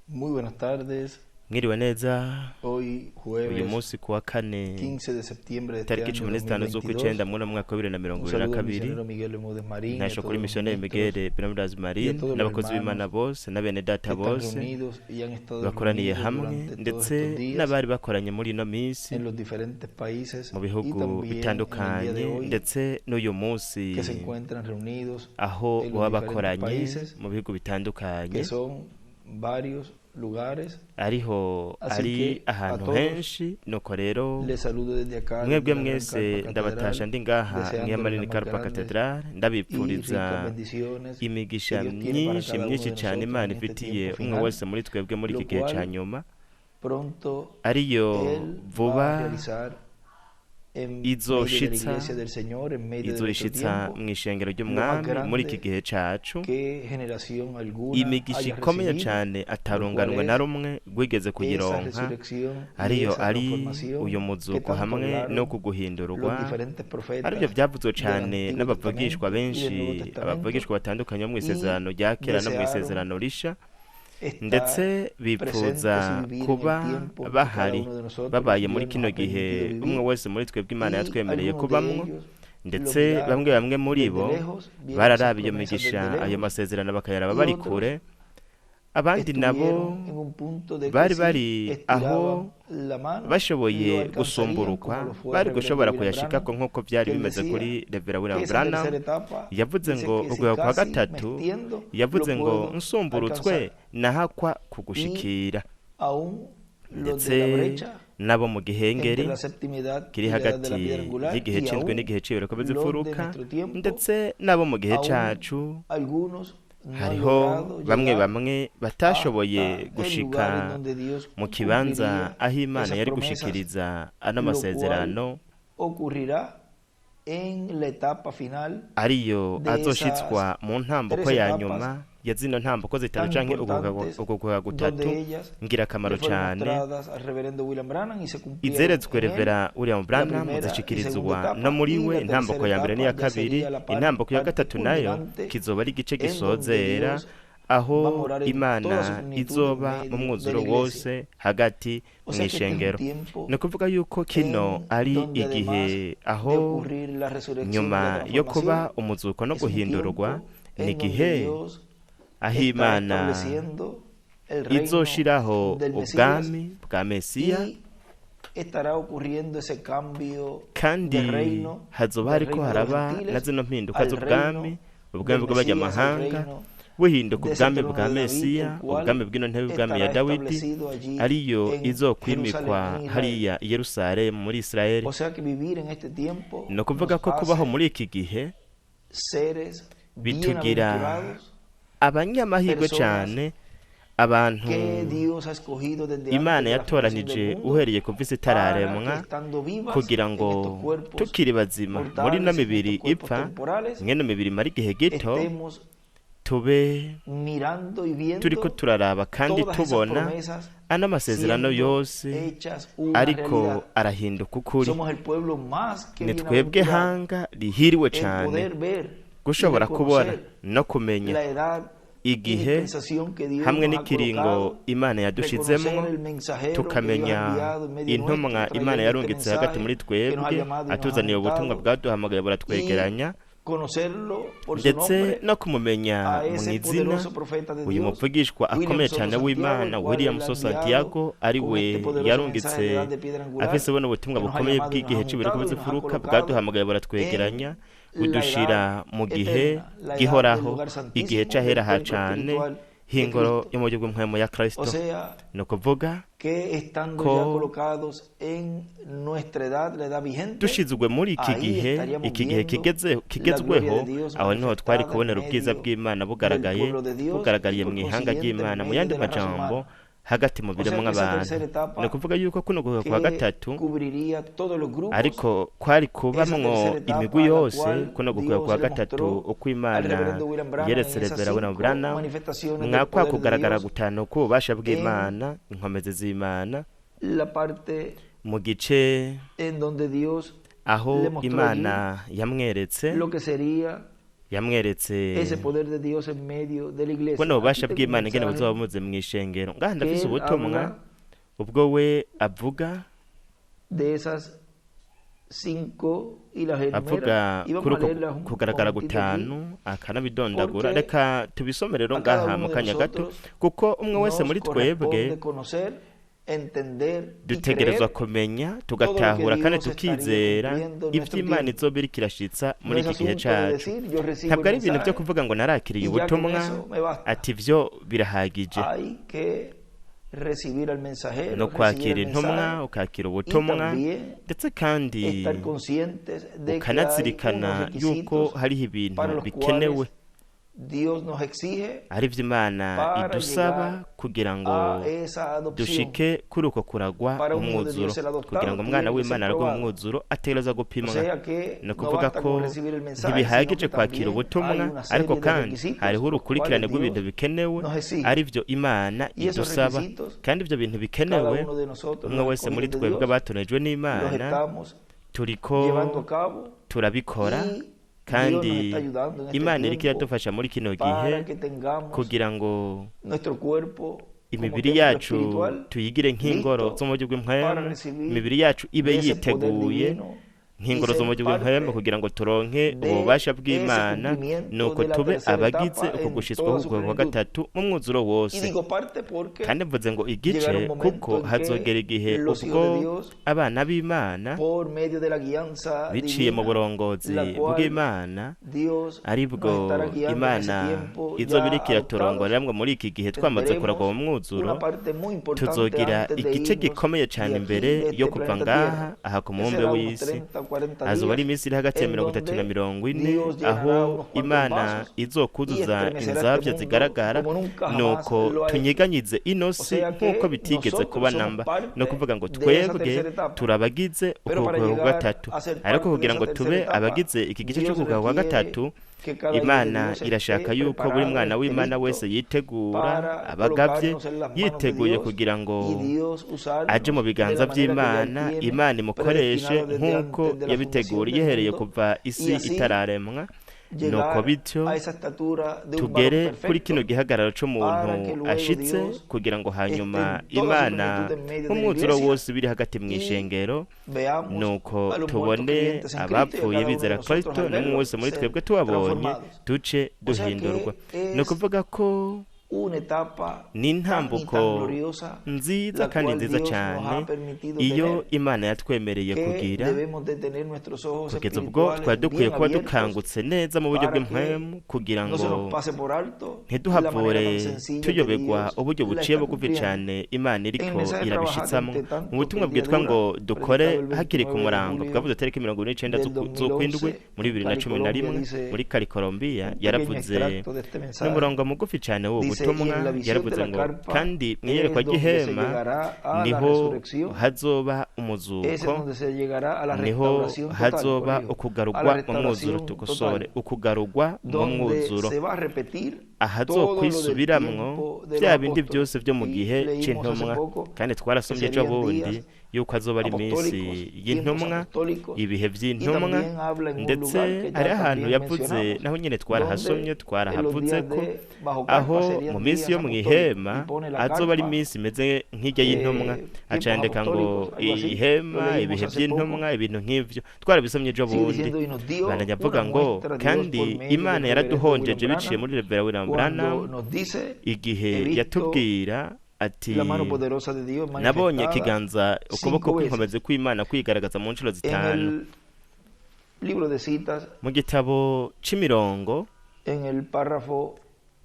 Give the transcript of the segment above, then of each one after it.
Muy buenas tardes. Mwiriwe neza. Hoy Uyu jueves munsi kuwa kane 15 de septiembre de este tariki año 15 z'ukw'icyenda 2022. muri mwaka wa Un 2022 saludo al misionero Miguel Bermúdez Marín y a ntasho todos kuri los misiyoneri ministros Miguel Penamurazi y a Marine todos los n'abakozi b'Imana hermanos bose na bene que data están bose reunidos y han estado bakoraniye reunidos hamwe durante todos ndetse estos días n'abari bakoranye muri ino minsi en los diferentes países mu y bihugu también en el día bitandukanye de hoy ndetse n'uyu munsi que se encuentran reunidos aho en los baba diferentes bakoranye países, mu bihugu bitandukanye que son varios lugares. ariho Así ari que a ahantu todos henshi nuko rero les saludo desde acá, mwebwe desde la Gran mwese Carpa ndabatasha Catedral, ndi ngaha deseándoles mwiyamarini las más Carpa grandes Cathedral y ndabipfuriza ricas bendiciones imigisha que Dios tiene para myinshi cada uno myinshi de cyane nosotros Imana en este ifitiye tiempo umwe final, wese muri twebwe muri lo iki gihe cual cya nyuma pronto ariyo Él va a vuba realizar en medio de la izoshitsa iglesia del Señor, en medio de nuestro izoshitsa tiempo, mu ishengero lo más ry'umwami muri iki grande gihe cacu que generación alguna imigisha haya ikomeye recibido, cyane lo cual atarunganwe na es rumwe rwigeze esa kuyironka resurrección y ariyo esa ari transformación uyu que muzuko tanto hamwe no hablaron kuguhindurwa los diferentes aribyo profetas byavuzwe del cyane Antiguo n'abavugishwa Testamento y benshi del Nuevo Testamento, abavugishwa batandukanye bo mu y isezerano rya kera no mu desearon isezerano risha estar ndetse bifuza presentes y vivir en kuba el tiempo que cada bahari uno de nosotros babaye Dios muri nos kino ha gihe permitido umwe vivir, wese muri twebwe Imana y yatwemereye algunos de kubamwo ellos lo ndetse miraron bamwe muri bo desde lejos, vieron esas bararaba iyo promesas migisha desde ayo lejos, masezerano bakayaraba y bari otros kure abandi nabo estuvieron en un punto de que bari si bari aho estiraban la mano lo bashoboye alcanzarían, gusumburukwa como lo fue bari Reverendo gushobora William kuyashikako Branham, nk'uko byari que él bimeze decía kuri Reverend que William esa Branham tercera etapa, yavuze dice ngo que si urwego kwa casi me gatatu extiendo, yavuze lo ngo puedo nsumburutswe alcanzar. nahakwa Y kugushikira aún los ndetse de la brecha nabo mu entre gihengeri la septima edad kiri y la edad de hagati la piedra angular, y'igihe y cy'indwi aún n'igihe cy'ibiruka los de bizifuruka nuestro tiempo, ndetse n'abo mu gihe aún cacu algunos no han hariho logrado bamwe llegar bamwe batashoboye hasta el gushika lugar en donde Dios mu kibanza cumpliría aho Imana esas yari promesas, gushikiriza ano lo masezerano cual ocurrirá en la etapa final ariyo de azoshitswa esas mu ntambuko tres ya etapas nyuma ya zino ntambuko zitanu tan canke importantes, uguguha gutatu donde ellas ngirakamaro le fueron cyane mostradas al reverendo William Branham y se cumplieron izeretswe en él Revera William la Branham primera y zishikirizwa segunda no etapa, muri y we la intambuko tercera ya mbere n'iya etapa ya kabiri sería la intambuko ya parte gatatu nayo culminante kizoba ari igice en donde gisozera Dios aho va a morar en toda su Imana plenitud en izoba mu medio de mwuzuro la iglesia. wose hagati O mu sea que este es un ishengero tiempo ni ukuvuga yuko kino en ari donde igihe además de aho ocurrir la resurrección y nyuma la yo kuba transformación, umuzuko no es un guhindurwa tiempo ni en donde igihe Dios aho está Imana estableciendo el reino izoshiraho del Mesías ubwami bwa Mesiya y estará ocurriendo ese cambio kandi de reino, hazoba del hariko reino de los haraba gentiles na zino mpinduka al z'ubwami reino ubwami del bw'abanyamahanga Mesías, el reino buhinduka de ese ubwami trono bwa de David, Mesiya el cual ubwami bw'ino ntebe y'ubwami ya estará Dawidi establecido allí ariyo en izokwimikwa Jerusalén, en Israel. hariya i Yerusalemu muri Israeli O sea que vivir en este tiempo ni ukuvuga nos ko kubaho hace muri iki gihe seres bitugira bienaventurados, abanyamahirwe personas cyane abantu que Dios ha escogido desde Imana antes de la fundación yatoranije del mundo uhereye ku visi para que itararemwa estando vivas kugira en ngo estos cuerpos tukiri bazima muri ino mortales, en mibiri estos cuerpos ipfa temporales, mwene mibiri mara igihe gito estemos tube mirando y viendo turiko turaraba kandi todas esas tubona promesas ano masezerano siendo yose hechas una ariko realidad. arahinduka ukuri Somos el pueblo más que ni twebwe bienaventurado hanga rihiriwe en cyane poder ver y gushobora kubona reconocer no kumenya la edad y igihe dispensación que Dios hamwe nos ha n'ikiringo colocado, Imana yadushizemo reconocer el mensajero que Dios tukamenya ha enviado en medio intumwa nuestro, Imana trayendo este yarungitse hagati mensaje muri que nos ha twebwe llamado y nos ha atuzaniye ubutumwa juntado, bwaduhamagaye buratwegeranya conocerlo por su ndetse nombre no kumumenya a mu ese izina poderoso profeta de uyu Dios, muvugishwa William akomeye Soto cyane Santiago, w'Imana el cual William él ha So enviado Santiago ari con we este poderoso yarungitse mensaje de edad de piedra angular, afise buno butumwa que nos ha bukomeye llamado y nos ha bw'igihe cy'ibiriko juntado y nos ha bizifuruka colocado bwaduhamagaye buratwegeranya en la budushira edad mu gihe eterna, la edad del gihoraho lugar igihe santísimo c'ahera del ha templo cane espiritual de hingoro Cristo. yo mu buryo bw'impwemu ya O Kristo sea, ni ukuvuga que estando ko ya colocados en nuestra edad, la edad vigente, dushizwe muri iki ahí gihe estaríamos iki gihe viendo kigezweho la gloria de Dios aho niho twari manifestada en kubonera ubwiza medio bw'Imana del bugaragaye pueblo de Dios bugaragariye y por mu ihanga consiguiente en ry'Imana mu medio yandi de la raza majambo humana. hagati mu O biremwa sea que esa abantu tercera etapa ni ukuvuga yuko kuno guheka kwa que gatatu cubriría todos los grupos, ariko kwari esa kubamwo tercera etapa imigwi a la yose cual kuno guheka Dios kwa le gatatu mostró uko al Imana reverendo William Branham en yeretse esas Revera William 5 Branham manifestaciones del mwakwa poder de kugaragara Dios gutanu k'ububasha en bw'Imana inkomezi z'Imana la parte mu gice en donde Dios aho le mostró Imana yamweretse lo que sería yamweretse ese poder de Dios en medio de la iglesia. buno Aquí bubasha tengo un bw'Imana ingene mensaje buzoba bumuze mu ishengero ngaha que ndafise él ubutumwa habla ubwo we avuga de esas 5 y las avuga enumera y kuri vamos a uko leerlas un kugaragara momentito aquí, gutanu akanabidondagura porque reka tubisome rero a cada ngaha uno mu de kanya gato nosotros kuko umwe wese nos muri twebwe corresponde conocer, entender y dutegerezwa creer kumenya todo lo tugatahura que kandi Dios estaría tukizera cumpliendo en ibyo nuestro Imana tiempo. izoba iriko irashitsa No muri es iki gihe asunto de cacu decir yo recibo ntabwo el ari ibintu byo mensaje kuvuga ngo narakiriye y ya con ubutumwa eso me basta. ati vyo birahagije Hay que recibir al mensajero, no recibir kwakira el intumwa mensaje ukakira y ubutumwa también ndetse kandi estar conscientes de que hay ukanazirikana unos yuko requisitos hariho ibintu para los bikenewe cuales Dios nos exige ari byo Imana para idusaba llegar kugira ngo a esa adopción. dushike kuri uko kuragwa Para mu un hijo de mwuzuro Dios ser adoptado kugira ngo umwana tiene que ser w'Imana aragwe mu probado. mwuzuro ategerezwa O gupimwa sea que ni no ukuvuga basta ko con recibir el mensaje, ntibihagije sino que kwakira también ubutumwa hay una serie ariko de kandi requisitos hariho los urukurikirane cuales rw'ibintu Dios bikenewe nos exige. ari byo Imana Y esos idusaba requisitos, kandi ibyo bintu cada bikenewe uno de nosotros, umwe los wese muri escogidos de twebwe Dios, abatonejwe los n'Imana estamos turiko llevando a cabo turabikora y kandi Dios nos está ayudando en este Imana iriko tiempo iradufasha muri kino gihe para que tengamos kugira ngo nuestro cuerpo como imibiri templo yacu espiritual tuyigire nk'ingoro listo zo mu buryo para bw'impwemu recibir imibiri yacu ibe de ese poder yiteguye divino nk'ingoro y zo mu ser buryo bw'impwemu parte kugira ngo turonke de ububasha ese bw'Imana cumplimiento nuko de la tube tercera abagize etapa uko en gushitswaho toda su kugwa kwa plenitud. gatatu mu mwuzuro Y wose digo parte porque kandi mvuze ngo igice llegará un momento kuko en que hazogera igihe los ubwo hijos de Dios, abana b'Imana por medio de la guianza biciye mu divina, burongozi la cual bw'Imana Dios ari nos bwo estará guiando en ese Imana tiempo izoba ya iriko adoptados. iraturongoreramwo muri iki gihe twamaze kuragwa mu mwuzuro Una parte muy importante tuzogira antes de igice irnos gikomeye de cyane aquí, imbere de este yo kuva planeta ngaha Tierra. aha ku Ese mubumbe será unos w'isi 30, 40 hazoba ari días iminsi iri hagati ya en 30 donde na 40 Dios llenará aho unos cuantos Imana vasos y izokuzuza estremecerá inzabya este mundo zigaragara como nunca jamás nuko lo ha hecho. tunyiganyize ino O si sea que nk'uko bitigeze nosotros kuba somos namba parte no kuvuga ngo de esa twebwe tercera etapa. turabagize Pero para ukugwa kwa llegar gatatu a ser ariko parte de kugira esa ngo tercera tube etapa, abagize iki gice cyo Dios kugwa kwa requiere gatatu que cada hijo de Imana Dios esté irashaka yuko buri preparado, mwana esté w'Imana listo wese yitegura para abagavye colocarnos en las manos de yiteguye Dios kugira ngo y Dios usarnos aje mu de biganza la manera que ya by'Imana tiene Imana imukoreshe predestinado desde nk'uko antes de la yabiteguriye fundación del ihereye mundo, kuva isi y así itararemwa nuko llegar bityo a esa estatura de un varón tugere kuri perfecto kino gihagararo para c'umuntu que luego ashitse Dios kugira ngo hanyuma esté en toda su Imana plenitud en medio de la nk'umwuzuro iglesia wose biri hagati mu y ishengero veamos nuko a los muertos tubone creyentes en Cristo y a abapfuye cada uno de bizera nosotros Kristo al n'umwe verlo wese muri ser twebwe tubabonye transformados. duce O sea duhindurwa que ni es ukuvuga ko una etapa ni tan y tan intambuko gloriosa nziza la kandi cual nziza Dios nos cyane ha permitido iyo tener, Imana yatwemereye que kugira debemos de tener nuestros ojos kugeza ubwo twari dukwiye bien kuba abiertos dukangutse neza mu buryo para que bw'impwemu kugira no se ngo nos pase por alto la ntiduhavure manera tan sencilla que tuyoberwa Dios uburyo la buciye está bugufi cumpliendo. cyane Imana En el iriko mensaje irabishitsamo trabajado tanto mu butumwa que el día bwitwa ngo dura, dukore predicado el hakiri ku 29 de murango julio bwavuze tariki 29 del z'ukwindwi 2011 muri en Cali, 2011 Colombia, dice muri Cali Colombia un pequeño yaravuze extracto de este mensaje. n'umurongo mugufi cyane w'ubu Dice, butumwa "Y en la visión de yaravuze la ngo carpa kandi mu es iyerekwa donde se ry'ihema llegará a la niho resurrección, hazoba ese es umuzuko donde se llegará a la niho restauración total, hazoba corrijo, a ukugarugwa la mu mwuzuro restauración tukosore total, ukugarugwa mu donde mwuzuro se va a repetir todo lo del ahazokwisubiramo tiempo de bya los bindi apóstoles. byose byo mu Y gihe leímos hace c'intumwa poco kandi que twarasomye ejo serían bundi días yuko azoba ari iminsi apostólicos, tiempos y'intumwa apostólicos, ibihe y by'intumwa también habla en un ndetse lugar que hari ya ahantu también yavuze mencionamos, naho nyine twarahasomye donde en los twarahavuze días ko de bajo aho carpa mu serían minsi días yo mu apostólicos, ihema y pone la azoba ari carpa iminsi imeze nk'ijya y'intumwa acandika ngo apostólicos, algo así. ihema Lo leímos ibihe hace by'intumwa ibintu nk'ivyo twarabisomye ejo Sigue bundi diciendo, y nos dio banavuga una ngo muestra Dios kandi por medio Imana del yaraduhonjeje reverendo biciye William muri Reverend William Branham, Branham cuando nos dice, igihe he visto yatubwira ati la mano poderosa de Dios nabonye manifestada ikiganza ukuboko 5 veces kw'inkomezi kw'Imana kwigaragaza mu nshuro en zitanu el libro de citas, mu gitabo c'imirongo en el párrafo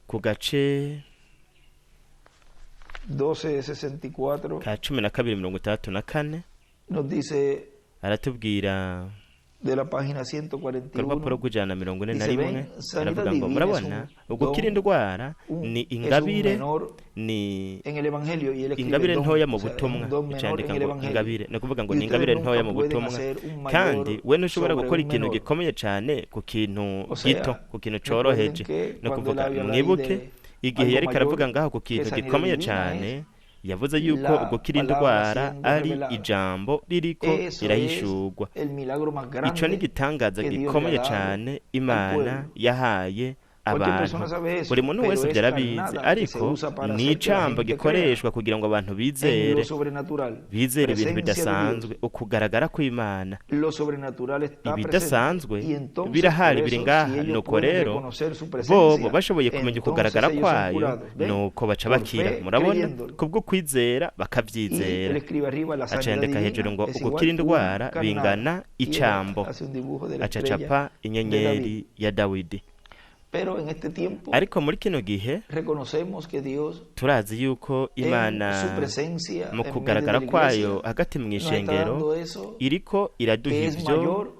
ku gace 1264, ka 12:64 nos dice aratubwira de la página ku rupapuro 141, rw'ijana dice, rimwe ven, sanidad aravuga ngo divina es murabona un ugukira don, indwara ni es un ingabire menor ni en el evangelio, y él escribe ingabire don, ntoya mu o sea, es butumwa un don menor icandika en el ngo evangelio, ingabire ni ukuvuga ngo y ni ustedes ingabire ntoya nunca mu pueden butumwa hacer un kandi mayor we ntushobora sobre gukora un ikintu menor. gikomeye cyane ku kintu O sea, gito ku kintu recuerden coroheje que ni cuando él ukuvuga habla ahí mwibuke de igihe algo yariko aravuga mayor, ngaho ku que kintu sanidad gikomeye divina cyane es yavuze yuko la ugukira palabra indwara siendo ari revelada. ijambo ririko Eso es rirahishurwa. el milagro más Ico ni grande igitangaza que Dios le ha gikomeye dado cane al Imana pueblo. yahaye Cualquier abantu. persona sabe eso, Buri muntu pero wese es vyarabizi, carnada que se ariko usa para ni hacer que la icambo gente crea gikoreshwa kugira ngo abantu en bizere, lo sobrenatural, bizere ibintu presencia de bidasanzwe, Dios. ukugaragara kw'Imana. Lo sobrenatural está presente Ibidasanzwe y entonces birahari, por biri eso si ngaha. ellos Nuko pueden rero reconocer su bobo presencia, bashoboye kumenya ukugaragara entonces ellos son kwayo, curados. ¿Ven? nuko baca Por bakira. fe, Murabona, creyéndolo. kubwo kwizera Y él bakavyizera. escribe arriba la Aca sanidad yandika hejuru divina ngo es ugukira igual indwara una bingana carnada. Y él icambo. hace un dibujo de la Aca estrella capa de inyenyeri David. ya Dawidi. Pero en este tiempo Ariko muri kino gihe reconocemos que Dios turazi yuko en Imana su presencia mu en medio kugaragara de la kwayo iglesia hagati mu nos está ishengero dando eso iriko iraduha que es ivyo mayor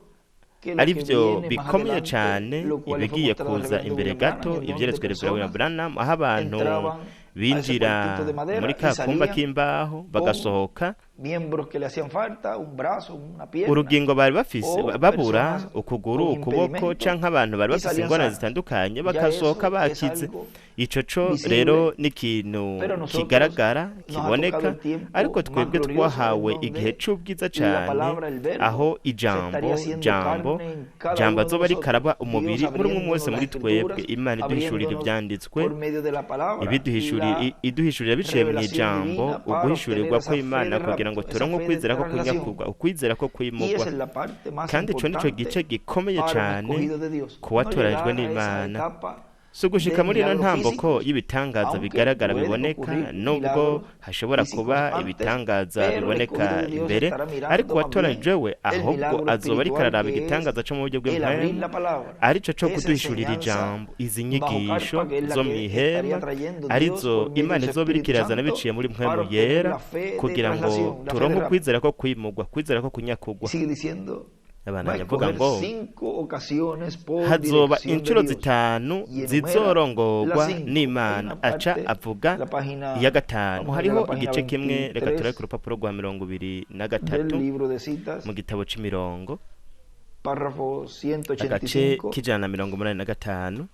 que lo ari que vyo viene más bikomeye adelante, cane lo cual fue ibigiye mostrado al kuza reverendo imbere William Branham, gato, en donde ivyeretswe Rev. William personas Branham, aho abantu entraban a ese binjira cuartito de madera muri y ka kumba salían k'imbaho con bagasohoka, miembros que le hacían falta, un brazo, una pierna, urugingo bari bafise o babura, personas ukuguru, con ukuboko, impedimentos canke abantu bari y bafise salían ingorane sanas. zitandukanye Ya bagasohoka eso es bakize. algo Ico co visible, rero ni ikintu pero nosotros kigaragara, nos ha tocado kiboneka, el tiempo ariko más twebwe glorioso twahawe en donde igihe c'ubwiza la cane, palabra, el verbo, aho se ijambo estaría haciendo jambo carne en cada jambo uno de azoba rikaraba nosotros. umubiri Dios muri umwe wese abriéndonos muri las twebwe, escrituras, Imana iduhishurira abriéndonos ivyanditswe, por medio de la palabra y iduhishurira biciye mu revelación ijambo, divina para uguhishurirwa obtener esa fe kw'Imana de kugira ngo rapto, esa turonke fe de ukwizera ko esta relación. kunyakugwa, ukwizera ko Y kwimugwa. esa es la parte más Kandi ico nico gice importante gikomeye para un cane escogido de Dios. ku No watoranyijwe llegar a esa n'Imana. etapa Si ugushika de muri ino milagros ntamboko físicos, y'ibitangaza aunque bigaragara pueden biboneka, ocurrir nubwo milagros hashobora físicos kuba antes, ibitangaza pero el biboneka escogido de Dios imbere, estará mirando ariko más uwatoranyijwe we bien el ahubwo milagro azoba ariko espiritual araraba que es igitangaza co mu buryo el abrir bw'impwemu, la palabra, arico co esa kuduhishurira enseñanza ijambo, izi bajo nyigisho carpa que es la zo que mw'ihema estaría trayendo Dios arizo por medio Imana de su izoba iriko Espíritu irazana Santo biciye muri para mpwemu obtener yera la fe de kugira ngo traslación, la fe de turonke rapto. ukwizera ko kwimugwa, kwizera ko Y kunyakugwa. sigue diciendo, va a Abandanya avuga escoger ngo 5 ocasiones por hazoba dirección de incuro Dios. zitanu Y enumera zizorongorwa las 5. n'Imana. Hay una Aca parte, avuga la página, iya gatanu. vamos a ir a Hariho la página igice kimwe, reka turabe 23 ku rupapuro rwa 23 del libro de citas, mu gitabo c'imirongo, párrafo agace 185. k'ijana na 85.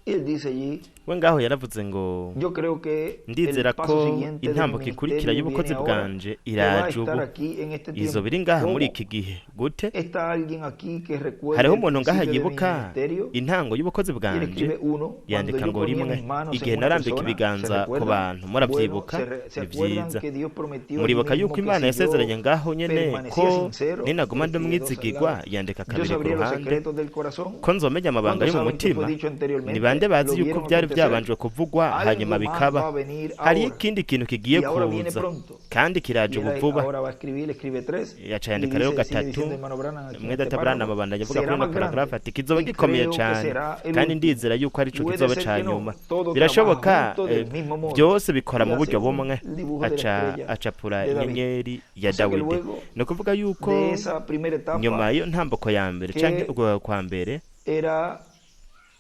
Y él dice allí, We ngaho yaravuze ngo yo creo que ndizera el paso ko siguiente de mi intambuko ikurikira ministerio y'ubukozi viene ahora, bwanje que va a iraje ubu, estar aquí en este izo tiempo. biri ngaha ¿Cómo? muri iki gihe gute? Está alguien aquí que recuerda Hariho el umuntu ngaha principio de mi yibuka ministerio. intango y'ubukozi Y él bwanje, escribe uno, cuando yandika yo ngo ponía rimwe, mis manos igihe en una narambika persona, ¿se ibiganza ku recuerdan? bantu, Bueno, muravyibuka, se ni acuerdan vyiza. que Dios prometió Muribuka allí yuko mismo Imana que si yo yasezeranye ngaho nyene permanecía ko sincero, ninaguma ndi fidedoso al umwizigirwa, lado, yandika yo kabiri ku sabría los ruhande, secretos del corazón. ko nzomenya amabanga ¿Cuántos yo mu saben que fue mutima. dicho anteriormente? Ni bande bazi Lo yuko vieron byari acontecer. byabanje kuvugwa hanyuma Algo más bikaba. va a venir Hari ahora. ikindi kintu kigiye Y ahora viene kuza pronto. kandi Y kiraje él ubu vuba. ahora va a escribir, escribe 3. Yaca Y yandika rero dice, sigue gatatu, diciendo hermano Branham aquí en mwene este data Branham párrafo, abandanya avuga será kuri más ino paragrafu grande. ati kizoba Y gikomeye creo que cane será el kandi último. ndizera yuko arico Puede kizoba ser ca que no, nyuma. todo Birashoboka trabaja junto del mismo modo. byose bikora Y mu hace buryo un bumwe. dibujo de la estrella Acapura de David. inyenyeri ya O sea que Dawidi. luego Ni ukuvuga yuko de esa primera etapa nyuma y'iyo ntambuko ya mbere que canke ugwa kwa mbere, era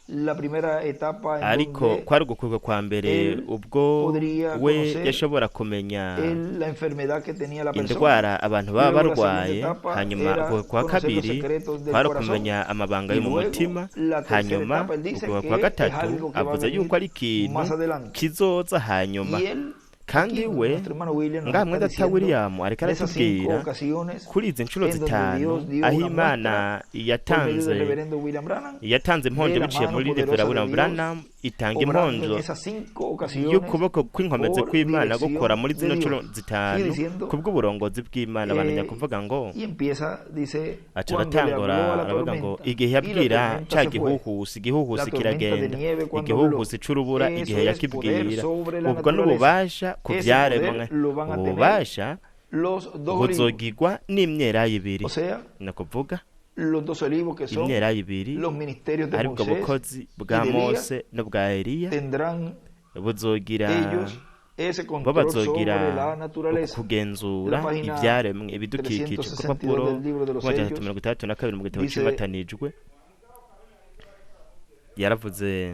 la primera etapa en ariko donde kwari ugukurwa kwa mbere él ubwo podría we conocer yashobora kumenya la enfermedad que tenía la persona. indwara abantu baba Luego la barwaye, segunda etapa hanyuma era ubwo kwa conocer los kabiri secretos del kwari corazón. ukumenya amabanga Y yo mu luego, mutima, la tercera hanyuma etapa, él dice ubwo que kwa es gatatu algo que va a avuze venir yuko ari ikintu más adelante. kizoza hanyuma. Y él, Kandi aquí, we nuestro hermano William nos ngaha está mwene data diciendo William ariko de esas 5 aratubwira ocasiones kuri izi nshuro en donde zitanu Dios dio aho una Imana muestra por medio yatanze del reverendo William Branham yatanze imponjo de la biciye mano muri poderosa Rev. de William Dios Branham, itanga obrando imponjo en esas 5 ocasiones y'ukuboko kw'inkomezi por kw'Imana dirección gukora muri de zino Dios. nshuro Sigue zitanu diciendo, kubw'uburongozi bw'Imana. Bananya kuvuga ngo y empieza, dice, aca cuando le habló aratangura a la aravuga ngo tormenta, igihe y la yabwira tormenta ca se fue. gihuhusi, igihuhusi La tormenta de kiragenda, nieve cuando igihuhusi c'urubura Eso igihe es yakibwira. poder sobre la Ubwo naturaleza. n'ububasha ku Ese vyaremwe, poder lo van a tener ububasha los dos olivos, buzogirwa n'imyelayo ibiri. o sea, ni ukuvuga los dos olivos que son imyelayo ibiri los ministerios de aribwo Moisés bukozi y bwa de Elías, Mose n'ubwa Eliya, tendrán buzogira ellos ese bo control sobre bazogira la naturaleza. kugenzura La página ivyaremwe ibidukikije. Ku 362 rupapuro del libro de los Hechos 332 mu gitabo dice, cibatanijwe yaravuze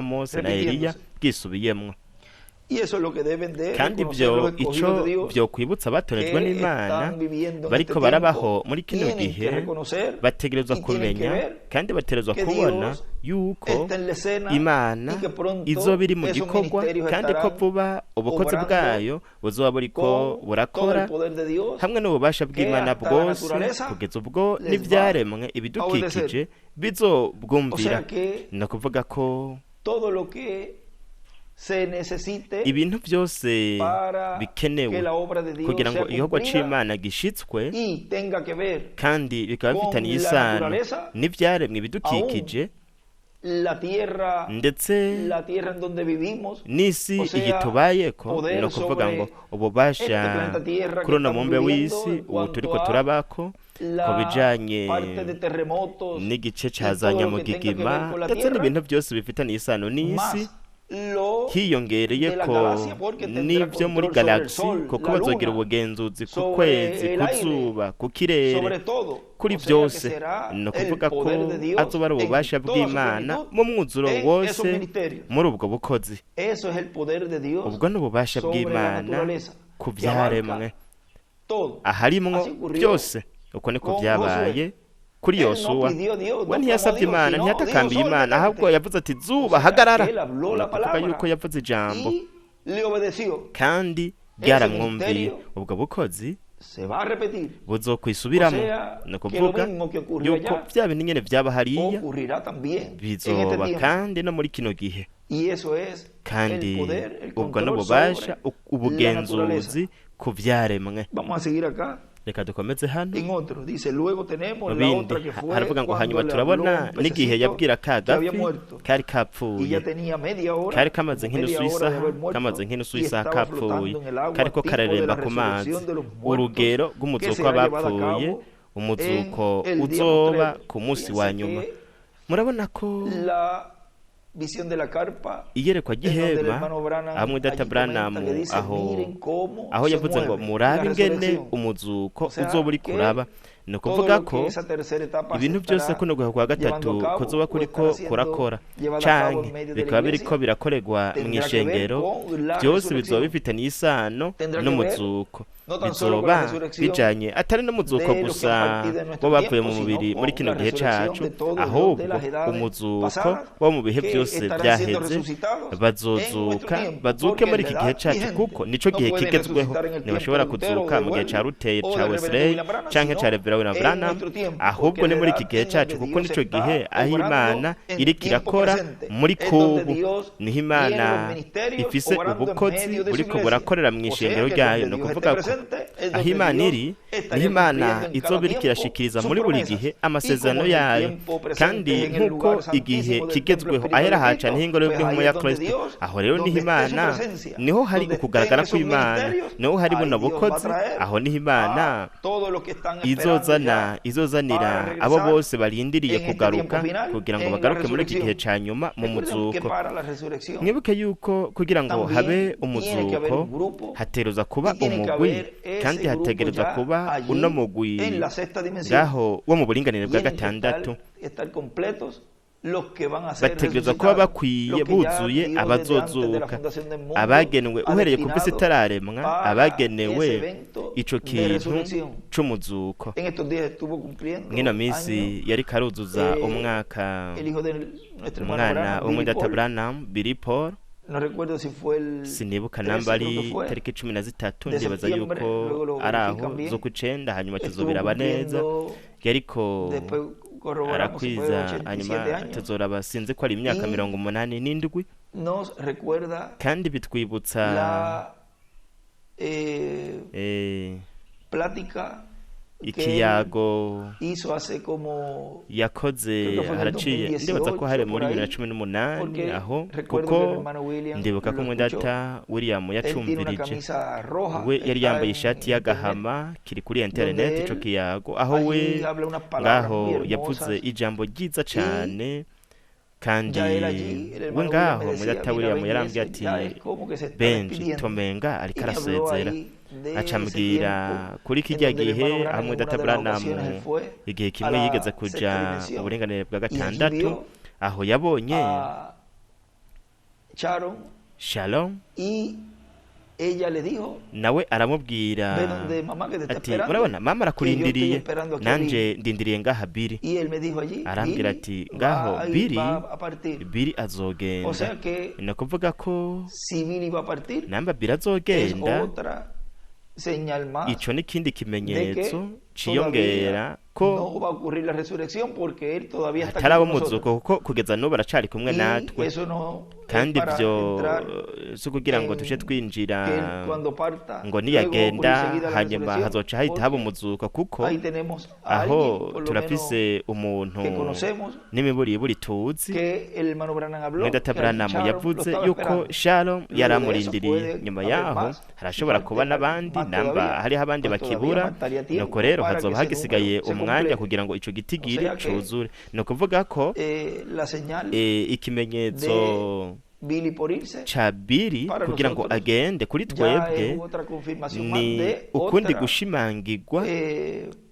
bwa mose na eliya repitiéndose. bwisubiyemwo. Y eso es lo que deben de kandi reconocer los ibyo escogidos ico de Dios byokwibutsa abatorejwe que n'Imana están viviendo en bariko este barabaho tiempo. muri kino Tienen que gihe reconocer bategerezwa y tienen que kumenya ver kandi bategerezwa que kubona Dios yuko está en la escena Imana y que pronto izoba iri mu esos gikorwa ministerios kandi ko estarán vuba ubukozi obrando bwayo buzoba buriko con todo burakora el poder de Dios, hamwe n'ububasha que bw'Imana hasta la bwose naturaleza kugeza ubwo les n'ivyaremwe va a ibidukikije obedecer. O bizobwumvira sea que ni ukuvuga ko todo lo que se necesite ibintu byose para bikenewe que la obra de Dios kugira ngo sea igikorwa cumplida c'Imana gishitswe y tenga que ver kandi bikaba con bifitaniye la isano naturaleza, n'ivyaremwe ibidukikije la tierra ndetse en donde vivimos, n'isi o sea, iyi tubayeko poder ni ukuvuga sobre ngo ububasha este planeta Tierra kuri uno que mumbe estamos w'isi viviendo en ubu cuanto turiko a turabako ku la bijanye parte de terremotos n'igice y ca todo za lo que tenga que nyamugigima ver con la ndetse tierra, n'ibintu byose bifitaniye isano n'isi más lo de hiyongereye la ko galaxia, porque tendrá n'ivyo muri control sobre el galaxy sol, kuko la bazogira luna, ubugenzuzi ku sobre kwezi el ku aire, zuba ku kirere sobre todo. kuri O sea que byose será ni el ukuvuga ko poder de Dios azoba ari ububasha en toda su bw'Imana plenitud mu mwuzuro en esos wose ministerios. muri ubwo bukozi Eso es el poder de Dios ubwo ni ububasha sobre la bw'Imana naturaleza, ku que abarca vyaremwe todo. aharimwo Así ocurrió byose uko niko con vyabaye kuri Él no Yosuwa pidió Dios, we no ntiyasabye clamó a Imana Dios, ntiyatakambiye sino Imana Dios ahubwo solamente. yavuze ati O zuba sea, hagarara él habló ni la ukuvuga palabra yuko yavuze ijambo y le obedeció. kandi byaramwumviye ministerio ubwo bukozi Se va a repetir. buzokwisubiramo O sea, ni que ukuvuga lo mismo que ocurrió yuko allá vya bintu nyene vyaba hariya ocurrirá también en este bizoba tiempo. kandi no muri kino gihe Y eso es kandi el poder, el ubwo control n'ububasha sobre la ubugenzuzi naturaleza. ku vyaremwe Vamos a seguir acá reka dukomeze hano en otro. Dice, luego tenemos mu la bindi otra que fue haravuga ngo cuando hanyuma le turabona habló un n'igihe pececito yabwira ka que había gafi muerto. kari Y kapfuye ya tenía media hora, kari kamaze media nk'inusu hora de y'isaha haber muerto, kamaze nk'inusu y y'isaha estaba kapfuye flotando en el agua, kariko tipo de kararemba la ku mazi resurrección de los muertos, urugero que rw'umuzuko será llevada a w'abapfuye cabo umuzuko en el día uzoba postrero. ku munsi Fíjense wa nyuma que murabona ko la visión de la carpa iyerekwa es donde el ry'ihema hermano Branham hamwe data allí Branham comenta que dice, aho miren cómo aho se yavuze ngo mueve murabe la ingene resurrección. umuzuko O sea, uzoba uri que kuraba ni todo ukuvuga lo ko que esa tercera etapa se ibintu byose estará kuno guhe kwa gatatu llevando a cabo, kuzoba o kuriko estará siendo kurakora llevada a cabo en canke medio de la bikaba biriko iglesia, birakorerwa mu tendrá que ver ishengero con la byose bizoba resurrección. bifitaniye isano Tendrá que n'umuzuko no tan solo con la bizoba resurrección bijanye atari n'umuzuko de los que gusa han partido en nuestro bo bavuye mu tiempo, mubiri sino muri con kino la gihe resurrección cacu de todos los de ahubwo las edades umuzuko pasadas wo mu bihe que byose estarán siendo byaheze resucitados en bazozuka nuestro tiempo, bazuke porque muri la iki edad gihe cacu vigente kuko nico no gihe puede kigezweho resucitar en el ntibashobora tiempo de Lutero, kuzuka de mu gihe ca Wesley, Ruteye o ca de Wesley William Branham, canke ca sino Reverend en Branham nuestro tiempo, ahubwo porque ni la muri edad iki gihe en cacu donde kuko Dios nico está gihe aho obrando Imana en iriko tiempo irakora presente, muri es donde kubu Dios niho tiene Imana los ministerios ifise obrando en ubukozi medio de su buriko iglesia. burakorera mu O sea ishengero que ryayo donde ni Dios ukuvuga esté ko presente, es aho donde Imana Dios iri estaría niho Imana cumpliendo en cada izoba iriko tiempo irashikiriza sus muri buri promesas. gihe Y amasezerano como en el yayo tiempo presente kandi en el nk'uko lugar igihe santísimo del templo kigezweho espiritual ahera de haca Cristo, n'ihingoro pues y'ubwihimo ahí ya es donde Kristo Dios, aho rero niho donde esté su Imana presencia, niho hari donde ukugaragara estén esos kw'Imana ministerios, niho hari ahí buno Dios va a bukozi traer aho niho Imana a todos los que están esperando ya izozanira para abo regresar bose barindiriye en este kugaruka tiempo final, kugira ngo en la bagaruke muri iki gihe resurrección. ca nyuma mu Recuerden que muzuko para la resurrección mwibuke yuko kugira ngo también habe tiene que haber umuzuko un grupo hategerezwa kuba y tiene que umugwi haber ese kandi grupo hategerezwa ya kuba allí uno mugwi en la sexta dimensión. ngaho wo mu buringanire bwa Tienen que gatandatu estar completos los que van a ser bategerezwa kuba resucitados, bakwiye los que ya buzuye Dios desde antes de la abazozuka fundación del mundo abagenewe ha uhereye ku visi destinado itararemwa para abagenewe ese evento ico de kintu resurrección. c'umuzuko En estos días estuvo cumpliendo mwino minsi años yari karuzuza eh, umwaka el hijo de nuestro hermano umwana Branham, wo Billy muri data Paul. Branham Billy Paul No recuerdo si fue el sinibuka 13, namba creo que ari fue, tariki 13 de ndibaza septiembre, yuko luego lo ari aho verifican bien. zo kucenda hanyuma Estuvo tuzobiraba neza cumpliendo, yariko después corroboramos si fue arakwiza 87 hanyuma años. tuzoraba sinzi ko ari imyaka Y 87 Nos recuerda kandi bitwibutsa la plática que ikiyago hizo hace como yakoze creo que fue en el haraciye ndibaza ko hari 2018 muri por ahí, 2018 porque aho recuerdo que el kuko hermano William ndibuka ko lo mwenda escuchó. data William Él tiene una yacumvirije camisa roja, we yari está yambaye en ishati internet, y'agahama kiri kuri internet donde ico él kiyago aho we allí habla unas palabras ngaho muy yavuze hermosas. ijambo ryiza cane kandi Ya él allí, el we hermano William ngaho me mwenda decía, data mira, William ven, yarambwiye ese ati ya es como que se está Benji despidiendo. tomenga Y ariko me habló arasezera ahí de aca ese ambwira tiempo kuri en kirya donde el hermano gihe Branham hamwe en data una de las Branham ocasiones él fue igihe a kimwe la yigeze sexta kuja dimensión mu burenganire bwa y allí gatandatu vio aho yabonye a Sharon shalom Y ella le dijo, nawe aramubwira ve donde mamá que te está ati esperando, urabona mama que yo estoy arakurindiriye esperando aquí a nanje Billy. ndindiriye ngaha biri Y él me dijo allí, arambwira Billy ati ngaho biri va a partir. biri O azogenda sea que ni ukuvuga ko si Billy va a partir, namba biri es azogenda otra señal más ico ni kindi de que kimenyetso todavía ciyongera ko no va a ocurrir la resurrección porque él todavía está aquí hataraba con nosotros. umuzuko kuko kugeza n'ubu aracari kumwe Y natwe eso no es kandi para ibyo entrar si ukugira ngo en tuje twinjira que él cuando parta, ngo luego niyagenda ocurre enseguida la hanyuma resurrección, hazoca hahita haba porque umuzuko kuko ahí tenemos a aho alguien, por lo menos turafise umuntu que conocemos, n'imiburiburi tuzi que el hermano Branham habló, mwenda que Branham Sharon lo yavuze estaba yuko esperando. Shalom Luego de eso yaramurindiriye puede nyuma haber yaho más, harashobora y kuba falta n'abandi más namba todavía, hariho abandi pues todavía bakibura faltaría tiempo nuko rero para que hazoba ese hagisigaye número se umwanya complete. kugira ngo ico gitigiri O sea que, cuzure ni ukuvuga ko La señal ikimenyetso Billy por irse ca biri para kugira ngo nosotros agende kuri ya twebwe es otra confirmación más ni de ukundi otra gushimangirwa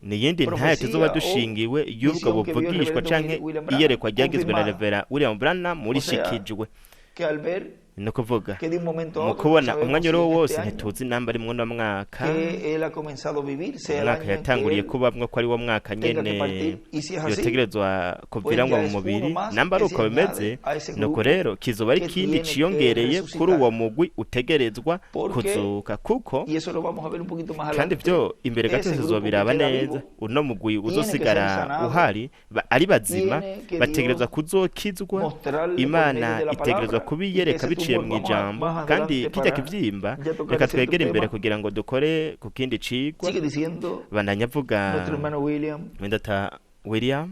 niyindi ntayo profecía tuzoba o dushingiwe y'ubwo visión que vio el buvugishwa reverendo canke William Branham iyerekwa ryagizwe na confirmada. Revera William Branham O sea, murishikijwe que al ver ni ukuvuga que de un momento a mu otro, no kubona sabemos umwanya si uriwo en wose este año ntituzi namba ari mwo mwaka que él ha comenzado a vivir, sea el umwaka año en que yatanguriye él kubamwo ko ari wo mwaka tenga nyene que partir. Y si es así, yotegerezwa pues kuviramwo ya mu es uno mubiri más namba ari que se uko bimeze añade a ese nuko grupo rero kizoba ari que ikindi tiene que ciyongereye resucitar. kuri uwo mugwi utegerezwa Porque, kuzuka kuko y eso lo vamos a ver un poquito más kandi adelante, byo imbere gato ese grupo que tuzobiraba queda neza vivo uno mugwi tiene que ser uzosigara sanado, uhari ari bazima tiene que bategerezwa Dios kuzokizwa mostrarle por Imana medio de la itegerezwa palabra, y que kubiyereka ese biciye tumor mu vamos a ijambo más kandi adelante kijya para kivyimba ya tocar reka ese otro twegere imbere tema. kugira ngo dukore ku kindi cigwa Sigue diciendo bandanya avuga nuestro hermano William, wendata William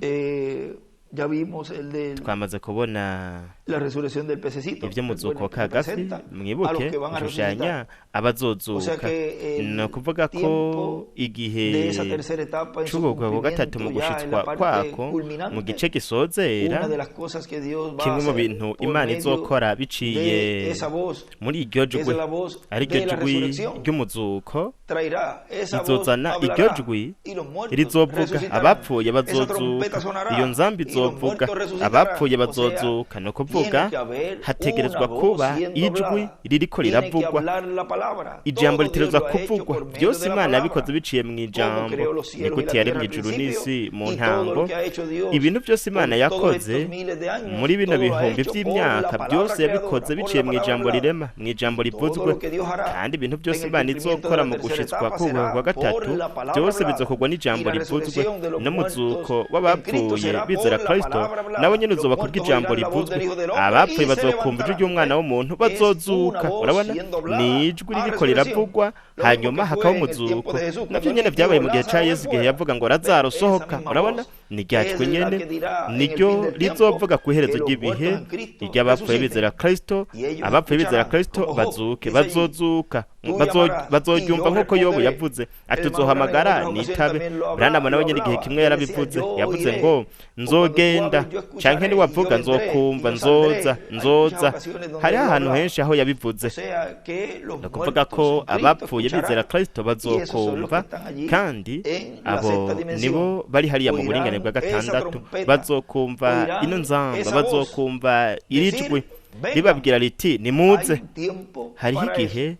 ya vimos el de twamaze kubona la resurrección del pececito, ivy'umuzuko recuerden que ka gafi representa a los mwibuke que van a gushushanya resucitar. O sea abazozuka que ni el ukuvuga ko tiempo igihe de esa tercera etapa en su c'ubugwa bwa gatatu mu cumplimiento ya en gushitswa la parte kwako mu culminante, gice gisozera una de las cosas que Dios va a kimwe mu hacer bintu por Imana medio izokora biciye de esa voz, muri iryo que es jwi la voz ari de ryo la jwi resurrección, ry'umuzuko traerá esa voz, izozana iryo hablará, jwi y los muertos rizovuga resucitarán. abapfuye Esa trompeta bazozuka sonará, iyo nzambi y los izovuga muertos resucitarán. abapfuye O sea, bazozuka ni ukuvuga tiene que haber hategerezwa una voz kuba siendo ijwi hablada. ririko Tiene que riravugwa hablar la palabra. ijambo Todo Dios ritegerezwa lo ha hecho kuvugwa por medio byose de la Imana palabra. yabikoze biciye mu Como ijambo creó los cielos y nigute la yaremye tierra al ijuru n'isi principio, mu y todo ntango lo que ha hecho Dios ibintu byose Imana por todos yakoze estos miles de años, muri bino todo lo ha bihumbi hecho por by'imyaka la palabra byose creadora, yabikoze por biciye la mu palabra ijambo hablada. rirema mu ijambo Todo rivuzwe lo que Dios hará kandi ibintu byose en el Imana cumplimiento izokora de mu la tercera gushitswa etapa k'ubugwa será bwa gatatu por la palabra byose hablada. bizokorwa n'ijambo Y la rivuzwe resurrección de los n'umuzuko muertos en w'abapfuye Cristo será bizera por la Kristo palabra hablada. nabo nyene Los uzoba kurya muertos ijambo oirán la voz rivuzwe del Hijo del Hombre abapfuye y se bazokumva ijwi levantarán. ry'umwana w'umuntu Es una bazozuka voz urabona siendo hablada ni ijwi a ririko resurrección. riravugwa Lo hanyuma mismo que hakaho fue en el tiempo umuzuko de Jesús, navyo cuando nyene él vyabaye dijo, mu gihe ca Lázaro, Yesu igihe ven yavuga ngo fuera. Lazaro Esa sohoka misma urabona voz ni ryacwe es la nyene que dirá en el niryo fin del tiempo rizovuga ku iherezo que los ry'ibihe muertos en Cristo iry'abapfuye resuciten. bizera Kristo Y ellos abapfuye bizera escucharán Kristo como Job bazuke dice allí, bazozuka tú llamarás, bazoryumva y yo nk'uko Yobu responderé. yavuze ati El tuzohamagara Manuel en otras nitabe ocasiones también lo Branham nawe lo nyene igihe hablaba. kimwe Él decía, yarabivuze yo yavuze oiré. ngo O cuando tú nzogenda hables, yo canke escucharé, niwavuga y yo vendré, nzokumva y yo saldré. nzoza Hay nzoza muchas ocasiones donde hariho él lo ahantu hablaba. henshi aho yabivuze O sea, que los ni ukuvuga muertos ko en Cristo abapfuye bizera escucharán. Kristo Y esos son los que bazokumva están allí kandi en la abo sexta dimensión. nibo bari hariya mu Oirán buringanire bwa esa gatandatu trompeta, bazokumva oirán ino nzamba esa voz bazokumva iri decir, jwi vengan. ribabwira riti nimuze Hay un tiempo hariho para igihe eso,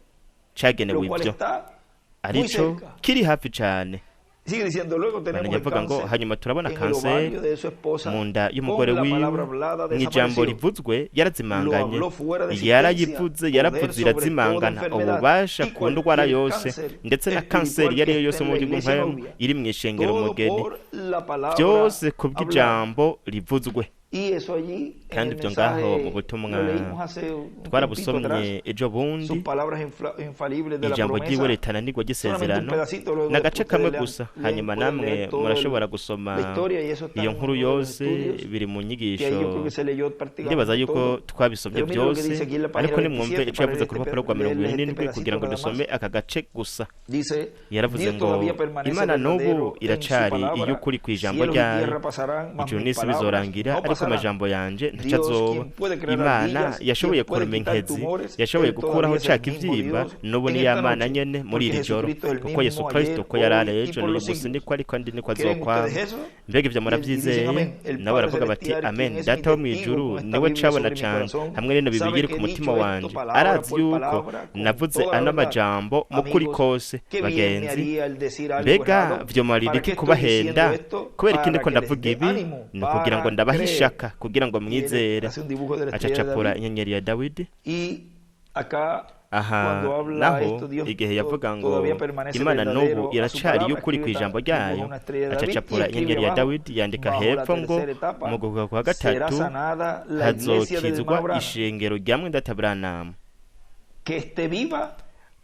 cagenewe lo cual ibyo está muy arico cerca. kiri hafi cane Sigue diciendo, luego tenemos barajya el bavuga ngo cáncer hanyuma turabona en el kanseri ovario de su esposa, mu nda y'umugore con la wiwe palabra hablada mu ijambo desapareció. rivuzwe Lo yarazimanganye habló fuera de yarayivuze existencia, yaravuze poder sobre irazimangana toda enfermedad ububasha y ku ndwara cualquier yose cáncer ndetse na espiritual kanseri iyo ari yo que yose esté mu en la buryo iglesia nk'ayo novia. iri mu ishengero Todo umugeni por la palabra byose ku hablada. bw'ijambo rivuzwe Y eso allí en kandi el ibyo ngaho mu mensaje butumwa lo leímos hace un tiempito twarabusomye atrás, ejo bundi sus palabras infalibles de la ijambo promesa. ry'iwe ritananirwa Solamente un ry'isezerano pedacito, luego n'agace después kamwe ustedes gusa lean, hanyuma pueden namwe leer todo murashobora gusoma la historia, y eso está iyo en nkuru uno de los yose estudios, biri mu que nyigisho ahí yo creo que se leyó prácticamente ndibaza yuko todo. twabisomye Pero mira lo que byose dice aquí en la página ariko nimwumve 27 icyo yavuze para ku rupapuro rwa leerles 27 pedacito kugira ngo nada más. dusome aka gace gusa Dice, yaravuze Dios ngo todavía permanece imana n'ubu verdadero en su iracari palabra, iy'ukuri ku ijambo cielos y ryayo tierra pasarán, mas ijuru mis n'isi palabras bizorangira no ariko ariko amajambo yanje ntacazoba. Imana yashoboye kurema inkezi, yashoboye gukuraho ca kivyimba, n'ubu ni ya Mana nyene muri iri joro, kuko Yesu Kristo ko yarari ejo n'uyu musi niko ari kandi niko azokwama. Mbega ivyo muravyizeye? Nabo baravuga bati amen. Data wo mw'ijuru niwe cabona cane hamwe n'ino Bibiliya iri ku mutima wanje, arazi yuko navuze ano majambo mu kuri kose. Bagenzi, mbega vyomarira iki kubahenda? Kubera iki ndiko ndavuga ibi? Ni kugira ngo ndabahe ishaka, kugira ngo mwizere. Acacapura inyenyeri ya Dawidi. Aha naho igihe yavuga ngo Imana n'ubu iracari y'ukuri kw'ijambo ryayo, acacapura inyenyeri ya Dawidi yandika hepfo ngo mu guhuga kwa gatatu hazokizwa ishengero rya Mwendata Branham,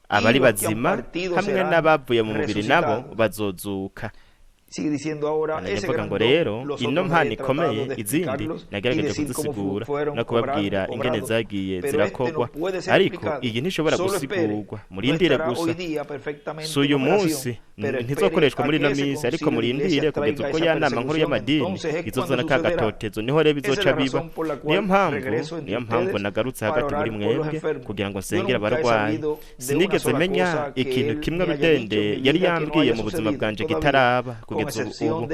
abari bazima hamwe n'abavuye mu mubiri nabo bazozuka. Ndavuga ngo rero ino mpano ikomeye izindi nagerageje kuzisigura no kubabwira ingene zagiye zirakogwa, ariko iyi ntishobora gusigurwa. Murindire gusa, si uyu munsi, ntizokoreshwa muri ino minsi, ariko murindire kugeza ubwo ya nama nkuru y'amadini izozana ka gatotezo, niho rero bizoca biba. Niyo mpamvu nagarutse hagati muri mwebwe kugira ngo nsengere abarwayi. Sinigeze menya ikintu kimwe Rudende yari yambwiye mu buzima bwanje kitaraba kugeza ubu,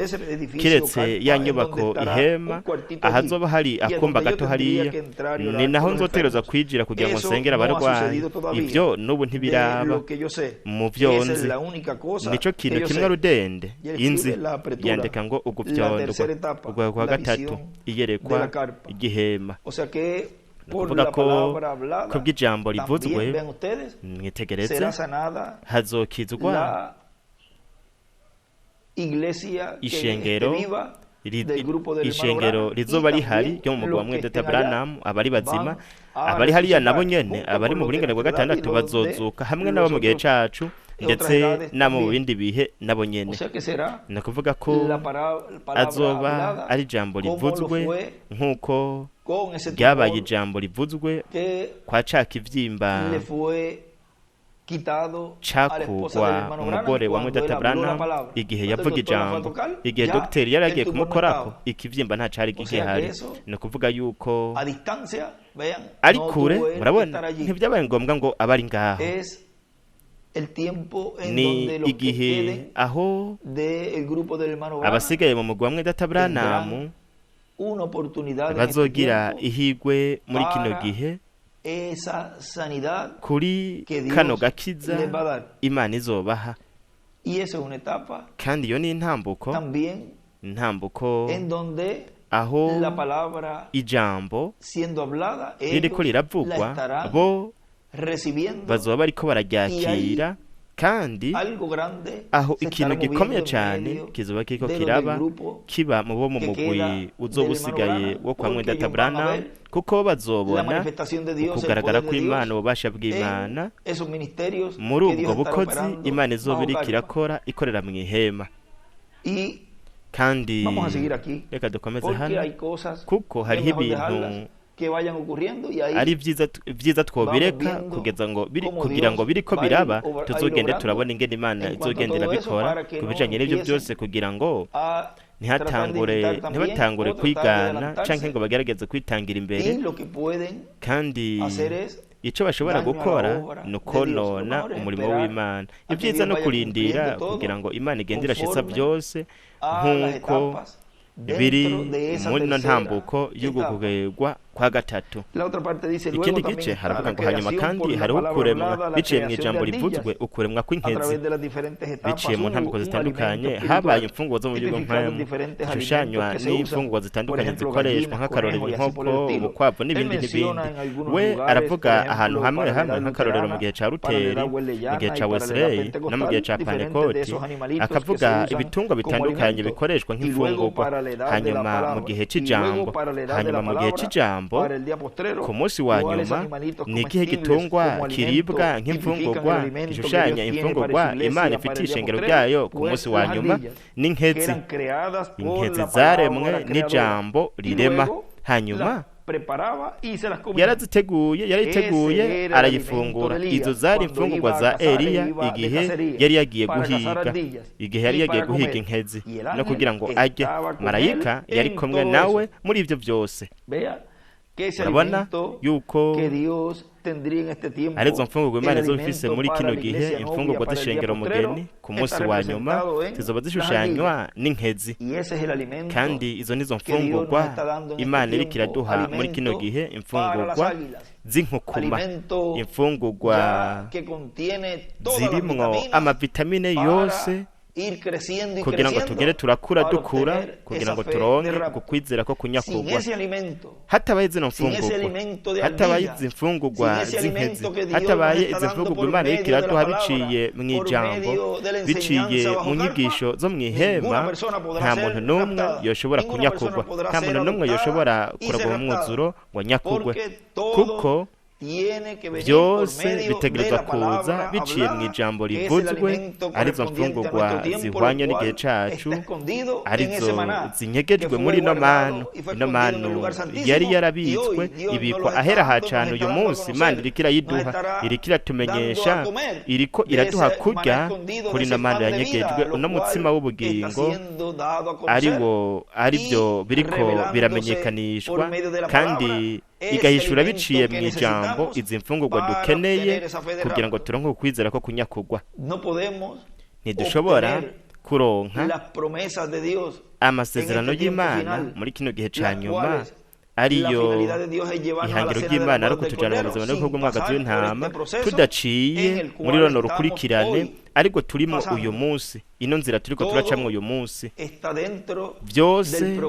kiretse ya nyubako ihema ahazoba hari akumba gato hariya, ni naho nzotereza kwijira kugira ngo nsengere abarwayi. Ivyo n'ubu ntibiraba mu vyo nzi. Nico kintu kimwe Rudende inzi yandika ngo ugupyondwa ugwa kwa gatatu iyerekwa igihema. Kuvuga ko bw'ijambo rivuzwe, mwitegereze, hazokizwa ishengero rizoba rihari ryo mu mugwa wa Mwendata Branham. Abari bazima, abari hariya nabo nyene, abari mu buringanire bwa gatandatu bazozuka hamwe nabo mu gihe cacu, ndetse namo mu bindi bihe nabo nyene. Ni kuvuga ko azoba ari ijambo rivuzwe nk'uko ryabaye ijambo rivuzwe kwa ca kivyimba cakugwa umugore wa Mwendata Branham igihe yavuga ijambo. Igihe dogiteri yari agiye kumukorako, ikivyimba nta cari gihari. Ni kuvuga yuko ari kure, murabona, ntivyabaye ngombwa ngo abari ngaho. Ni igihe aho abasigaye mu mugwa wa Mwendata Branham bazogira ihigwe muri kino gihe kuri kano gakiza Imana izobaha. Kandi iyo ni intambuko aho ijambo ririko riravugwa, bo bazoba bariko bararyakira, kandi aho ikintu gikomeye cyane kizoba kiriko kiraba kiba mu bo mu mugwi uzoba usigaye wo kwa Mwendata Branham, kuko bazobona kugaragara kw'Imana, ububasha bw'Imana muri ubwo bukozi Imana izoba iriko irakora ikorera mu ihema. Kandi reka dukomeze hano, kuko hariho ibintu ari vyiza twobireka kugira ngo biriko biraba tuzogende turabona ingene Imana izogendera bikora kubijanye n'ivyo byose, kugira ngo ntibatangure kwigana canke ngo bagerageze kwitangira imbere. Kandi ico bashobora gukora ni ukonona umurimo w'Imana. Ivyiza no kurindira kugira ngo Imana igende irashitsa byose nk'uko biri muri no ntambuko y'ugukugegwa kwa gatatu. Ikindi gice haravuga ngo hanyuma kandi hariho ukuremwa biciye mu ijambo rivuzwe, ukuremwa kw'inkezi biciye mu ntambuko zitandukanye. Habaye imfungurwa zo mu buryo bw'impamvu zishushanywa n'imfungurwa zitandukanye zikoreshwa nk'akarorero inkoko, ubukwavu n'ibindi n'ibindi. We aravuga ahantu hamwe nk'akarorero mu gihe ca Luteri, mu gihe ca Wesley no mu gihe ca Pentecote, akavuga ibitungwa bitandukanye bikoreshwa nk'imfungurwa. Hanyuma mu gihe c'ijambo ku munsi wa nyuma, ni igihe gitungwa kiribwa nk'imfungurwa gishushanya imfungurwa Imana ifitiye ishengero ryayo ku munsi wa nyuma, n'inkezi zaremwe n'ijambo rirema. Hanyuma yarayiteguye arayifungura. Izo zari imfungurwa za Eliya igihe yari yagiye guhiga inkezi no kugira ngo ajye. Marayika yari kumwe nawe muri ibyo byose. Urabona yuko arizo mfungurwa Imana izo bifise muri kino gihe, imfungurwa z'ishengero mugeni ku munsi wa nyuma zizoba zishushanywa n'inkezi, kandi izo nizo mfungurwa Imana iriko iraduha muri kino gihe, imfungurwa z'inkukuma, imfungurwa zirimwo amavitamine yose kugira ngo tugere turakura dukura, kugira ngo turonke gukwizera ko kunyakugwa. Hatabaye zino mfungurwa, hatabaye izi mfungurwa z'inkezi, hatabaye izi mfungurwa Imana iriko iraduha biciye mu ijambo, biciye mu nyigisho zo mu ihema, nta muntu n'umwe yoshobora kunyakugwa, nta muntu n'umwe yoshobora kuragwa mu mwuzuro ngo nyakugwe, kuko byose bitegerezwa kuza biciye mu ijambo rivuzwe, arizo mfungurwa zihwanye n'igihe cacu, arizo zinyegejwe muri ino manu. Ino manu yari yarabitswe, ibikwa ahera hacana. Uyu munsi Imana iriko irayiduha, iriko iratumenyesha, iriko iraduha kurya kuri ino manu yanyegejwe, uno mutsima w'ubugingo aribyo biriko biramenyekanishwa, kandi igahishura biciye mu ijambo izi mfungurwa dukeneye kugira ngo turonke ukwizera ko kunyakugwa. Ntidushobora kuronka amasezerano y'Imana muri kino gihe ca nyuma, ariyo ihangiro ry'Imana ari kutujana mu buzima n'ubwo bw'umwagazi w'intama, tudaciye muri rono rukurikirane ariko turimo uyu munsi. Ino nzira turiko turacamwe uyu munsi byose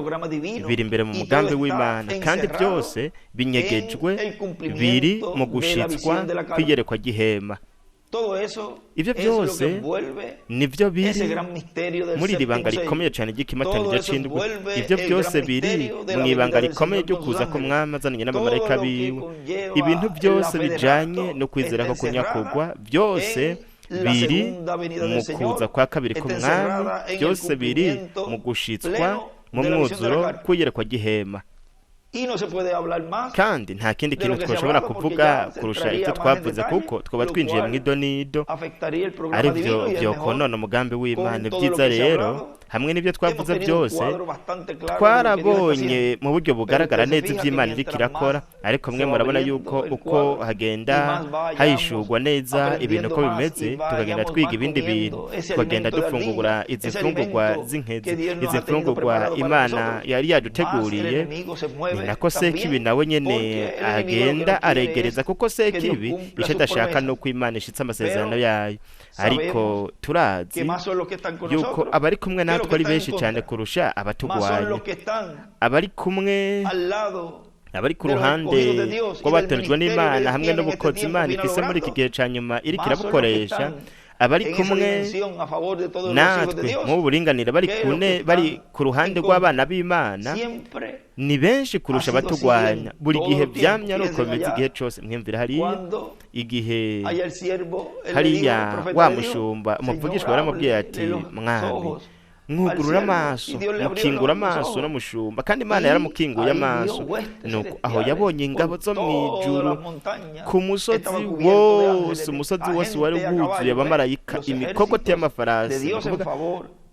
biri imbere mu mugambi w'Imana, kandi byose binyegejwe, biri mu gushitswa kwiyerekwa gihema. Ibyo byose nivyo biri muri ribanga rikomeye cyane ry'ikimataniro c'indwi. Ibyo byose biri mu ibanga rikomeye ryo kuza ko Mwami azananye n'abamarayika biwe. Ibintu byose bijanye no kwizera ko kunyakugwa, byose biri mu kuza kwa kabiri k'Umwami, byose biri mu gushitswa mu mwuzuro kwiyerekwa gihema. Kandi nta kindi kintu twashobora kuvuga kurusha ibyo twavuze, kuko twaba twinjiye mu idonido, aribyo byokonona umugambi w'Imana. Byiza rero, hamwe n'ibyo twavuze byose, twarabonye mu buryo bugaragara neza iby'Imana iriko irakora, ariko mwe murabona yuko uko hagenda hahishurwa neza ibintu ko bimeze, tukagenda twiga ibindi bintu, tukagenda dufungura izi mfungurwa z'inkezi, izi mfungurwa Imana yari yaduteguriye. Ni nako Sekibi nawe nyene agenda aregereza, kuko Sekibi ico adashaka nuko Imana ishitse amasezerano yayo. Ariko turazi yuko abari kumwe natwe ari benshi cyane kurusha abatugwanya, abari kumwe, abari ku ruhande rw'abatorejwe n'Imana hamwe n'ubukozi Imana ifise muri iki gihe ca nyuma iriko irabukoresha, abari kumwe natwe mu buringanire, bari ku ruhande rw'abana b'Imana, ni benshi kurusha abatugwanya. Buri gihe vyamye ari uko bimeze igihe cose. Mwumvira hariya igihe hariya wa mushumba umuvugishwa yaramubwiye ati, Mwami mwugurura amaso, mukingura amaso no mushumba, kandi Imana yaramukinguye amaso. Nuko aho yabonye ingabo zo mw'ijuru ku musozi wose wari wuzuye abamarayika, imikogote y'amafarasi,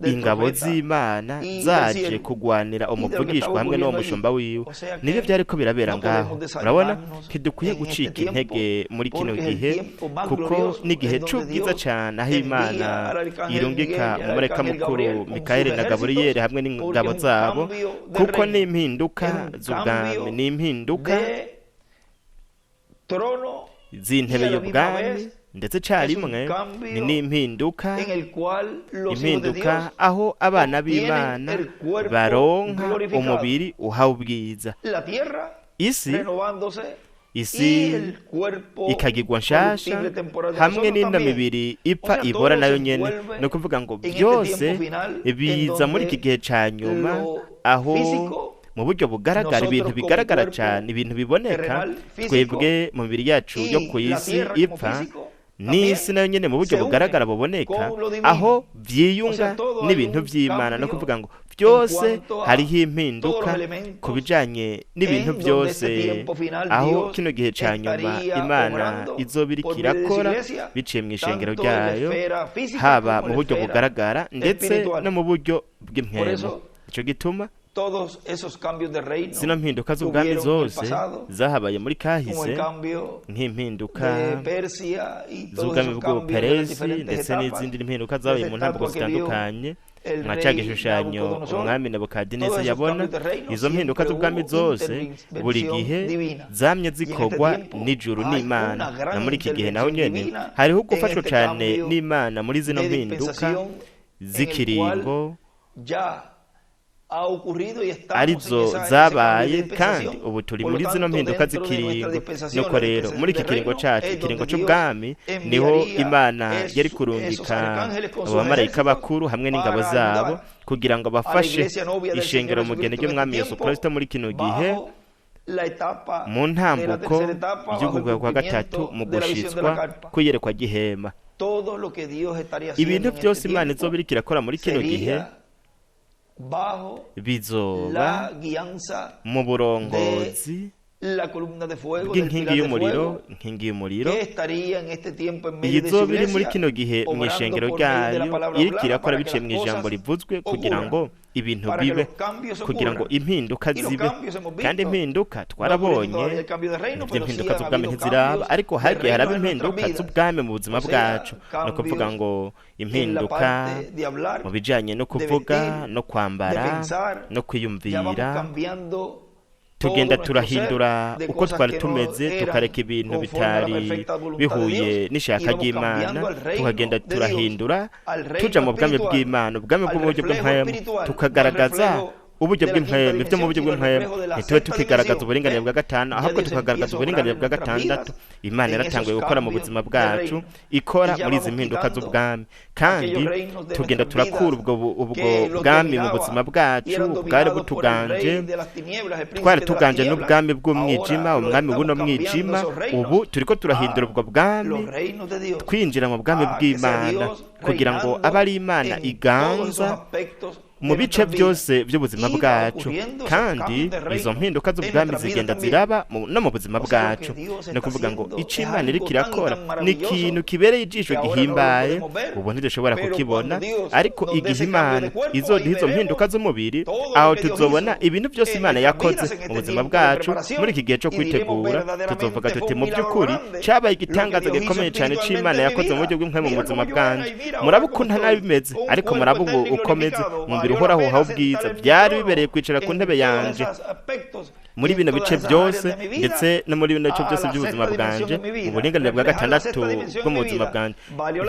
ingabo z'Imana zaje kugwanira umuvugishwa hamwe n'uwo mushumba wiwe. Nibyo byariko birabera ngaho. Urabona, ntidukwiye gucika intege muri kino gihe, kuko n'igihe c'ubwiza cane aho Imana irungika umumarayika mukuru Mikayeli na Gaburiyeli hamwe n'ingabo zabo, kuko n'impinduka z'ubwami, n'impinduka z'intebe y'ubwami, ndetse carimwe ni n'impinduka, impinduka aho abana b'Imana baronka umubiri uhawe ubwiza. Isi ikagirwa nshasha, hamwe n'ino mibiri ipfa ibora nayo nyene. No kuvuga ngo byose biza muri iki gihe ca nyuma, aho mu buryo bugaragara, ibintu bigaragara cyane, ibintu biboneka. Twebwe mu mibiri yacu yo ku isi ipfa, n'isi nayo nyene mu buryo bugaragara buboneka aho vyiyunga n'ibintu vy'Imana, no kuvuga ngo byose hariho impinduka ku bijanye n'ibintu byose, aho kino gihe ca nyuma Imana izobirika irakora biciye mu ishengero ryayo, haba mu buryo bugaragara ndetse no mu buryo bw'impwemu. Ico gituma zino mpinduka z'ubwami zose zahabaye muri kahise, nk'impinduka z'ubwami bw'Ubuperesi ndetse n'izindi mpinduka zabaye mu ntambuko zitandukanye, nka ca gishushanyo umwami Nebukadineza yabona. Izo mpinduka z'ubwami zose buri gihe zamye zikorwa n'ijuru n'Imana, na muri iki gihe naho nyene hariho gufashwa cane n'Imana muri zino mpinduka z'ikiringo arizo zabaye, kandi ubu turi muri zino mpinduka z'ikiringo. Nuko rero muri iki kiringo cacu, ikiringo c'ubwami, niho Imana yari kurungika abamarayika bakuru hamwe n'ingabo zabo kugira ngo bafashe ishengero mugeni ry'umwami Yesu Kristo muri kino gihe mu ntambuko y'ugugwa kwa gatatu mu gushitswa kwiyerekwa gihema. Ibintu byose Imana izobirika irakora muri kino gihe bizoba mu burongozi bw'inkingi y'umuriro. Inkingi y'umuriro iyi izoba iri muri kino gihe mu ishengero ryayo, iriko irakora biciye mu ijambo rivuzwe kugira ngo ibintu bibe, kugira ngo impinduka zibe. Kandi impinduka twarabonye impinduka z'ubwami ntiziraba, ariko hagiye haraba impinduka z'ubwami mu buzima bwacu. No kuvuga ngo impinduka mu bijanye no kuvuga, no kwambara, no kwiyumvira. Tugenda turahindura uko twari tumeze, tukareka ibintu bitari bihuye n'ishaka ry'Imana, tukagenda turahindura tuja mu bwami bw'Imana, ubwami bw'uburyo bw'impwemu, tukagaragaza uburyo bw'impwemu. Ibyo mu buryo bw'impwemu ntitube tukigaragaza uburinganire bwa gatanu, ahubwo tukagaragaza uburinganire bwa gatandatu. Imana yaratanguye gukora mu buzima bwacu, ikora muri izi mpinduka z'ubwami, kandi tugenda turakura ubwo bwami mu buzima bwacu bwari butuganje. Twari tuganje n'ubwami bw'umwijima, umwami w'uno mwijima. Ubu turiko turahindura ubwo bwami, twinjira mu bwami bw'Imana kugira ngo abe ari Imana iganza mu bice byose by'ubuzima bwacu. Kandi izo mpinduka z'ubwami zigenda ziraba no mu buzima bwacu. No kuvuga ngo ico Imana iriko irakora ni ikintu kibereye ijisho gihimbaye, ubu ntidushobora kukibona, ariko igihe Imana izoduha izo mpinduka z'umubiri, aho tuzobona ibintu byose Imana yakoze mu buzima bwacu. Muri iki gihe cyo kwitegura tuzovuga tuti mu by'ukuri cabaye igitangaza gikomeye cyane c'Imana yakoze mu buryo bw'impwemu mu buzima bwanje. Muraba ukuntu ntabimeze, ariko muraba ukomeze uhoraho hawo bwiza. Byari bibereye kwicara ku ntebe yanje muri bino bice byose, ndetse no muri bino bice byose by'ubuzima bwanje, mu buringanire bwa gatandatu bwo mu buzima bwanje.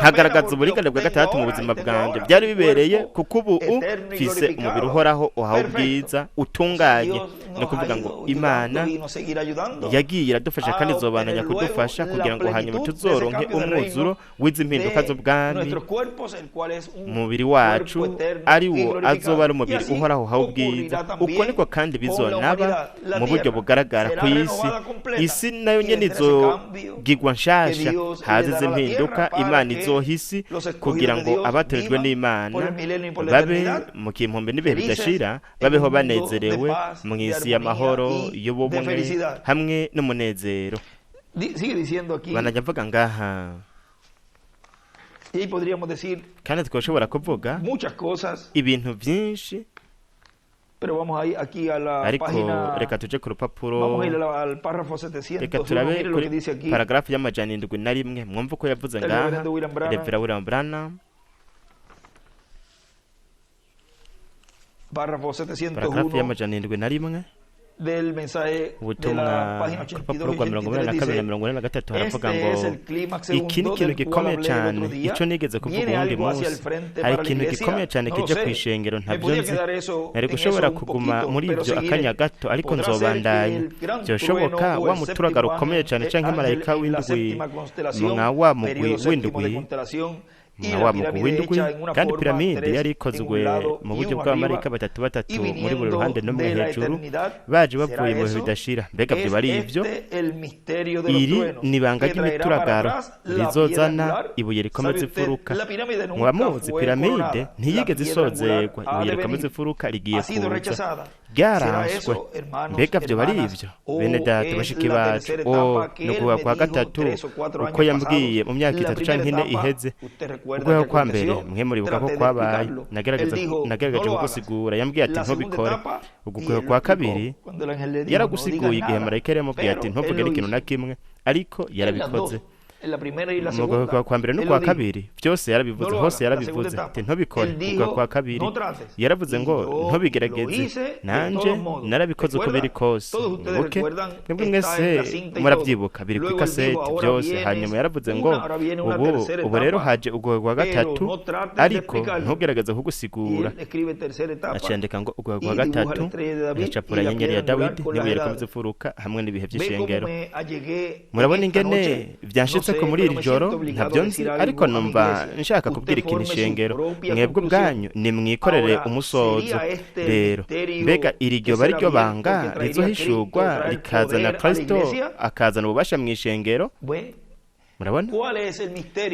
Nkagaragaza uburinganire bwa gatandatu mu buzima bwanje. Byari bibereye kuko ubu mfise umubiri uhoraho uhawe bwiza utunganye. No kuvuga ngo Imana yagiye iradufasha kandi izobananya kudufasha kugira ngo hanyuma tuzoronke umwuzuro w'izi mpinduka z'ubwami. Umubiri wacu ari wo azoba ari umubiri uhoraho uhawe bwiza. Uko niko kandi bizonaba mu buryo bugaragara ku isi. Isi nayo nyene izogigwa nshasha, hazize impinduka. Imana izohisi kugira ngo abatorejwe n'Imana babe mu kimpombe n'ibihe bidashira, babeho banezerewe mu isi y'amahoro, y'ubumwe hamwe n'umunezero. Banajya mvuga ngaha, kandi twashobora kuvuga ibintu byinshi, ariko reka tuje ku rupapuro, reka turabe kuri paragarafu y'amajana 71. Mwumva uko yavuze ngaha Revera William Branham, paragarafu y'amajana 71 ubutumwa ku rupapuro rwa 42 na 43. haravuga ngo iki ni ikintu gikomeye cyane, icyo nigeze kuvuga ubundi munsi. Hari ikintu gikomeye cyane kije ku ishengero, ntabyo nzi. Nari gushobora kuguma muri ibyo akanya gato, ariko nzobandanya. Byoshoboka wa muturaga rukomeye cyane cyangwa marayika w'indwi, mwa wa mugwi w'indwi wa mugwi w'indwi, kandi piramide yari ikozwe mu buryo bw'abamarayika batatu batatu muri buri ruhande no hejuru, baje bavuye mu bihe bidashira. Mbega byo bari ivyo? Iri ni ibanga ry'imituragaro rizozana ibuye rikomeza ifuruka. Mwamuzi piramide ntiyigeze isozerwa, ibuye rikomeza ifuruka rigiye kuza ryaranswe. Mbega byo bari ivyo? Bene data bashiki bacu, nukuvuga kwa gatatu uko yambwiye mu myaka 3 canke 4 iheze, ubwo kwa mbere mwe muribuka ko kwabaye, nagerageje kugusigura, yambwiye ati ntubikore. Ubwo kwa kabiri yaragusiguye igihe marayika yamubwiye ati ntuvuge n'ikintu na kimwe, ariko yarabikoze. Ubwo kwa mbere no kwa kabiri byose yarabivuze, hose yarabivuze ati ntubikore. Ubwo kwa kabiri yaravuze ngo ntubigerageze, nanje narabikoze uko biri kose. Mwibuke mwebwe mwese murabyibuka, biri ku kasete byose. Hanyuma yaravuze ngo ubu rero haje ubwo kwa gatatu, ariko ntugerageze kugusigura. Acandika ngo ubwo kwa gatatu yacapura inyenyeri ya Dawidi n'ibuye rikomeza ifuruka hamwe n'ibihe by'ishengero. Murabona ingene byanshitse ko muri iri joro ntabyo nzi, ariko numva nshaka kubwira ikintu ishengero. Mwebwe ubwanyu nimwikorere umusozo rero. Mbega iri ryo bari ryo banga rizohishurwa rikazana Kristo akazana ububasha mu ishengero? Murabona?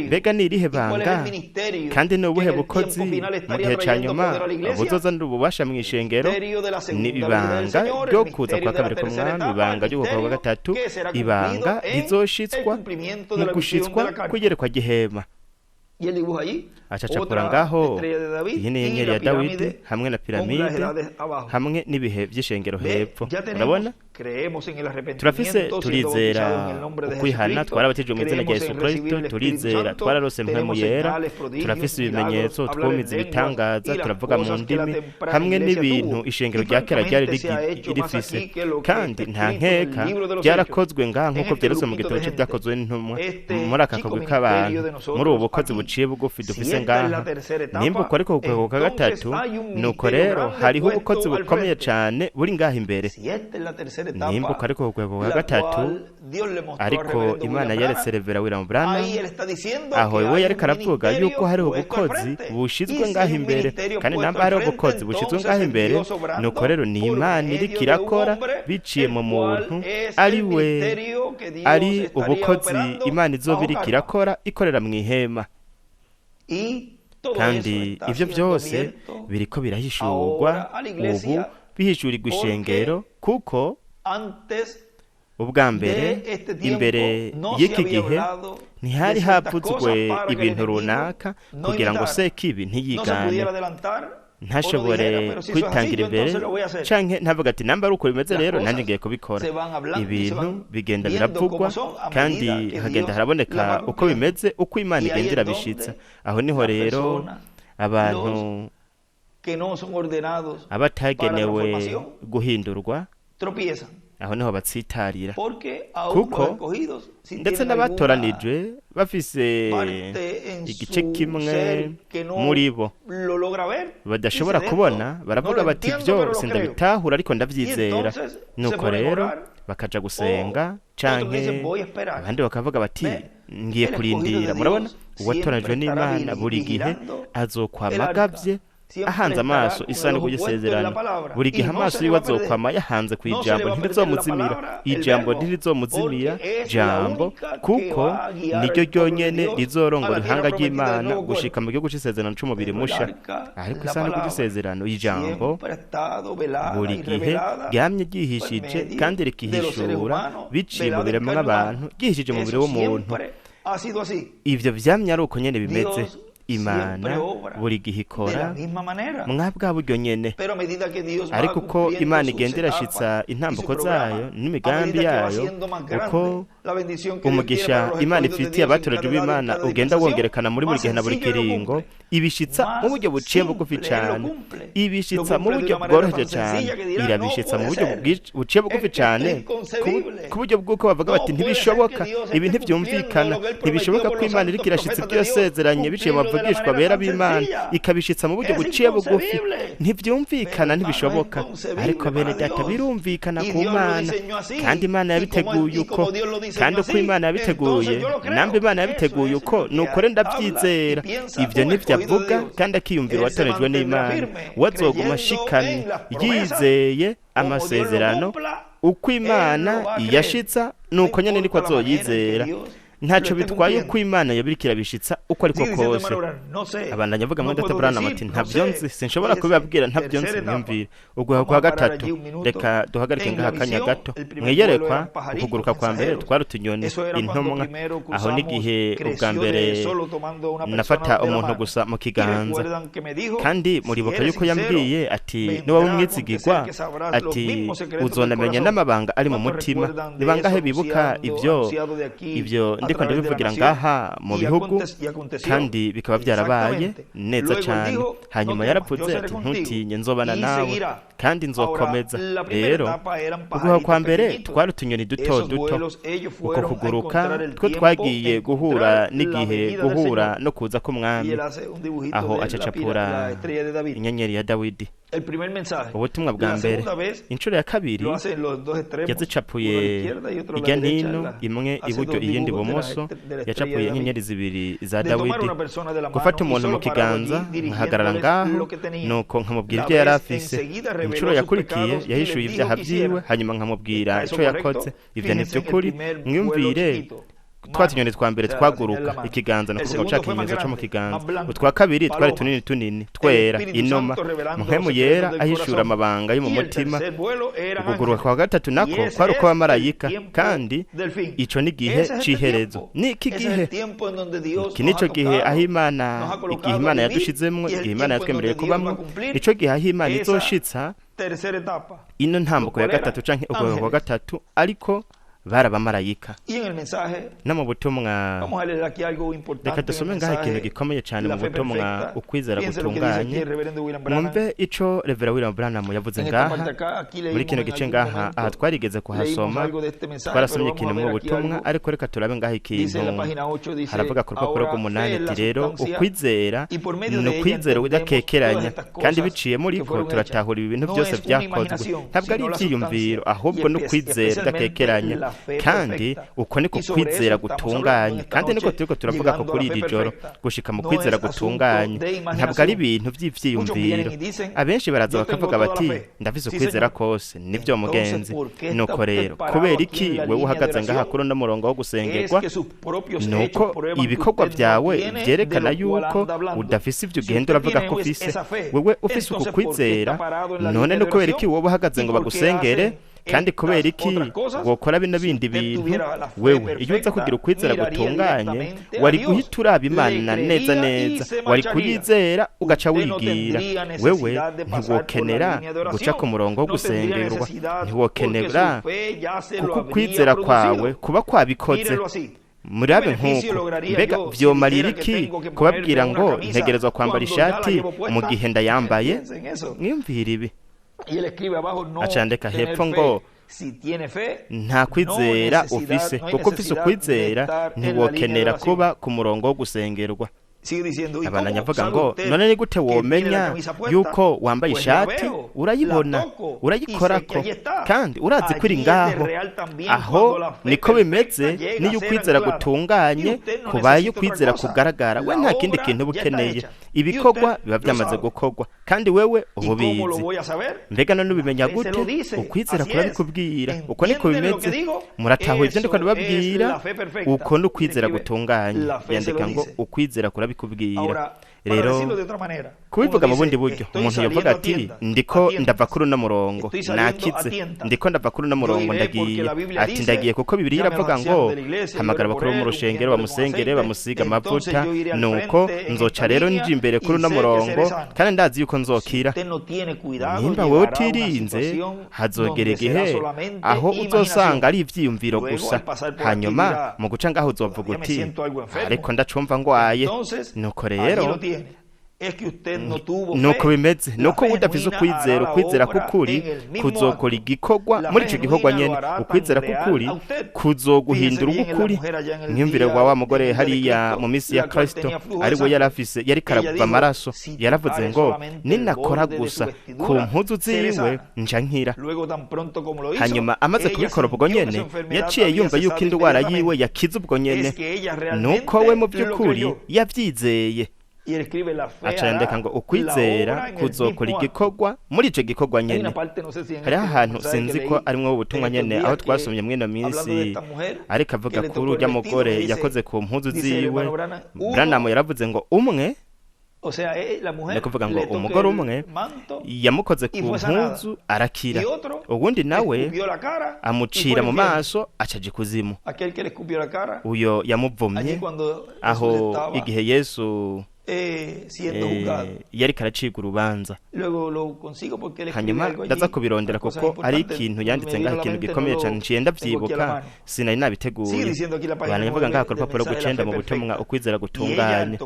Mbega ni irihe banga kandi ni ubuhe bukozi mu gihe cya nyuma buzozana ububasha mu ishengero? Ni ibanga ryo kuza kwa kabiri k'umwami, ibanga ryo kwa gatatu, ibanga rizoshitswa mu gushitswa kugerekwa gihema. Acacapura ngaho iyi ni inyenyeri ya Dawidi hamwe na piramide hamwe n'ibihe by'ishengero hepfo. Urabona? Turizera ukwihana, twarabatijwe mu izina rya Yesu Kristo, turizera twararose mpwemu yera, turafise ibimenyetso, twumiza ibitangaza, turavuga mu ndimi hamwe n'ibintu ishengero rya kera ryari rifise. Kandi nta nkeka byarakozwe ngaha nk'uko byeretswe mu gitabo cy'ibyakozwe n'intumwa muri aka kagwi k'abantu, muri ubu bukozi buciye bugufi dufise ngaha. Nimba uko ariko ku kwa gatatu, nuko rero hariho ubukozi bukomeye cyane buri ngaha imbere. Nimba uko ariko ku kwa gatatu, ariko Imana yeretse Revera William Branham aho we yari karavuga yuko hariho ubukozi bushizwe ngaha imbere, kandi namba hariho ubukozi bushizwe ngaha imbere, nuko rero ni Imana iri kirakora biciye mu muntu, ari ubukozi Imana izobiri kirakora ikorera mu ihema. Kandi ivyo byose biriko birahishurwa ubu, bihishurirwa ishengero, kuko ubwa mbere imbere y'iki gihe ntihari havuzwe ibintu runaka kugira ngo Sekibi ntiyigane, ntashobore kwitangira imbere canke ntavuga ati namba ari uko bimeze rero nanjye ngiye kubikora. Ibintu bigenda biravugwa kandi hagenda haraboneka uko bimeze, uko Imana igenda irabishitsa. Aho niho rero abantu abatagenewe guhindurwa, aho niho batsitarira, kuko ndetse n'abatoranijwe bafise igice kimwe muri bo badashobora kubona, baravuga bati byose ndabitahura ariko ndabyizera. Nuko rero bakaja gusenga, canke abandi bakavuga bati ngiye kurindira. Murabona, uwatoranijwe n'Imana buri gihe azokwama agavye, ahanze amaso isanduku y'isezerano. Buri gihe amaso yiwe azokwama yahanze ku ijambo, ntirizomuzimira. Ijambo ntirizomuzimira jambo, kuko niryo ryonyene rizorongora ihanga ry'Imana gushika mu gihugu c'isezerano c'umubiri musha. Ariko isanduku y'isezerano, ijambo buri gihe ryamye ryihishije kandi rikihishura biciye mu biremwa abantu, ryihishije mu mubiri w'umuntu. Ivyo vyamye ari uko nyene bimeze. Imana buri gihe ikora mwabwa buryo nyene, ariko uko Imana igenda irashitsa intambuko zayo n'imigambi yayo, uko umugisha Imana ifitiye abaturage b'Imana ugenda wongerekana muri buri gihe na buri kiringo, ibishitsa mu buryo buciye bugufi cyane, ibishitsa mu buryo bworoheje cyane, irabishitsa mu buryo buciye bugufi cyane, ku buryo bw'uko bavuga bati ntibishoboka, ibi ntibyumvikana, ntibishoboka ko Imana iriko irashitsa ibyo yasezeranye biciye mu bavugishwa bera b'Imana, ikabishitsa mu buryo buciye bugufi. Ntibyumvikana, ntibishoboka, ariko bene data birumvikana ku Mana, kandi Imana yabiteguye uko. kandi uko Imana yabiteguye nambe Imana yabiteguye uko nukore ndabyizera ibyo nivyo avuga kandi akiyumvira watorejwe n'Imana wazoguma ashikamye yizeye amasezerano uko Imana yashitsa nuko nyene niko azoyizera ntaco bitwaye uko Imana yabirikira bishitsa uko ariko kose abandanya avuga mu Databrana ati ntabyo nzi sinshobora kubibabwira ntabyo nzi mwumvire ubwo kwa gatatu reka duhagarike ngaha kanya gato mwiyerekwa ukuguruka kwa mbere twarutunyoni intumwa aho nigihe ubwa mbere nafata umuntu gusa mu kiganza kandi muribuka yuko yambwiye ati niba umwizigirwa ati uzonamenya n'amabanga ari mu mutima nibangahe bibuka ibyo ndiko ndabivugira ngaha mu bihugu kandi bikaba byarabaye neza cyane hanyuma yaravuze ati ntutinye nzobana nawe kandi nzokomeza rero ubwo kwa mbere twarutunyoni duto uko kuguruka two twagiye guhura n'igihe guhura no kuza k'umwami aho acacapura inyenyeri ya Dawidi ubutumwa bwa mbere inshuro ya kabiri yazicapuye ijya nino imwe iburyo iyindi ibumoso yacapuye inyenyeri zibiri za Dawidi gufata umuntu mu kiganza nkahagarara ngaho nuko nkamubwira ibyo yari afise inshuro yakurikiye yahishuye ibyaha byiwe hanyuma nkamubwira icyo yakoze ibyo ni by'ukuri mwumvire twatunyoni twa mbere twaguruka ikiganza no kuvuga ucaka inyenyeri cyo mu kiganza utwa kabiri twari tunini twera inoma muhemu yera ahishura amabanga yo mu mutima uguguruka kwa gatatu nako kwari uko abamarayika kandi ico ni gihe ciherezo niki gihe kinico gihe aho Imana yadushizemwe igihe Imana yatwemereye kubamwe ico gihe aho Imana izoshitsa ino ntambuko ya gatatu canke uguruka kwa gatatu ariko barabamarayika no mu butumwa reka dusome ngaho ikintu gikomeye cyane mu butumwa ukwizera gutunganye mwumve ico Revera William Branham yavuze ngaha muri kino gice ngaha aha twarigeze kuhasoma twarasomye ikintu mu butumwa ariko reka turabe ngaho ikintu haravuga ku rupapuro rw'umunani ati rero ukwizera ni ukwizera udakekeranya kandi biciye muri ko turatahura ibintu byose byakozwe ntabwo ari ibyiyumviro ahubwo no kwizera udakekeranya kandi uko niko kwizera gutunganye kandi niko turiko turavuga ko kuri iri joro gushika mu kwizera gutunganye ntabwo ari ibintu by'ivyiyumviro abenshi baraza bakavuga bati ndafise ukwizera kose nibyo mugenzi nuko rero kubera iki wewe uhagaze ngaha kuri no murongo wo gusengerwa nuko ibikorwa byawe byerekana yuko udafise ibyo ugenda uravuga ko ufise wewe ufise uko kwizera none no kubera iki wowe uhagaze ngo bagusengere kandi kubera iki gukora bino bindi bintu wewe iyo uza kugira ukwizera gutunganye wari guhita uraba Imana neza wari kuyizera ugaca wigira wewe ntiwokenera guca ku murongo wo gusengerwa ntiwokenera kuko ukwizera kwawe kuba kwabikoze murabe nk'uko mbega vyomarira iki kubabwira ngo ntegerezwa kwambara ishati mu gihe ndayambaye mwiyumvira ibi acandeka hepfo ngo nta kwizera ufise kuko ufise ukwizera ntiwokenera kuba ku murongo wo gusengerwa abana avuga ngo none ni gute womenya yuko wambaye ishati urayibona urayikorako kandi urazi kuri ngaho aho niko bimeze niyo ukwizera gutunganye kubaye ukwizera kugaragara we nta kindi kintu bukeneye ibikorwa biba byamaze gukorwa kandi wewe ububizi mbega none ubimenya gute ukwizera kurabikubwira uko niko bimeze muratahuye ibyo ndiko ndababwira uko no kwizera gutunganye yandika ngo ukwizera kurabikubwira rero kubivuga mu bundi buryo umuntu yavuga ati ndiko ndava kuri no murongo nakize ndiko ndava kuri no murongo ndagiye kuko Bibiliya iravuga ngo hamagara bakuru mu rushengero bamusengere bamusiga amavuta nuko nzoca rero nje imbere kuri no murongo kandi ndazi yuko nzokira nimba wowe utirinze hazogera igihe aho uzosanga ari ivyiyumviro gusa hanyuma mu guca ngaho uzovuga uti ariko ndacumva ngwaye nuko rero nuko bimeze nuko udafise ukwizera k'ukuri kuzokora igikorwa muri ico gikorwa nyene ukwizera k'ukuri kuzoguhindura ukuri. Mwiyumvire wa mugore hariya mu misi ya Kristo ari we yari karagwa amaraso, yaravuze ngo ninakora gusa ku mpuzu ziwe nja nkira. Hanyuma amaze kubikora ubwo nyene yaciye yumva yuko indwara yiwe yakize ubwo nyene, nuko we mu by'ukuri yavyizeye. Acandika ngo ukwizera kuzokora igikorwa muri ico gikorwa nyene. Hariho ahantu sinzi ko arimwo ubutumwa nyene aho twasomye mwino minsi ariko avuga kuri urya mugore yakoze ku mpuzu ziwe. Branham yaravuze ngo umwe ni kuvuga ngo umugore umwe yamukoze ku mpuzu arakira, ubundi nawe amucira mu maso acaja ikuzimu. Uyo yamuvumye aho igihe Yesu yari karacika urubanza. Hanyuma ndaza kubirondera kuko ari ikintu yanditse ngaho, ikintu gikomeye cyane nciye ndavyibuka sinari nabiteguye. Banavuga ngaho ku rupapuro rw'icenda mu butumwa ukwizera gutunganye,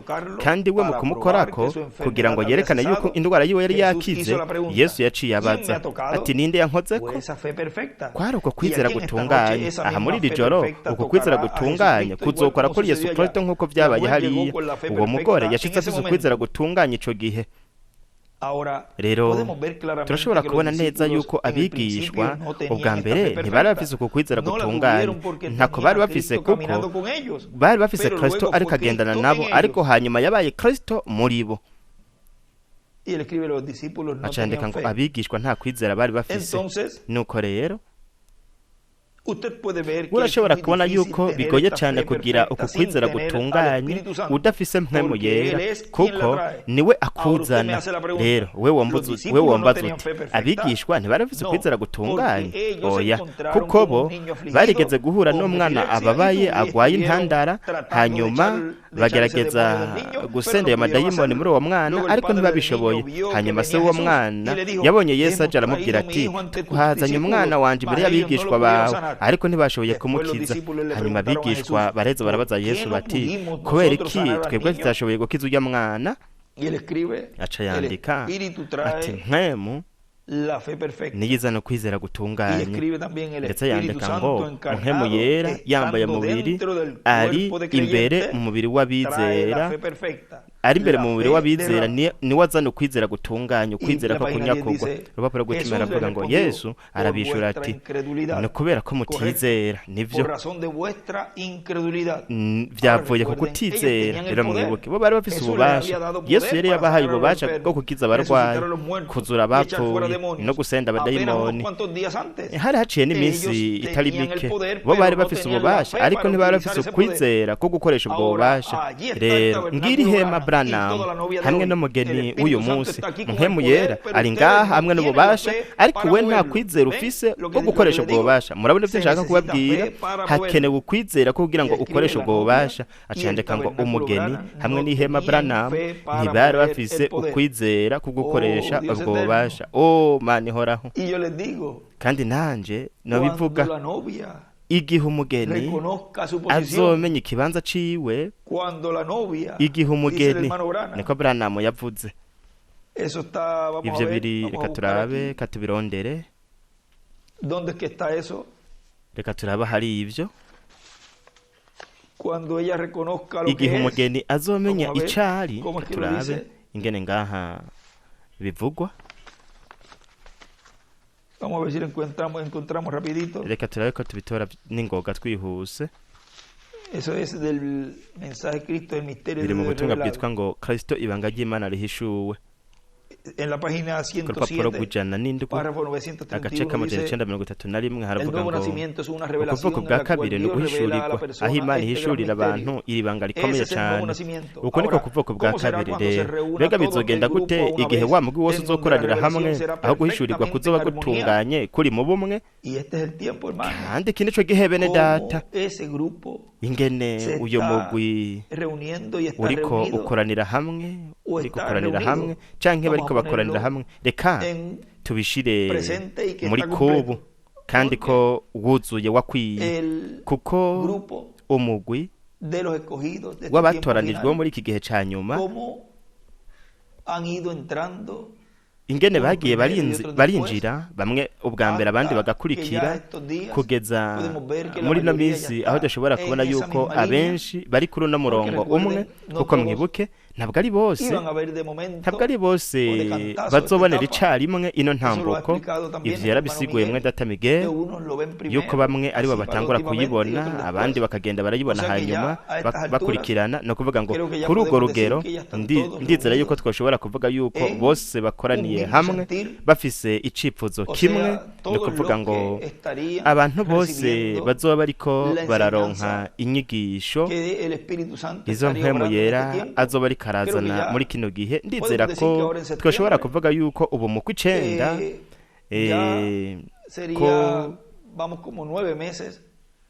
kandi we mu kumukorako kugira ngo yerekane yuko indwara yiwe yari yakize, Yesu yaciye abaza ati ninde yankozeko? Kwari uko kwizera gutunganye. Aha muri iri joro uko kwizera gutunganye kuzokora kuri Yesu Kristo nk'uko vyabaye hariya. Uwo mugore yashitse afise ukwizera gutunganye ico gihe. Rero turashobora kubona neza yuko abigishwa ubwa mbere ntibari bafise uko kwizera gutunganye, ntako bari bafise kuko bari bafise Kristo ariko agendana nabo, ariko hanyuma yabaye Kristo muri bo. Acandika ngo abigishwa nta kwizera bari bafise. Nuko rero urashobora kubona yuko bigoye cyane kugira uku kwizera gutunganye udafise mpwemu yera, kuko niwe akuzana. Rero we wombaza uti abigishwa ntibarafise kwizera gutunganye? Oya, kuko bo barigeze guhura n'umwana ababaye agwaye intandara, hanyuma bagerageza gusenda ayo madayimoni muri uwo mwana ariko ntibabishoboye. Hanyuma se uwo mwana yabonye Yesu aje aramubwira ati twazanye umwana wanje imbere y'abigishwa bawe, ariko ntibashoboye kumukiza. Hanyuma abigishwa bareza barabaza Yesu bati kubera iki twebwe tutashoboye gukiza urya mwana? Aca yandika ati mpwemu niyiza no kwizera gutunganye. Ndetse yandika ngo mpwemu yera yambaye mubiri ari imbere mu mubiri w'abizera, ari imbere mu mubiri w'abizera niwe azana ukwizera gutunganya, ukwizera ko kunyakugwa. Urupapuro rw'icumi aravuga ngo Yesu arabishura ati ni kubera ko mutizera. Nivyo vyavuye ku kutizera. Rero mwibuke bo bari bafise ububasha. Yesu yari yabahaye ububasha bwo kukiza abarwayi, kuzura abapfuye no gusenda abadayimoni. Hari haciye n'iminsi itari mike bo bari bafise ububasha, ariko ntibari bafise ukwizera ko gukoresha ubwo bubasha. Rero ngiri hema Branham hamwe n'umugeni w'uyu munsi, mpwemu yera ari ngaha hamwe n'ububasha, ariko we nta kwizera ufise bwo gukoresha ubwo bubasha. Murabona ivyo nshaka kubabwira, hakenewe ukwizera ko kugira ngo ukoreshe ubwo bubasha. Acandika ngo umugeni hamwe n'ihema Branham ntibari bafise ukwizera ko gukoresha ubwo bubasha. Mani horaho. Kandi nanje nabivuga igihe umugeni azomenya ikibanza ciwe, igihe umugeni niko Branham yavuze. Ivyo biri reka turabe katubirondere. Reka turabe hari ivyo. Igihe umugeni azomenya icari, turabe ingene ngaha bivugwa. Vamos a ver si lo encontramos rapidito. Reka turabe ko tubitora n'ingoga twihuse. Eso es del mensaje Cristo del misterio de Dios bwitwa ngo Kristo ibanga ry'Imana rihishuwe. En la página 107 párrafo 931 haravuga ngo ukuvuka bwa kabiri no guhishurirwa aho Imana ihishurira abantu iri banga rikomeye cyane. Uko niko kuvuka bwa kabiri. Rero mbega bizogenda gute igihe wa mugwi wose uzokoranira hamwe aho guhishurirwa kuzoba gutunganye kuri mu bumwe? Kandi iki nico gihe bene data ingene uyo mugwi uriko ukoranira hamwe, uriko ukoranira hamwe canke bariko bakoranira hamwe. Reka tubishire muri kubu kandi ko wuzuye wakwiye, kuko umugwi w'abatoranijwe muri iki gihe ca nyuma ingene bagiye barinjira bamwe ubwa mbere abandi bagakurikira kugeza muri no minsi aho dushobora kubona yuko abenshi bari kuri uno murongo umwe kuko mwibuke ntabwo ari bose bazobonera icarimwe ino ntambuko ivyo yarabisiguye mwe Data Miguel yuko bamwe ari bo batangura kuyibona abandi bakagenda barayibona hanyuma bakurikirana no kuvuga ngo kuri urwo rugero ndizera yuko twoshobora kuvuga yuko bose bakoraniye hamwe bafise icifuzo kimwe no kuvuga ngo abantu bose bazoba bariko bararonka inyigisho izo mpemu yera azoba ari karazana muri kino gihe ndizera ko twoshobora kuvuga yuko ubu mu kw'icenda ko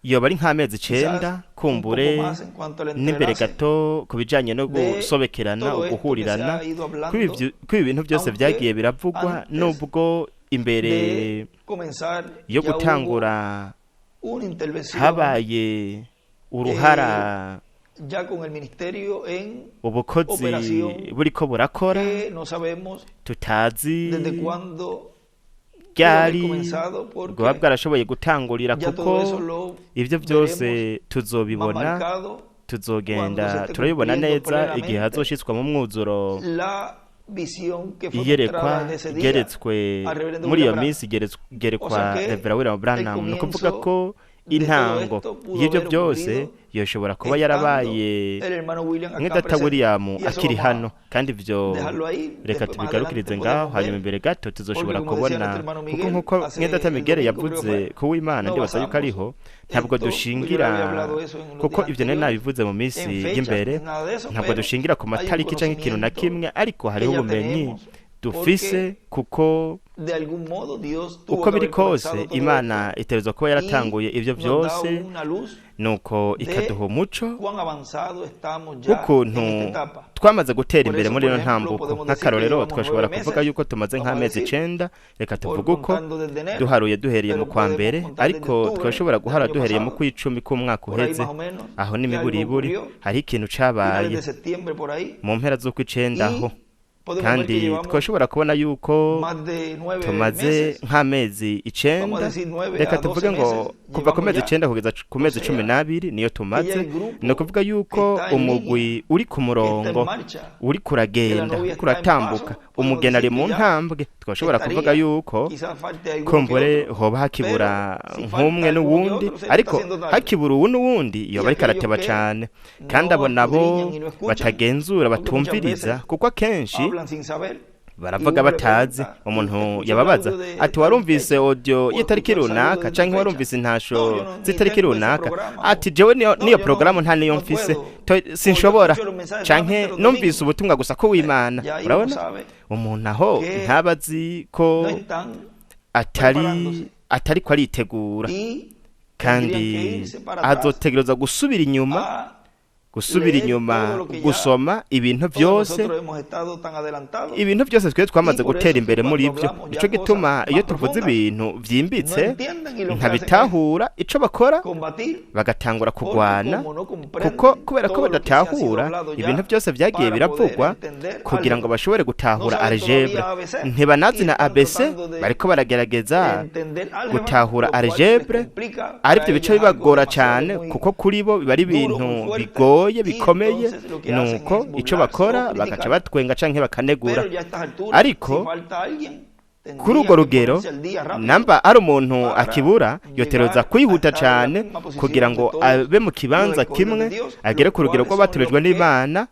yoba ari nk'amezi 9 kumbure n'imbere gato kubijanye no gusobekerana uguhurirana kuri ibintu byose vyagiye biravugwa nubwo imbere yo gutangura habaye uruhara ubukozi buriko burakora tutazi ryari bwaba bwarashoboye gutangurira kuko ivyo byose tuzobibona tuzogenda turabibona neza igihe hazoshitswa mu mwuzuro iyerekwa geretswe muri iyo minsi gerekwa Reverend William Branham no kuvuga ko intango y'ibyo byose yoshobora kuba yarabaye nk'Data William akiri hano kandi ivyo reka tubigarukirize ngaho hanyuma imbere gato tuzoshobora kubona kuko nkuko nk'Data Miguel yavuze ko w'Imana ndibaza yuko ariho ntabwo dushingira kuko ivyo nari nabivuze mu minsi y'imbere ntabwo dushingira ku matariki canke ikintu na kimwe ariko hariho ubumenyi dufise kuko uko biri kose Imana itegerezwa kuba yaratanguye ivyo byose nuko ikaduha umuco ukuntu twamaze gutera imbere muri ino ntambuko nk'akarorero twashobora kuvuga yuko tumaze nk'amezi 9 reka tuvuga uko duharuye duhereye mu kwa mbere ariko twashobora guhara duhereye mu kw'icumi k'umwaka uheze aho n'imiburiburi hari ikintu cabaye mu mpera z'ukw'icenda aho kandi twashobora kubona yuko tumaze nk'amezi 9 reka tuvuge ngo kuva ku mezi 9 kugeza ku mezi 12 niyo tumaze no kuvuga yuko umugwi uri ku murongo uri kuragenda kuratambuka umugeni ari mu ntambwe twashobora kuvuga yuko kumbure hoba hakibura nk'umwe n'uwundi ariko hakibura uwu n'uwundi iyo bari karateba cyane kandi abo nabo batagenzura batumviriza kuko akenshi baravuga batazi umuntu yababaza ati warumvise audio y'itariki runaka canke warumvise intasho z'itariki runaka ati jewe niyo programu nta niyo mfise sinshobora canke numvise ubutumwa gusa ko w'Imana urabona umuntu aho ntabazi ko atari ko aritegura kandi azotegereza gusubira inyuma gusoma ibintu byose twe twamaze gutera imbere muri ibyo nico gituma iyo tuvuze ibintu vyimbitse ntabitahura ico bakora bagatangura kugwana kuko kubera ko badatahura ibintu byose vyagiye biravugwa kugira ngo bashobore gutahura algebra ntibanazi na ABC bariko baragerageza gutahura algebra arivyo bice bibagora cyane kuko kuri bo biba ari ibintu bikomeye nuko ico bakora bagaca batwenga canke bakanegura ariko kuri urwo rugero namba ari umuntu akibura yoteroza kwihuta cyane kugira ngo abe mu kibanza kimwe agere ku rugero rw'abaturejwe n'Imana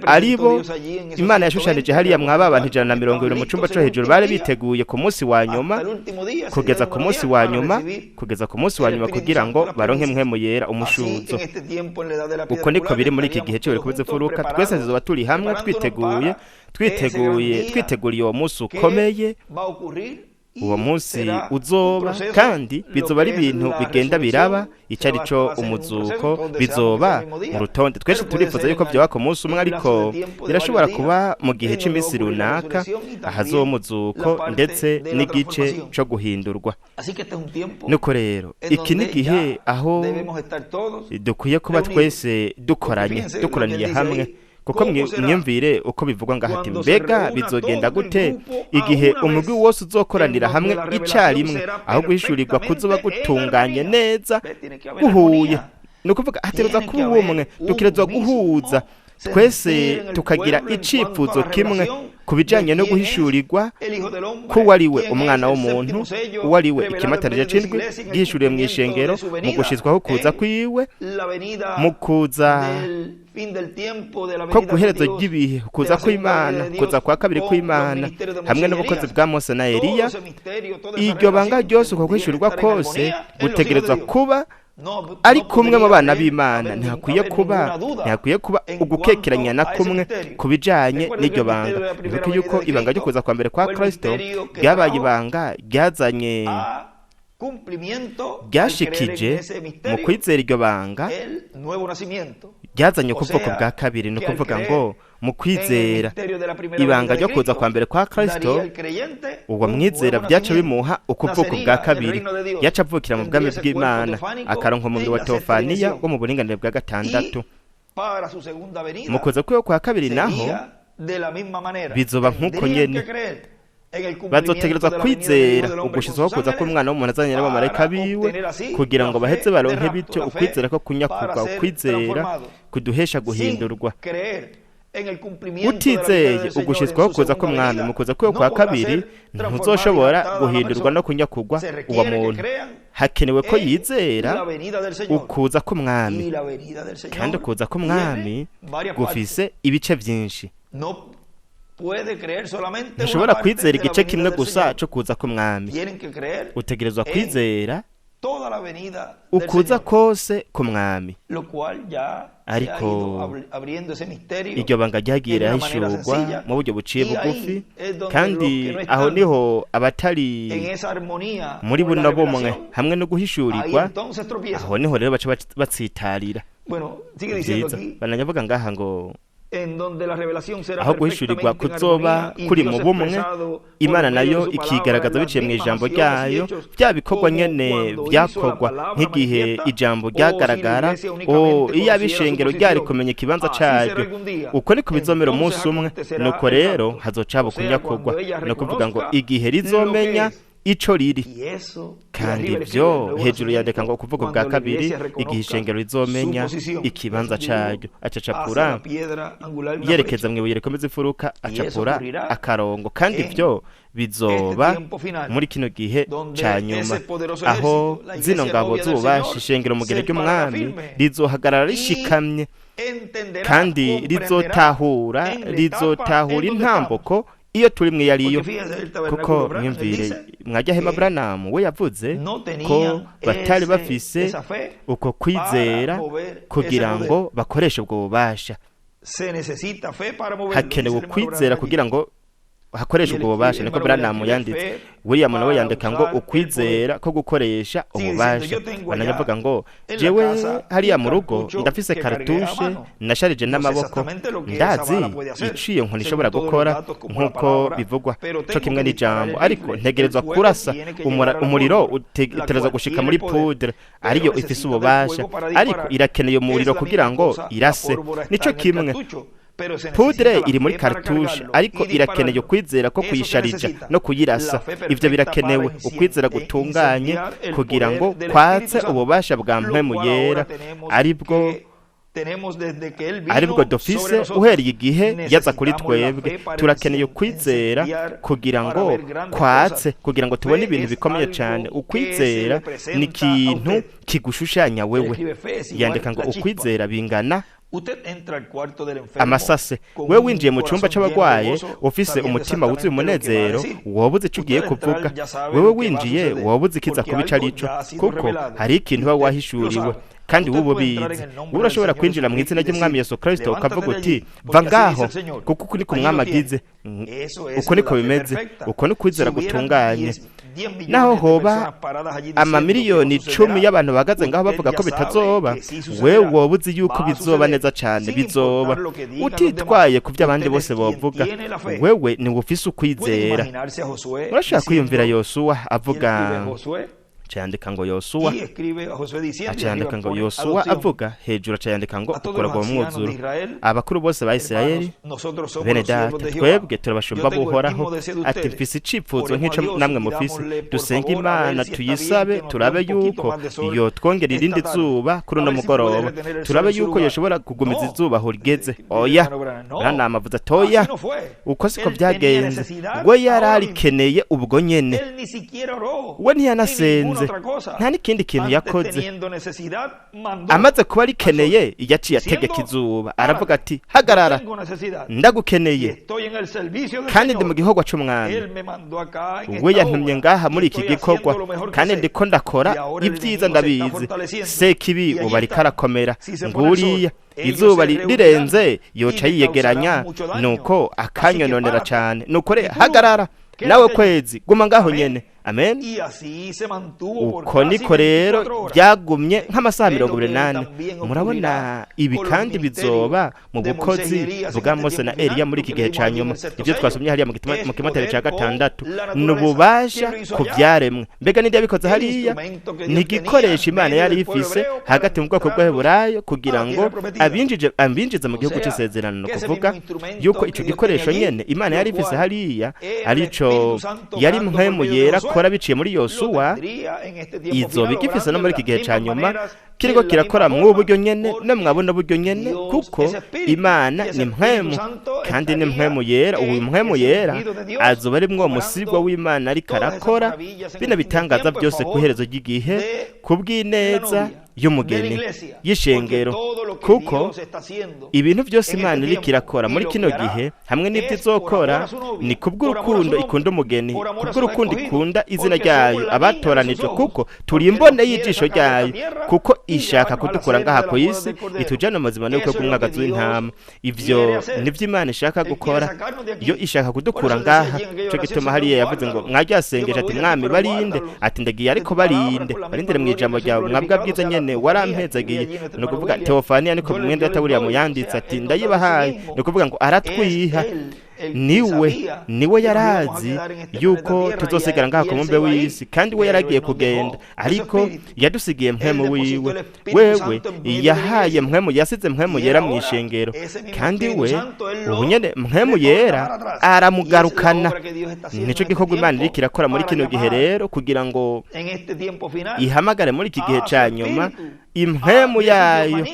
aribo Imana yashushanije hariya mwaba abantu 120 mu cumba cyo hejuru bari biteguye ku munsi wa nyuma kugeza ku munsi wa nyuma kugira ngo baronke mpwemu yera umushuzo uko niko biri muri iki gihe cyo kubize furuka twese zizoba turi hamwe twiteguriye uwo munsi ukomeye uwo munsi uzoba kandi bizoba ari ibintu bigenda biraba icari cyo umuzuko bizoba mu rutonde twese turifuza yuko byo wako munsi umwe ariko birashobora kuba mu gihe c'imisi runaka ahazo umuzuko ndetse n'igice cyo guhindurwa nuko rero iki ni gihe aho dukwiye kuba twese dukoraniye hamwe kuko mwiyumvire uko bivugwa ngaho ati mbega bizogenda gute igihe umugwi wose uzokoranira hamwe icyarimwe aho guhishurirwa kuzoba gutunganye neza guhuye ni ukuvuga hategerezwa kuba ubumwe dukerezwa guhuza twese tukagira icyifuzo kimwe ku bijyanye no guhishurirwa ko uwo ari we umwana w'umuntu uwo ari we ikimatanije cy'indwi gihishuriye mu ishengero mu gushyizwaho kuza kw'iwe mu kuza ko guherezo ry'ibihe kuza kw'Imana kuza kwa kabiri kw'Imana hamwe n'ubukozi bwa Mose na Eliya iryo banga ryose uko guhishurirwa kose gutegerezwa kuba ari kumwe mu bana b'Imana ntihakwiye kuba ugukekeranya na kumwe ku bijyanye n'iryo banga bivuga yuko ibanga ryo kuza kwa mbere kwa Kristo ryabaye ibanga ryazanye ryashikije mu kwizera iryo banga ryazanye kuvuka bwa kabiri ni ukuvuga ngo mu kwizera ibanga ryo kuza kwa mbere kwa Kristo uwo mwizera byaca bimuha ukuvuka bwa kabiri yaca avukira mu bwami bw'Imana akaronka umubiri wa Teofaniya wo mu buringanire bwa gatandatu mu kuza kwiwe kwa kabiri naho bizoba nk'uko nyene bazotegerezwa kwizera ugushizaho kuza k'umwana w'umuntu azanye n'abamarayika biwe kugira ngo baheze baronke bityo ukwizera ko kunyakurwa ukwizera kuduhesha guhindurwa utizeye ugushizwaho kuza k'umwami mu kuza kwiwe kwa kabiri ntuzoshobora guhindurwa no kunyakurwa uwo muntu hakenewe ko yizera ukuza k'umwami kandi ukuza k'umwami gufise ibice byinshi ntushobora kwizera igice kimwe gusa cyo kuza k'umwami utegerezwa kwizera ukuza kose k'umwami ariko iryo banga ryagiye rirahishurwa mu buryo buciye bugufi kandi aho niho abatari muri buno bumwe hamwe no guhishurirwa aho niho rero baca batsitarira byiza bananyavuga ngaha ngo aho guhishurirwa kuzoba kuri mu bumwe Imana nayo ikigaragaza biciye mu ijambo ryayo bya bikorwa nyene byakorwa nk'igihe ijambo ryagaragara iyo abishengero ryari kumenya ikibanza cyaryo uko niko bizomera umunsi umwe nuko rero hazocaba kunyakorwa no kuvuga ngo igihe rizomenya ico riri kandi ibyo hejuru yandeka ngo kuvuga bwa kabiri igihe ishengero rizomenya ikibanza cyaryo acacapura yerekeza mu ibuye rikomeza imfuruka acapura akarongo kandi ibyo bizoba muri kino gihe cya nyuma aho zino ngabo z'ububasha ishengero mu gihe ry'umwami rizohagarara rishikamye kandi rizotahura intambuko iyo turi mwe yariyo kuko mwimvire mwajya hema Branham we yavuze ko batari bafise uko kwizera kugira ngo bakoreshe ubwo bubasha hakenewe kwizera kugira ngo hakoresha ubwo bubasha niko Branham yanditse William nawe yandika ngo ukwizera ko gukoresha ububasha bananyavuga ngo jewe hariya mu rugo ndafise kartushe nasharije n'amaboko ndazi iciye nkoni ishobora gukora nkuko bivugwa cyo kimwe n'ijambo ariko ntegerezwa kurasa umuriro utegerezwa gushika muri poudre ariyo ifise ububasha ariko irakeneye umuriro kugira ngo irase nico kimwe Poudre iri muri cartouche ariko irakeneye ukwizera ko kuyisharija no kuyirasa ivyo birakenewe ukwizera gutunganye kugira ngo kwatse ububasha bwa mpwemu yera aribwo dufise uhereye igihe yaza kuri twebwe turakeneye ukwizera kugira ngo kwatse kugira ngo tubone ibintu bikomeye cyane ukwizera ni ikintu kigushushanya wewe yandika ngo ukwizera bingana amasase we winjiye mu cyumba cy'abagwaye ufise umutima wuzuye umunezero wobuze icyo ugiye kuvuga wewe winjiye wobuze ikiza kubica arico kuko hari ikintu uba wahishuriwe kandi wubu bizi urashobora kwinjira mu izina ry'umwami Yesu Kristo ukavuga uti va ngaho kuko uko niko umwami agize uko niko bimeze uko ni kwizera gutunganye naho hoba amamiliyoni 10 y'abantu bagaze ngaho bavuga ko bitazoba wewe wobuzi yuko bizoba neza cyane bizoba utitwaye ku by'abandi bose bavuga wewe ni ufise ukwizera urashaka kwiyumvira Yosuwa avuga acayandika ngo Yosuwa, acayandika ngo Yosuwa avuga hejuru, acayandika ngo ukuragwa mu mwuzuro. Abakuru bose ba Isirayeli, bene data, twebwe turabashumba buhoraho, ati mfise icipfuzo nk'ico namwe mufise, dusenga Imana tuyisabe, turabe yuko iyo twongera irindi zuba kuri uno mugoroba, turabe yuko yoshobora kugumiza izuba aho rigeze. Oya, Bwana amavuze atoya, uko siko byagenze. We yararikeneye ubwo nyene, we ntiyanasenze, nta n'ikindi kintu yakoze. Amaze kuba arikeneye, yaciye ategeka izuba, aravuga ati hagarara, ndagukeneye kandi ndi mu gikorwa c'umwami. We yantumye ngaha muri iki gikorwa, kandi ndiko ndakora ibyiza ndabizi. Sekibi ubu ariko arakomera, nguriya izuba rirenze yoca yiyegeranya, nuko akanyononera cane. Nuko re hagarara, nawe kwezi guma ngaho nyene. Amen. Uko niko rero byagumye nk'amasaha 28. Murabona ibi kandi bizoba mu bukozi bwa Mose na Eliya muri iki gihe ca nyuma. Ibyo twasomye hariya mu Timoteyo ca 6 n'ububasha ku byaremwe. Mbega ninde yabikoze hariya? Ni igikoresho Imana yari ifise hagati mu bwoko bw'Abaheburayo kugira ngo abinjize mu gihugu c'isezerano. No kuvuga yuko ico gikoresho nyene Imana yari ifise hariya arico yari mpemu yera kora biciye muri Yosuwa, izoba igifise no muri iki gihe ca nyuma, kiriko kirakora mu buryo nyene no mwabona buryo nyene, kuko Imana ni mpemu kandi ni mpemu yera. Uyu mpemu yera azoba ari mwo musigwa w'Imana ariko arakora bino bitangaza byose ku iherezo ry'igihe, kubw'ineza y'umugeni y'ishengero, kuko ibintu byose Imana iriko irakora muri kino gihe hamwe n'ibyo izokora ni kubw'urukundo ikunda umugeni, kubw'urukundo ikunda izina ryayo abatoranijwe, kuko turi imbone y'ijisho ryayo, kuko ishaka kudukura ngaha ku isi itujana mu buzima n'uko bw'umwagazi w'intama. Ivyo nivyo Imana ishaka gukora, iyo ishaka kudukura ngaha. Cyo gituma hariya yavuze ngo mwajyasengeje ati mwami barinde, ati ndagiye ariko barindire mu ijambo ryawe mwabwa bwiza nyene warampezagiye. No kuvuga Teofania niko mwende ataburiya muyanditse ati ndayibahaye, no kuvuga ngo aratwiha. Niwe yarazi yuko tuzosigara ngaha ku mumbe w'isi, kandi we yaragiye kugenda, ariko yadusigiye mpemu wiwe. Wewe yahaye mpemu, yasize mpemu yera mu ishengero, kandi we ubu nyene mpemu yera aramugarukana. Nico gikorwa Imana iriko irakora muri kino gihe rero, kugira ngo ihamagare muri iki gihe ca nyuma impemu yayo,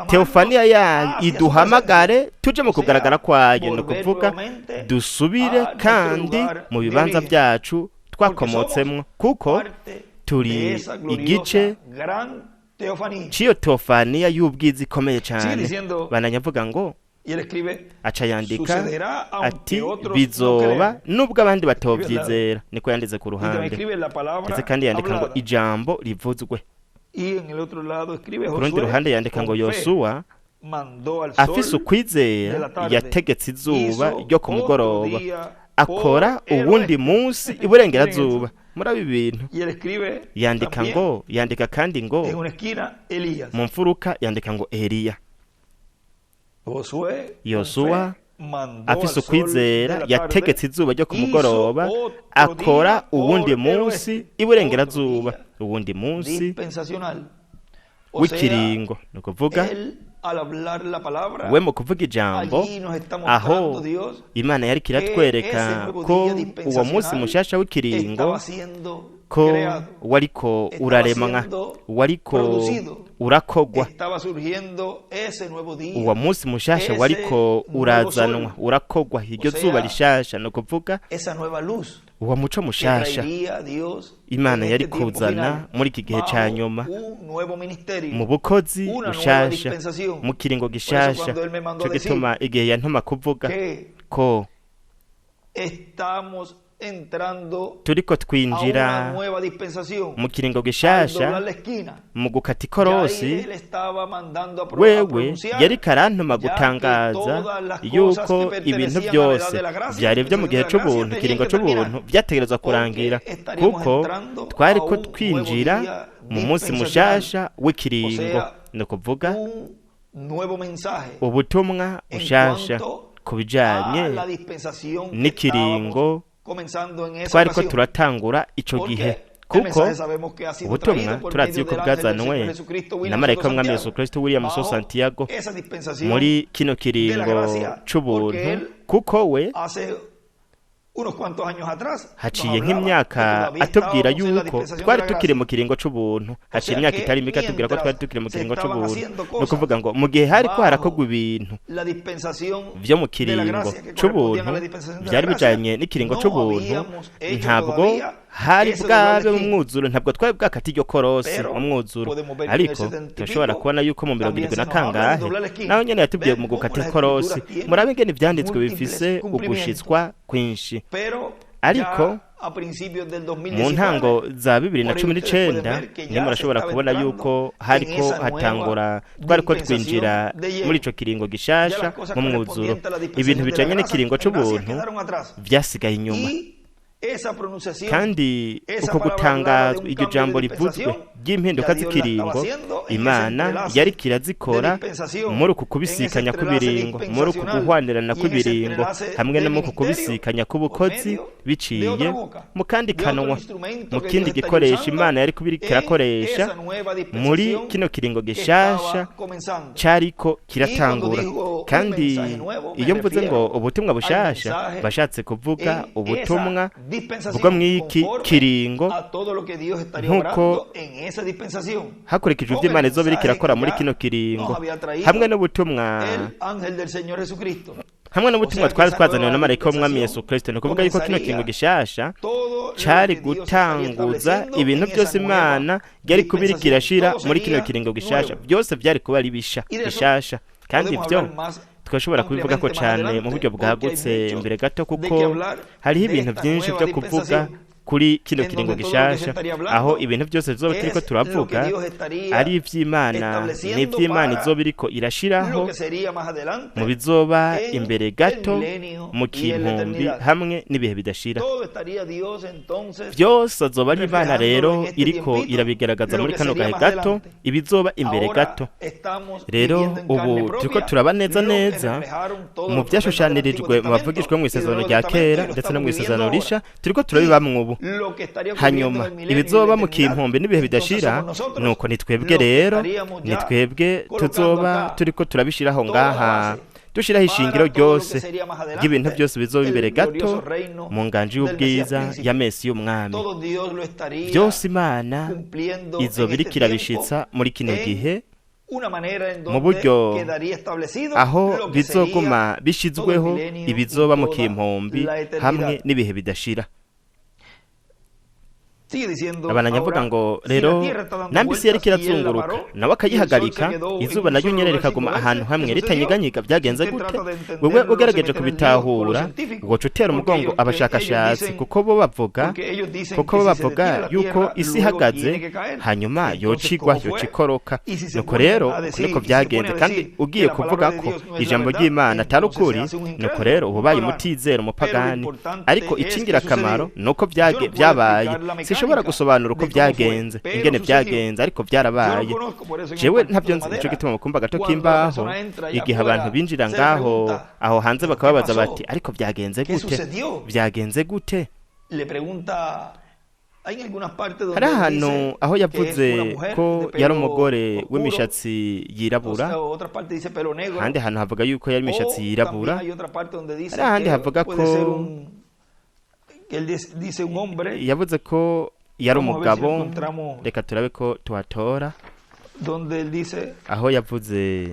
Teofania yayo iduhamagare tuje mu kugaragara kwayo. No kuvuga dusubire kandi mu bibanza byacu twakomotsemwo, kuko turi igice ciyo Teofania y'ubwiza ikomeye cyane. Bananyavuga ngo aca yandika ati bizoba nubwo abandi batovyizera. Niko yandize ku ruhande, ndetse kandi yandika ngo ijambo rivuzwe. Ku rundi ruhande yandika ngo Yosuwa afise ukwizera yategetse izuba ryo ku mugoroba, akora uwundi munsi iburengerazuba. Muri abi bintu yandika kandi ngo mu mfuruka yandika ngo Eliya. Yosuwa afise ukwizera yategetse izuba ryo ku mugoroba, akora uwundi munsi iburengerazuba, uwundi munsi w'ikiringo. No kuvuga we mu kuvuga ijambo aho Imana yari kiratwereka ko uwo munsi mushasha w'ikiringo ko wariko uraremwa, wariko urakogwa. Uwo munsi mushasha wariko urazanwa, urakogwa iryo zuba rishasha. No kuvuga uwo muco mushasha Imana yari kuzana muri iki gihe ca nyuma, mu bukozi bushasha, mu kiringo gishasha. Cyo gituma igihe yantuma kuvuga ko turiko twinjira mu kiringo gishasha, mu gukata ikorosi. Wewe yari karantuma gutangaza yuko ibintu byose byari byo mu gihe c'ubuntu, kiringo c'ubuntu byategerezwa kurangira, kuko twari ko twinjira mu munsi mushasha w'ikiringo. No kuvuga ubutumwa bushasha kubijanye n'ikiringo twari ko turatangura ico gihe, kuko ubutumwa turazi yuko bwazanwe na marayika w'umwami Yesu Kristo William So Santiago muri kino kiringo c'ubuntu, kuko we haciye nk'imyaka atubwira yuko twari tukiri mu kiringo c'ubuntu, haciye imyaka itari mike atubwira ko twari tukiri mu kiringo c'ubuntu. No kuvuga ngo mu gihe hariko harakogwa ibintu vyo mu kiringo c'ubuntu byari bijanye n'ikiringo c'ubuntu, ntabwo hari bwabe mu mwuzuro, ntabwo twari bwakati iryo korosi mu mwuzuro. Ariko turashobora kubona yuko mu 70 na kangahe naho nyene yatubwiye mu gukata ikorosi. Murabe ingene ivyanditswe bifise ugushitswa kwinshi. Ariko mu ntango za 2019 ni murashobora kubona yuko hariko hatangura, twariko twinjira muri ico kiringo gishasha mu mwuzuro. Ibintu bijanye n'ikiringo c'ubuntu vyasigaye inyuma, kandi uko gutangazwa iryo jambo rivuzwe ry'impinduka z'ikiringo, Imana yari kirazikora muri uku kubisikanya kw'ibiringo, muri uku guhwanirana kw'ibiringo, hamwe no mu kubisikanya k'ubukozi biciye mu kandi kanwa, mu kindi gikoresho Imana yari kubirikirakoresha muri kino kiringo gishasha cariko kiratangura. Kandi iyo mvuze ngo ubutumwa bushasha, bashatse kuvuga ubutumwa bwo mw'iki kiringo, nkuko hakurikijwe ivyo Imana izoba iriko irakora muri kino kiringo, hamwe n'ubutumwa twari twazaniwe na marayika w'umwami Yesu Kristo. Ni ukuvuga yuko kino kiringo gishasha cari gutanguza ibintu byose Imana yari kubirika irashira muri kino kiringo gishasha, byose vyari kuba ari bishasha. Kandi ivyo twashobora kubivuga ko cyane mu buryo bwagutse imbere gato, kuko hariho ibintu byinshi byo kuvuga kuri kino kiringo gishasha, aho ibintu byose bizoba turiko turavuga ari ivy'Imana, n'ivy'Imana izoba iriko irashiraho mu bizoba imbere gato mu kintumbi hamwe n'ibihe bidashira. Byose azoba ari Imana rero iriko irabigaragaza muri kano gahe gato, ibizoba imbere gato. Rero ubu turiko turaba neza mu byashushanirijwe mu bavugishwe mu isezerano rya kera ndetse no mu isezerano risha, turiko turabibamwe ubu. Hanyuma ibizoba mu kintumbi n'ibihe bidashira, nuko nitwebwe rero, nitwebwe tuzoba turiko turabishiraho ngaha, dushiraho ishingiro ryose ry'ibintu byose bizoba imbere gato mu nganji y'ubwiza ya Mesi y'umwami. Byose Imana izoba iriko irabishitsa muri kino gihe mu buryo aho bizoguma bishizweho ibizoba mu kintumbi hamwe n'ibihe bidashira. Abananyavuga ngo rero nambisi yari kirazunguruka nawe akayihagarika, izuba naryo nyene rikaguma ahantu hamwe ritanyiganyiga. Byagenze gute? Wewe ugerageje kubitahura ugoca utera umugongo abashakashatsi, kuko bo bavuga yuko isi ihagaze hanyuma yocigwa yocikoroka. Nuko rero niko byagenze, kandi ugiye kuvuga ko ijambo ry'Imana atari ukuri, nuko rero ubaye umutizera, umupagani. Ariko icingira akamaro nuko byabaye. Sinshobora gusobanura uko byagenze, ingene byagenze, ariko byarabaye. Jewe ntabyo nzi, nico gituma mukumba gato kimbaho igihe abantu binjira ngaho aho hanze bakababaza bati ariko byagenze gute? Hari ahantu aho yavuze ko yari umugore w'imishatsi yirabura, ahandi hantu havuga yuko yari imishatsi yirabura, hari ahandi havuga ko yavuze ko yari umugabo. Reka turabe ko tuhatora aho yavuze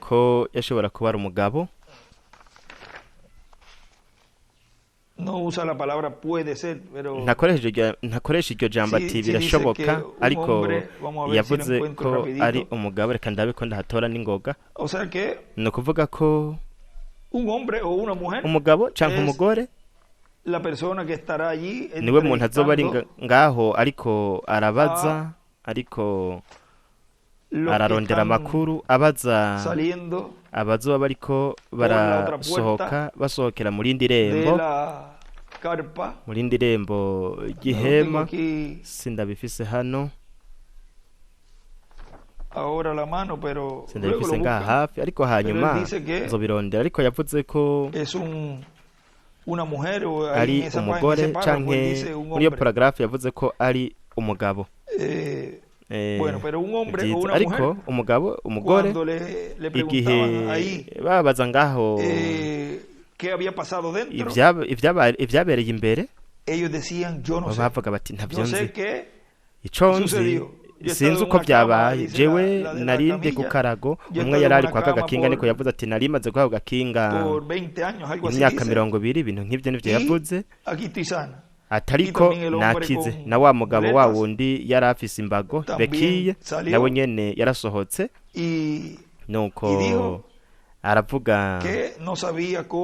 ko yashobora kuba ari umugabo. Ntakoresha iryo jambo ati birashoboka, ariko yavuze ko ari umugabo. Reka ndabe ko ndahatora n'ingoga. Ni ukuvuga ko umugabo canke umugore niwe muntu azoba ari ngaho, ariko arabaza, ariko ararondera amakuru, abaza abazoba bariko basohokera muri ndirembo ry'ihema. Sindabifise hano, sindabifise ngaha hafi, ariko hanyuma nzobirondera. Ariko yavuze ko ari umugore canke muri iyo paragraphe yavuze ko ari umugabo. Ariko umugore igihe babaza ngaho ibyabereye imbere bavuga bati ntabyo nzi, ico nzi sinzi uko byabaye, jewe narindi ku karago. Umwe yari ari kwa kagakinga niko yavuze ati narimaze kwa gakinga imyaka 20, ibintu nk'ivyo nivyo yavuze. Atariko nakize na wa mugabo wa wundi yari afise imbago bekiye nawe nyene yarasohotse, nuko aravuga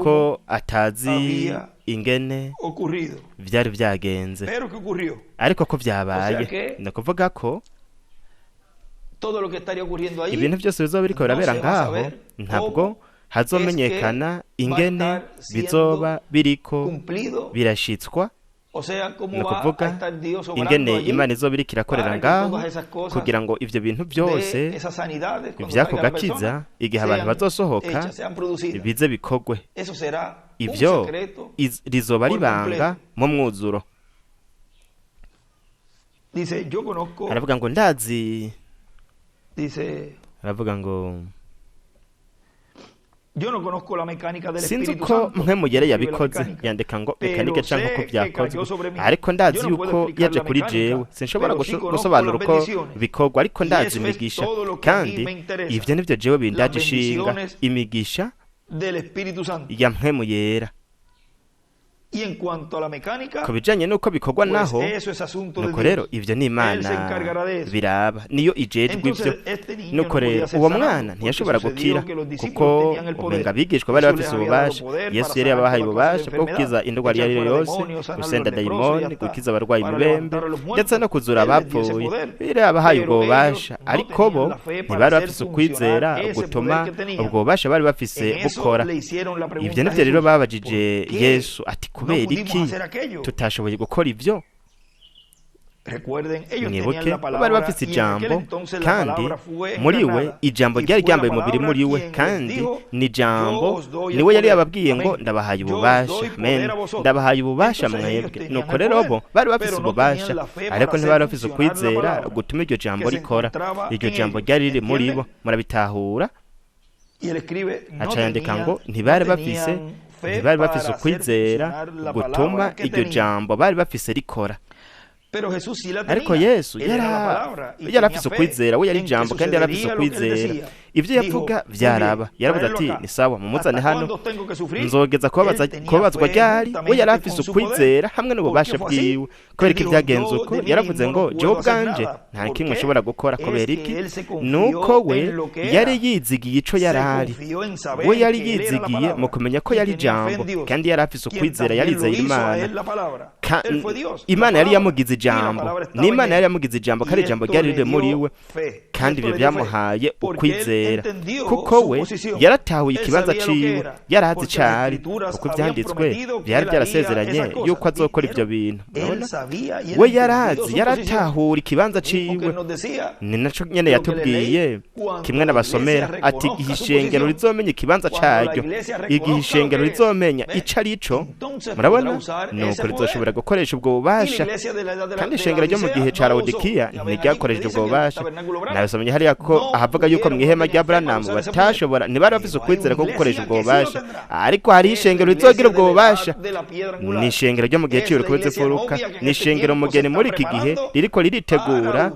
ko atazi ingene vyari vyagenze, ariko ko vyabaye. Ndakuvuga ko ibintu byose bizoba biriko birabera ngaho ntabwo hazomenyekana ingene bizoba biriko birashitswa. Nukuvuga ingene Imana izoba iriko irakorera ngaho kugira ngo ivyo bintu byose ivyako gakiza igihe abantu bazosohoka bize bikogwe. Ivyo rizoba ribanga mu mwuzuro. Aravuga ngo ndazi, aravuga ngo sinzi uko mwe mugere yabikoze, yandika ngo mekanike canke uko vyakozwe, ariko ndazi yuko yaje kuri jewe. Sinshobora gusobanura uko bikorwa, ariko ndazi imigisha, kandi ivyo nivyo jewe bindaje ishinga, imigisha ya mpwemu yera. Ku bijanye n'uko bikorwa naho, nuko rero ivyo ni Imana biraba, niyo ijejwe ivyo. Nuko rero uwo mwana ntiyashobora gukira kuko umenga abigishwa bari bafise ububasha. Yesu yari yabahaye ububasha bwo gukiza indwara iyo ari yo yose, gusenda dayimoni, gukiza abarwayi imibembe, ndetse no kuzura abapfuye. Yari yabahaye ubwo bubasha, ariko bo ntibari bafise ukwizera gutuma ubwo bubasha bari bafise bukora. Ivyo nivyo rero babajije Yesu ati kubera iki tutashoboye gukora ivyo? Mwibuke bari bafise ijambo, kandi muri we ijambo ryari ryambaye umubiri muri we, kandi ni ijambo niwe yari yababwiye ngo ndabahaye ububasha. Amen, ndabahaye ububasha mwebwe. Nuko rero bo bari bafise ububasha, ariko ntibari bafise ukwizera gutuma iryo jambo rikora. Iryo jambo ryari riri muri bo, murabitahura? Aca yandika ngo ntibari bafise ukwizera gutuma iryo jambo bari bafise rikora. Ariko Yesu yari afise ukwizera, we yari ijambo kandi yari afise ukwizera. Ivyo yavuga vyaraba, yaravuze ati ni sawa mumuzane hano, nzogeza kubabazwa ryari. We yari afise ukwizera hamwe n'ububasha bwiwe. Kubera iki vyagenze uko? Yaravuze ngo jewe ubwanje nta kimwe nshobora gukora. Kubera iki? Nuko we yari yizigiye ico yarari. We yari yizigiye mu kumenya ko yari ijambo, kandi yari afise ukwizera, yarizeye Imana. Imana yari yamugize ijambo, ni Imana yari yamugize ijambo, kandi ijambo ryari riri muri we, kandi ibyo byamuhaye ukwizera. Kuko we yaratahuye ikibanza ciwe, yarahaze icari, kuko ivyanditswe byari byarasezeranye yuko azokora ivyo bintu. We yaratahura ikibanza ciwe. Ni naco nyene yatubwiye kimwe n'abasomera ati igihe ishengero rizomenya ikibanza caryo, igihe ishengero rizomenya ico arico, murabona, nuko rizoshobora gukoresha ubwo bubasha. Kandi ishengero ryo mu gihe ca Laodikiya ntiryakoresheje ubwo bubasha. Nabisomye hariya ko ahavuga yuko mw'ihema rya Branamu batashobora, ntibari bafise ukwizera ko gukoresha ubwo bubasha, ariko hari ishengero rizogira ubwo bubasha. Ni ishengero ryo mu gihe ciwe kubetse furuka, ni ishengero mugeni muri iki gihe ririko ryitegura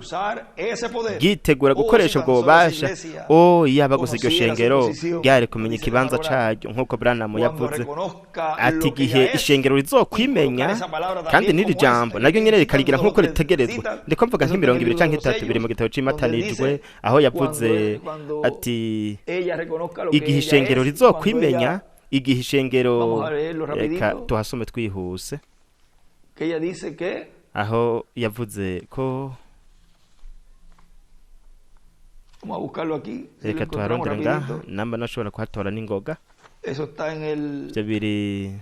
gukoresha ubwo bubasha. Yaba gusa iryo shengero ryari kumenya ikibanza caryo, nk'uko Branamu yavuze ati igihe ishengero rizokwimenya, kandi n'iri jambo naryo nyene rikarigira nk'uko ritegerezwa. Ndiko mvuga nk'imirongo 2 canke 3 biri mu gitabo c'imatanijwe, aho yavuze ati igihe ishengero rizokwimenya, igihe ishengero, reka tuhasome twihuse, aho yavuze ko, reka tuharondera ngaha, namba nashobora kuhatora n'ingoga. Ivyo biri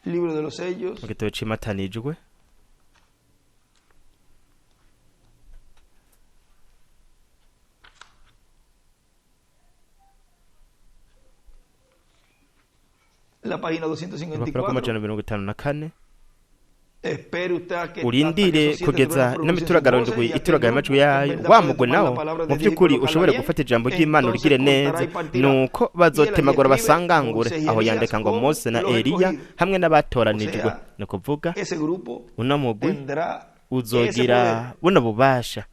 Libro de los Sellos, mu gitabo c'imatanijwe, amajana 54 urindire kugeza ino mituragaro ituragaye amajwi yayo wamugwe nawo mu by'ukuri ushobore gufata ijambo ry'Imana urigire neza nuko bazotemagura basangangure aho yandika ngo Mose na Eliya hamwe n'abatoranijwe no kuvuga uno mugwi uzogira buno bubasha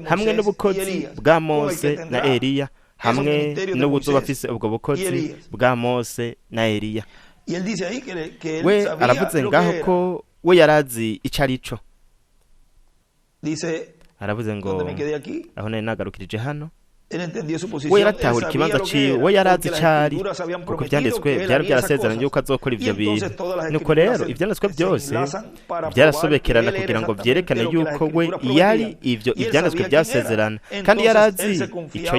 hamwe n'ubukozi bwa Mose na Eliya hamwe n'ubuzo bafise ubwo bukozi bwa Mose na Eliya. We aravuze ngaho ko we yarazi icarico aravuze ngo aho nari nagarukirije hano we yaratahura ikibanza ciwe we yarazi cari kuko ivyanditswe byari byarasezeranye yuko azokora ivyo bintu nuko rero ivyanditswe byose byarasobekerana kugira ngo vyerekane yuko we yari ivyo ivyanditswe byasezerana kandi yarazi ico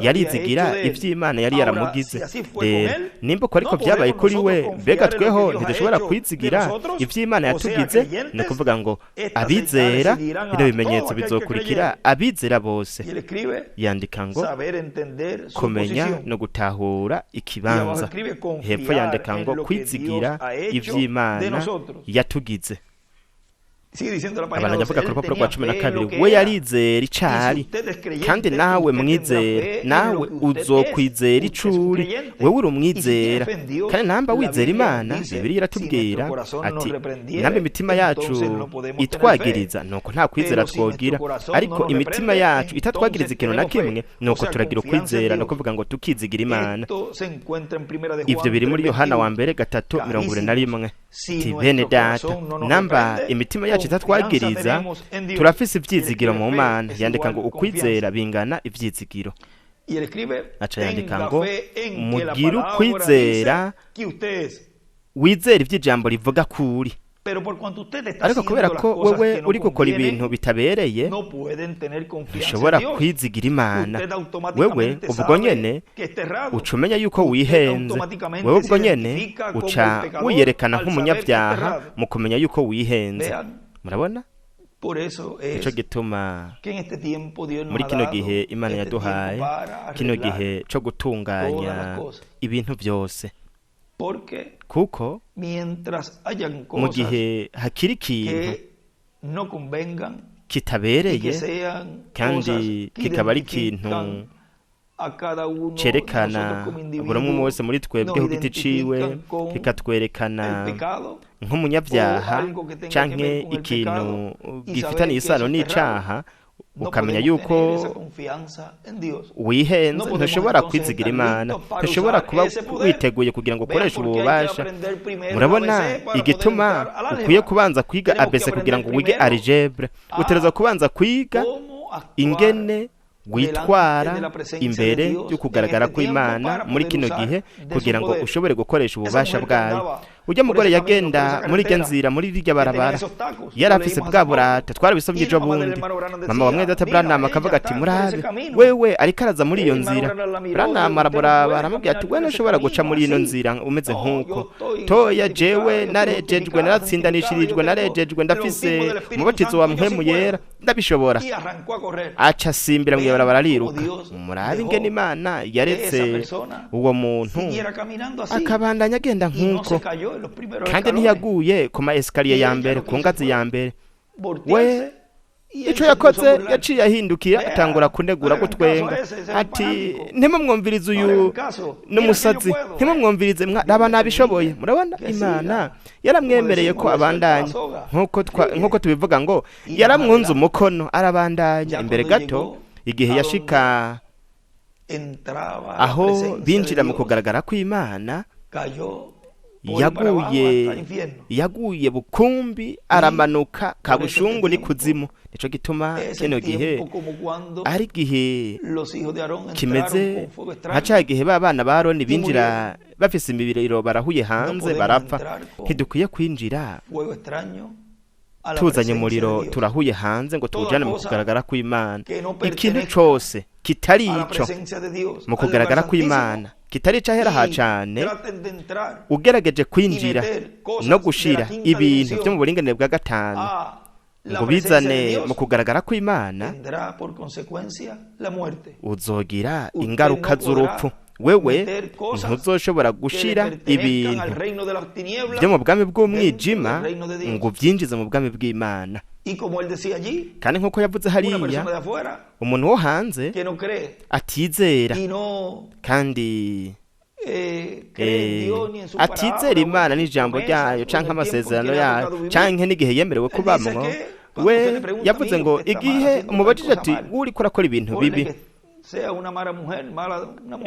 yarizigira ivy'Imana yari yaramugize. Rero nimba ko ariko vyabaye kuri we mbega tweho ntidushobora kwizigira ivy'Imana yatugize no kuvuga ngo abizera bino bimenyetso bizokurikira abizera bose. Yandika ngo kumenya no gutahura ikibanza hepfo yandika ngo kwizigira ivy'Imana yatugize. Abana bavuga ku rupapuro rwa 12 we yarizera icari kandi nawe mwizera nawe uzokwizera icuri wewe uri umwizera kandi namba wizera Imana Bibiliya iratubwira ati nambe imitima yacu itwagiriza nuko nta kwizera twogira ariko imitima yacu itatwagiriza ikintu na kimwe nuko turagira ukwizera no kuvuga ngo tukizigira Imana. Ivyo biri muri Yohana wa mbere 3:21 ti bene data namba imitima yacu itatwagiriza turafise ivyizigiro mu Mana. Yandika ngo ukwizera bingana ivyizigiro. Aca yandika ngo mugira ukwizera wizera ivy'ijambo rivuga kuri. Ariko kubera ko wewe uri gukora ibintu bitabereye ushobora kwizigira Imana. Wewe ubwo nyene ucumenya yuko wihenze. Wewe ubwo nyene uca wiyerekana nk'umunyabyaha mu kumenya yuko wihenze. Murabona? Ico gituma muri kino gihe Imana yaduhaye kino gihe cyo gutunganya ibintu byose kuko mu gihe hakiri ikintu kitabereye kandi kikaba ari ikintu cerekana buri umwe wese muri twebwe hugiti ciwe kikatwerekana nk'umunyabyaha canke ikintu gifitaniye isano n'icaha ukamenya yuko wihenze ntushobora kwizigira Imana ntushobora kuba witeguye kugira ngo ukoreshe ububasha. Murabona igituma ukwiye kubanza kwiga ABC kugira ngo wige algebra utereza kubanza kwiga ingene witwara imbere yo kugaragara ko Imana muri kino gihe kugira ngo ushobore gukoresha ububasha bwayo. Ujya mugore yagenda muri genzira muri rijya barabara yarafise bwa burata twarabisomye ejo bundi mama wa Mwedata Branham akavuga ati murabe wewe ariko araza muri iyo nzira. Branham aramuraba aramubwira ati wewe ntushobora guca muri ino nzira umeze nkuko toya jewe narejejwe naratsindanishirijwe narejejwe ndafise umubatizo wa mpemu yera ndabishobora. Aca simbira mu barabara ariruka. Murabe ingene Imana yaretse uwo muntu akabandanya agenda nkuko kandi ntiyaguye ku ma escalier ya mbere ku ngazi ya mbere. We ico yakoze yaciye ahindukira atangura kunegura gutwenga ati ntimumwumvirize uyu n'umusazi ntimumwumvirize raba nabishoboye. Murabona Imana yaramwemereye ko abandanya nkuko tubivuga ngo yaramwunze umukono arabandanya. Imbere gato igihe yashika aho binjira mu kugaragara ko Imana yaguye bukumbi aramanuka kabushungu ni kuzimu. Nico gituma kino gihe ari gihe kimeze haca gihe babana ba Aroni binjira bafise imibiriro barahuye hanze barapfa. Ntidukwiye kwinjira tuzanye umuriro turahuye hanze ngo tujane mu kugaragara ko Imana. Ikintu cose kitari ico mu kugaragara ko Imana kitari cahera ha cane ugerageje kwinjira no gushira ibintu byo mu buringanire bwa gatanu ngo bizane mu kugaragara ko Imana uzogira ingaruka z'urupfu. wewe ntuzoshobora gushira ibintu byo mu bwami bw'umwijima ngo byinjize mu bwami bw'Imana. Kandi nk'uko yavuze hariya, umuntu wo hanze atizera kandi atizera Imana n'ijambo ryayo canke amasezerano yayo canke n'igihe yemerewe kubamwo, we yavuze ngo igihe umubajije ati uri kurakora ibintu bibi,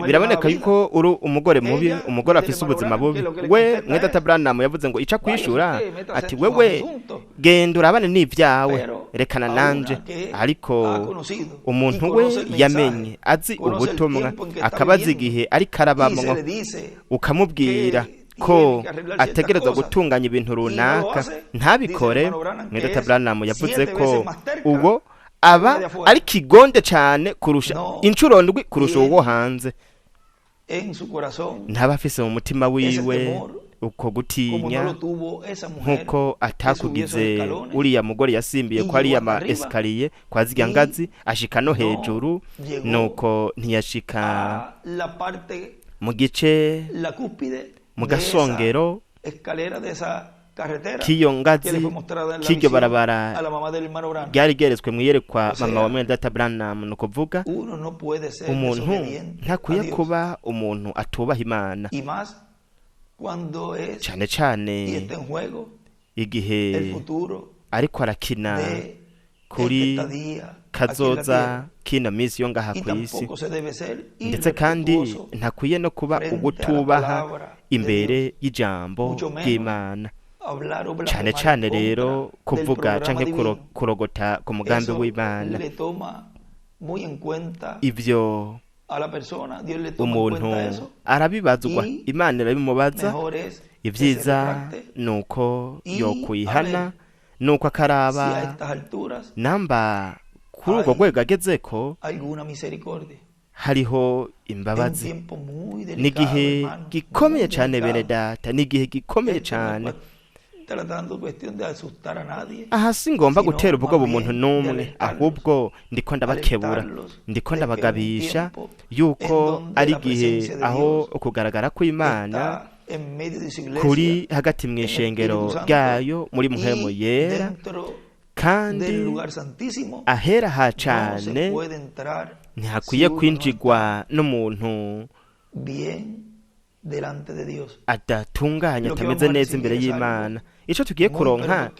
biraboneka yuko uri umugore mubi, umugore afise ubuzima bubi, we Mwedata Branham yavuze ngo ica kwishura ati wewe genda urabane n'ivyawe, rekana nanje. Ariko umuntu we yamenye azi ubutumwa, akabaza igihe ariko arabamwo, ukamubwira ko ategerezwa gutunganya ibintu runaka ntabikore, Mwedata Branham yavuze ko ubwo aba ari kigonde cyane kurusha incuro ndwi kurusha uwo hanze. Ntaba afise mu mutima wiwe uko gutinya nkuko atakugize uriya mugore yasimbiye ko ari ama escalier kwa zirya ngazi ashika no hejuru, nuko ntiyashika mu gice mu gasongero kiyo ngazi kiryo barabara ryari geretswe mwiyerekwa mama wa Mwedata Branham. No kuvuga umuntu ntakwiye kuba umuntu atubaha Imana, cyane cyane igihe ariko arakina kuri kazoza kino minsi yo ngaha ku isi. Ndetse kandi ntakwiye no kuba ugutubaha imbere y'ijambo ry'Imana, cyane cyane rero kuvuga canke kurogota ku mugambi w'Imana. Ivyo umuntu arabibazwa, Imana irabimubaza. Ibyiza nuko yo kuyihana, nuko akaraba namba kuri urwo rwego agezeko hariho imbabazi. N'igihe gikomeye cyane bene data, n'igihe gikomeye cyane. Aha singomba gutera ubwoba umuntu n'umwe, ahubwo ndiko ndabakebura, ndiko ndabagabisha yuko ari igihe aho kugaragara kw'Imana kuri hagati mu ishengero ryayo muri muhemu yera, kandi ahera ha cane ntihakwiye kwinjirwa n'umuntu adatunganye, atameze neza imbere y'Imana. Ico tugiye kuronka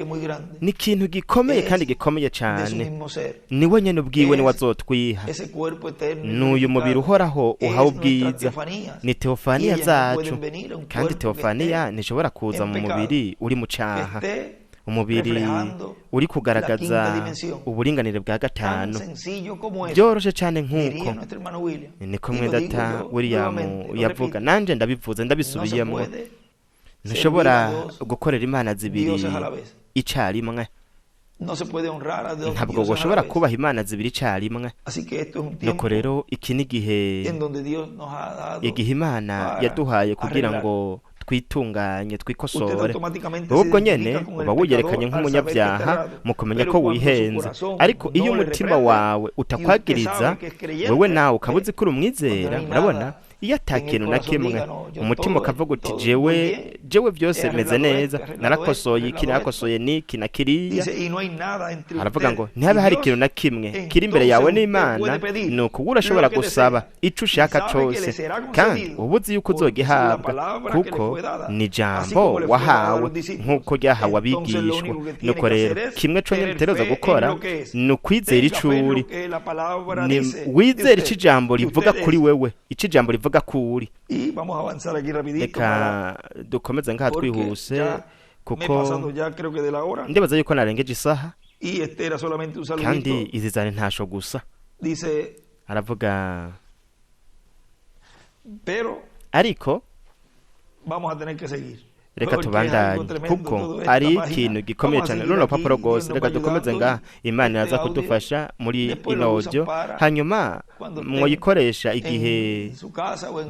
ni ikintu gikomeye kandi gikomeye cyane. Ni we nyene ubwiwe ni wazotwiha, n'uyu mubiri uhoraho uhawe ubwiza. Ni teofaniya zacu, kandi teofaniya ntishobora kuza mu mubiri uri mu caha, umubiri uri kugaragaza uburinganire bwa gatanu. Byoroshe cyane nk'uko niko Mwedata William yavuga, nanje ndabivuze ndabisubiyemo. Ntushobora gukorera Imana zibiri icarimwe, ntabwo ushobora kubaha Imana zibiri icarimwe. Nuko rero iki ni igihe Imana yaduhaye kugira ngo twitunganye, twikosore. Ubwo nyene uba wiyerekanye nk'umunyabyaha mu kumenya ko wihenze, ariko iyo umutima wawe utakwagiriza, wewe nawe ukabuze ko umwizera, urabona iyo atakintu na kimwe umutima ukavuga uti jewe byose meze neza, narakosoye iki, narakosoye niki na kiriya. Aravuga ngo ntihabe hari ikintu na kimwe kiri imbere yawe n'Imana, nuko urashobora gusaba ico ushaka cose, kandi ubuzi yuko uzogihabwa, kuko ni jambo wahawe nk'uko ryahawe abigishwa. Nuko rero kimwe conyene utegerezwa gukora ni ukwizera ico uri, wizera ico ijambo rivuga kuri wewe, ico ijambo rivuga kuri. Reka dukomeze ngaha twihuse, kuko ndibaza yuko narengeje isaha, kandi izi zari ntasho gusa. Aravuga ariko reka tubandanye kuko ari ikintu gikomeye cyane runo rupapuro rwose. Reka dukomeze ngaha, Imana iraza kudufasha muri ino audio, hanyuma muyikoresha igihe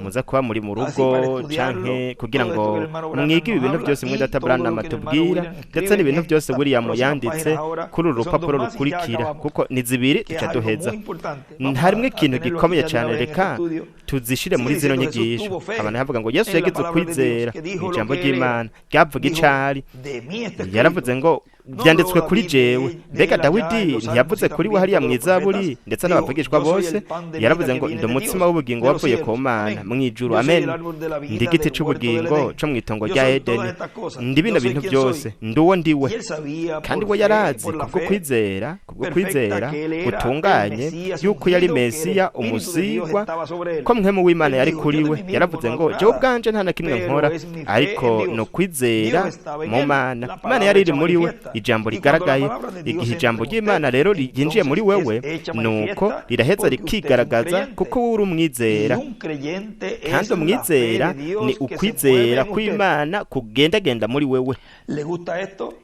muza kuba muri mu rugo canke kugira ngo mwige ibi bintu byose muri Data Branham atubwira, ndetse n'ibintu byose William yanditse kuri uru rupapuro rukurikira, kuko ni zibiri duca duheza. Harimwe ikintu gikomeye cyane, reka tuzishire muri zino nyigisho. Abantu bavuga ngo Yesu yagize ukwizera, ijambo ry'Imana ryavuga icari, yaravuze ngo byanditswe kuri jewe. Mbega Dawidi ntiyavuze kuri we hariya mw'Izaburi, ndetse n'abavugishwa bose yaravuze ngo ndi umutsima w'ubugingo wavuye ku Mana mw'ijuru, amen. Ndi igiti c'ubugingo co mw'itongo rya Edeni, ndi bino bintu byose, ndi uwo ndiwe. Kandi we yarazi kubwo kwizera gutunganye yuko yari Mesiya, umusigwa, ko mpwemu w'Imana yari kuri we. Yaravuze ngo jewe ubwanje nta na kimwe nkora, ariko no kwizera mu Mana. Imana yari iri muri we, ijambo rigaragaye. Igihe ijambo ry'Imana rero ryinjiye muri wewe, nuko riraheza rikigaragaza, kuko wowe uri umwizera. Kandi umwizera ni ukwizera kw'Imana kugendagenda muri wewe.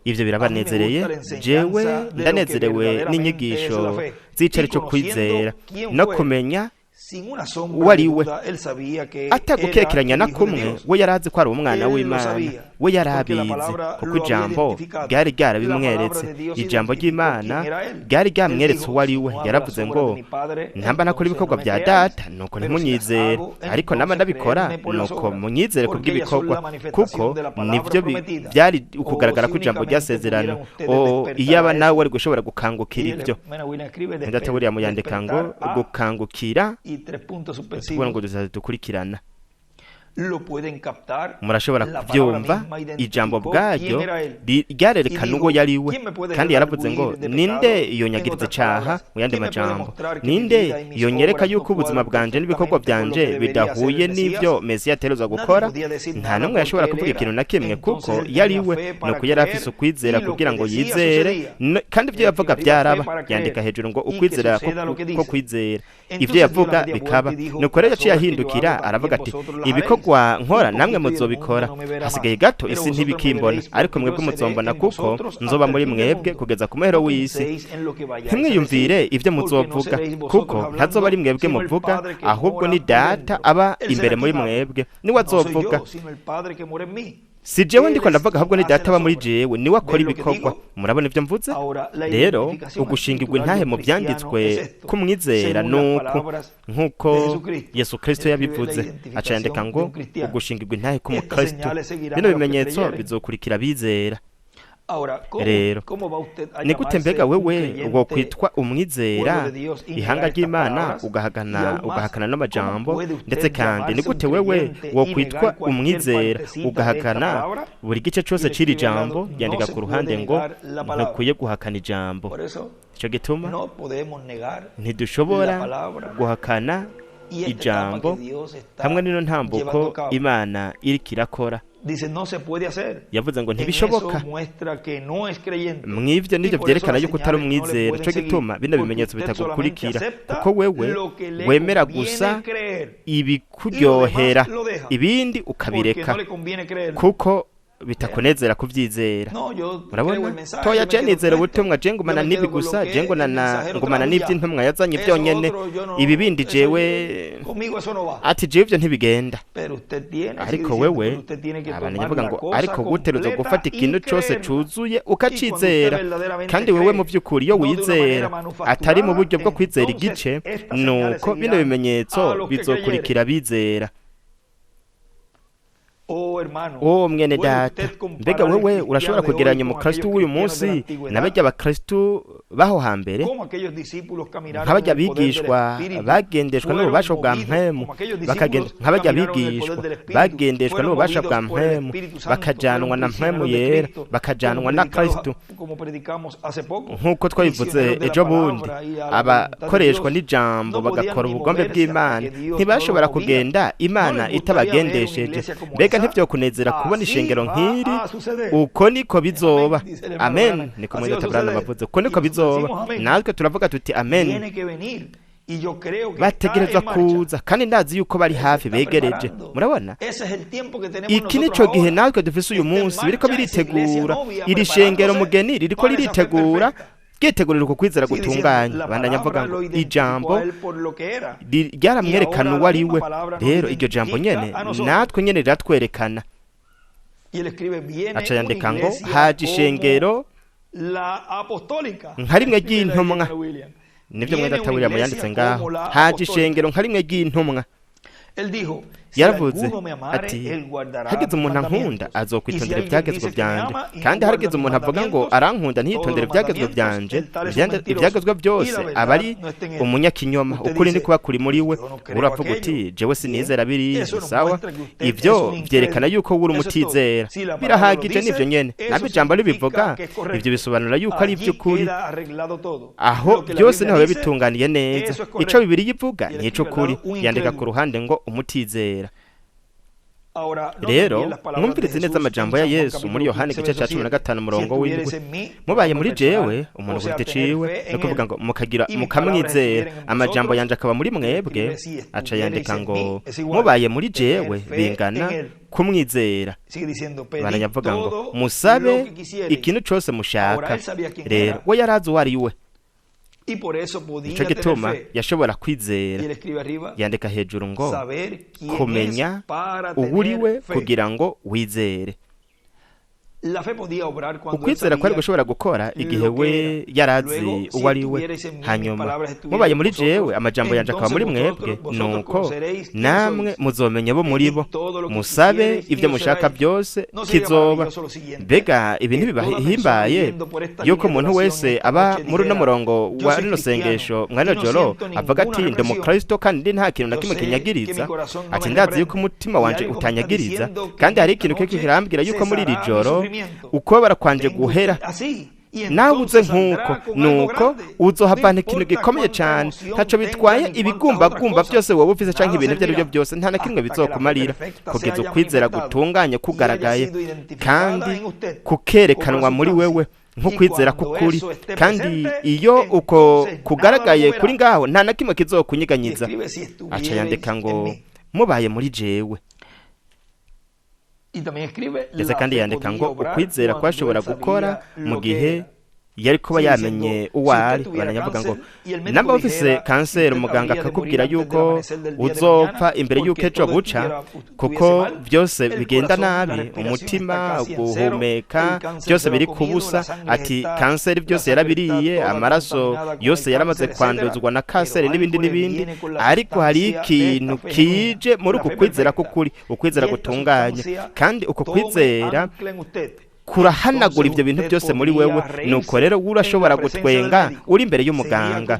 Ivyo birabanezereye. Jewe ndanezerewe n'inyigisho z'icari cyo kwizera no kumenya wari we, atagukekeranya na kumwe. We yarazi ko ari umwana w'Imana, we yarabizi, kuko ijambo ryari ryarabimweretse. Ijambo ry'Imana ryari ryamweretse uwo ari we. Yaravuze ngo ntamba nakora ibikorwa bya Data, nuko ntimunyizere, ariko namba ndabikora, nuko munyizere kubw'ibikorwa, kuko nivyo byari ukugaragara ko ijambo ryasezerano. Iyaba nawe wari gushobora gukangukira ibyo. Data William yandika ngo gukangukira, tubona ngo dukurikirana. Murashobora kubyumva, ijambo bwaryo ryarerekana uwo yari we. Kandi yaravuze ngo ninde yonyagiriza icaha, mu yandi majambo, ninde yonyereka yuko ubuzima bwanje n'ibikorwa byanje bidahuye n'ivyo Mesiya ategerezwa gukora. Nta n'umwe yashobora kuvuga ikintu na kimwe, kuko yari we, nuko yari afise ukwizera kugira ngo yizere, kandi ivyo yavuga byaraba. Yandika hejuru ngo ukwizera ko kwizera, ivyo yavuga bikaba. Nuko rero yaciye ahindukira aravuga ati ibikorwa nkora namwe muzobikora, hasigaye gato isi ntibikimbona, ariko mwebwe muzombona, kuko nzoba muri mwebwe kugeza ku muhero w'isi. Ntimwiyumvire ivyo muzovuga, kuko ntazoba ari mwebwe muvuga, ahubwo ni Data aba imbere muri mwebwe niwe azovuga. Si jewe ndiko ndavuga, ahubwo ni Data aba muri jewe, niwe akora ibikorwa. Murabona ivyo mvuze? Rero ugushingirwa intahe mu byanditswe kumwizera nuko, nkuko Yesu Kristo yabivuze, acandika ngo ugushingirwa intahe k'umukristo. Bino bimenyetso bizokurikira bizera. Rero ni gute mbega wewe ubwo kwitwa umwizera ihanga ry'Imana ugahakana n'amajambo? Ndetse kandi ni gute wewe wo kwitwa umwizera ugahakana buri gice cyose c'iri jambo? Yandika ku ruhande ngo ntukwiye guhakana ijambo. Ico gituma ntidushobora guhakana ijambo hamwe n'ino ntambuko Imana iriko irakora. Yavuze ngo ntibishoboka. Mw'ivyo nivyo vyerekana yuko utari umwizera. Ico gituma bino bimenyetso bitagukurikira, kuko wewe wemera gusa ibikuryohera, ibindi ukabireka, kuko bitakunezera kuvyizera. Murabona? Toya je nizera ubutumwa, je ngumana nibi gusa, je ngumana n'ivy'intumwa yazanye byonyene, ibi bindi jewe ati jewe ivyo ntibigenda. Ariko wewe abantu bavuga ngo ariko guteruza gufata ikintu cyose cuzuye ukacizera. Kandi wewe mu by'ukuri iyo wizera atari mu buryo bwo kwizera igice, nuko bino bimenyetso bizokurikira bizera. Mwene data, mbega wewe urashobora kugereranya umukristo w'uyu munsi n'abajya abakristo baho hambere? Nk'abajya bigishwa bagendeshwa n'ububasha bwa mpwemu, nk'abajya bigishwa bagendeshwa n'ububasha bwa mpwemu, bakajanwa na mpwemu yera, bakajanwa na Kristo. Nk'uko twabivuze ejo bundi, abakoreshwa n'ijambo bagakora ubugombe bw'Imana ntibashobora kugenda Imana itabagendesheje. Mbega ntibyo kunezera kubona ishengero nk'iri? Uko niko bizoba. Amen. Niko muri Data Branham avuze, uko niko bizoba. Natwe turavuga tuti amen. bategerezwa kuza kandi ndazi yuko bari hafi begereje. Murabona, iki nico gihe natwe dufise uyu munsi biriko biritegura, iri shengero mugeni ririko riritegura ryitegurira uko kwizera gutunganya. Bandanya avuga ngo ijambo ryaramwerekana uwo ari we. Rero iryo jambo nyene natwe nyene riratwerekana. Aca yandika ngo haje ishengero nka rimwe ry'intumwa. Nibyo mwenda William yanditse ngaho, haje ishengero nka rimwe ry'intumwa. Yaravuze ati hageze umuntu ankunda azokwitondera ibyagezwe byanje, kandi hageze umuntu avuga ngo arankunda ntiyitondere ibyagezwe byanje, ibyagezwe byose aba ari umunyakinyoma. Ukuri ndi kuba kuri muri we. Uravuga uti jewe sinizera biri sawa, ibyo byerekana yuko uri umutizera. Birahagije nivyo nyene, nabe ijambo ribivuga ibyo bisobanura yuko ari iby'ukuri. Aho byose niho bitunganiye neza. Ico bibiri yivuga nico kuri. Yandika ku ruhande ngo umutizera. Rero mwumvirize neza amajambo ya Yesu muri Yohana igice cya 15 murongo w'7. Mubaye muri jewe umuntu gute ciwe no kuvuga ngo mukamwizera amajambo yanje akaba muri mwebwe. Aca yandika ngo mubaye muri jewe bingana kumwizera. Baranyavuga ngo musabe ikintu cyose mushaka. Rero we yarazi uwo ari we, ico gituma yashobora kwizera. Yandika hejuru ngo kumenya uwuriwe kugira ngo wizere. Ukwizera kwari gushobora gukora igihe we yarazi uwo ari we. Hanyuma mubaye muri jewe amajambo yanje akaba muri mwebwe, nuko namwe muzomenya bo muri bo, musabe ibyo mushaka byose kizoba. Mbega ibintu bibahimbaye yuko umuntu wese aba muri no murongo wa rino sengesho mwana joro avuga ati ndi mu Kristo kandi nta kintu na kimwe kinyagiriza. Ati ndazi yuko umutima wanje utanyagiriza, kandi hari ikintu keke kirambwira yuko muri iri joro uko barakwanje guhera nawe uze nk'uko, nuko uzohavana ikintu gikomeye cyane. Ntaco bitwaye ibigumbagumba byose wowe ufise canke ibintu ibyo aribyo byose, nta na kimwe bizokumarira kugeza ukwizera gutunganye kugaragaye kandi kukerekanwa muri wewe nk'ukwizera k'ukuri. Kandi iyo uko kugaragaye kuri ngaho nta na kimwe kizokunyiganyiza. Aca yandika ngo mubaye muri jewe. Ndetse kandi yandika ngo ukwizera kwashobora gukora mu gihe yari kuba yamenye uwo ari. Baranyavuga ngo namba ufise kanseri umuganga akakubwira yuko uzopfa imbere yuko ejo buca kuko byose bigenda nabi, umutima guhumeka byose biri kubusa. Ati kanseri byose yarabiriye, amaraso yose yaramaze kwanduzwa na kanseri n'ibindi, ariko hari ikintu kije muri uku kwizera k'ukuri, ukwizera gutunganye. Kandi uko kwizera kurahanagura ibyo bintu byose muri wewe. Nuko rero urashobora gutwenga uri imbere y'umuganga.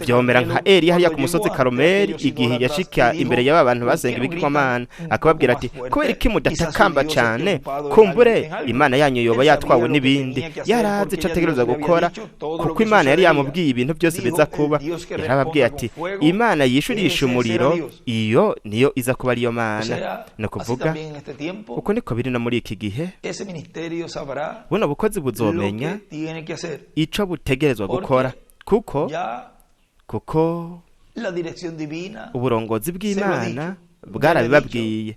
Byomera nka Eliya hariya ku musozi Karumeli igihe yashika imbere y'aba bantu basenga ibigirwamana, akababwira ati kubera iki mudatakamba cyane, kumbure Imana yanyu yoba yatwawe n'ibindi. Yarazi ico ategereza gukora kuko Imana yari yamubwiye ibintu byose biza kuba. Yarababwiye ati Imana yishurisha umuriro, iyo niyo iza kuba ariyo Mana. No kuvuga uko niko biri no muri iki gihe. Buno bukozi buzomenya ico butegerezwa gukora kuko uburongozi bw'Imana bwarabibabwiye,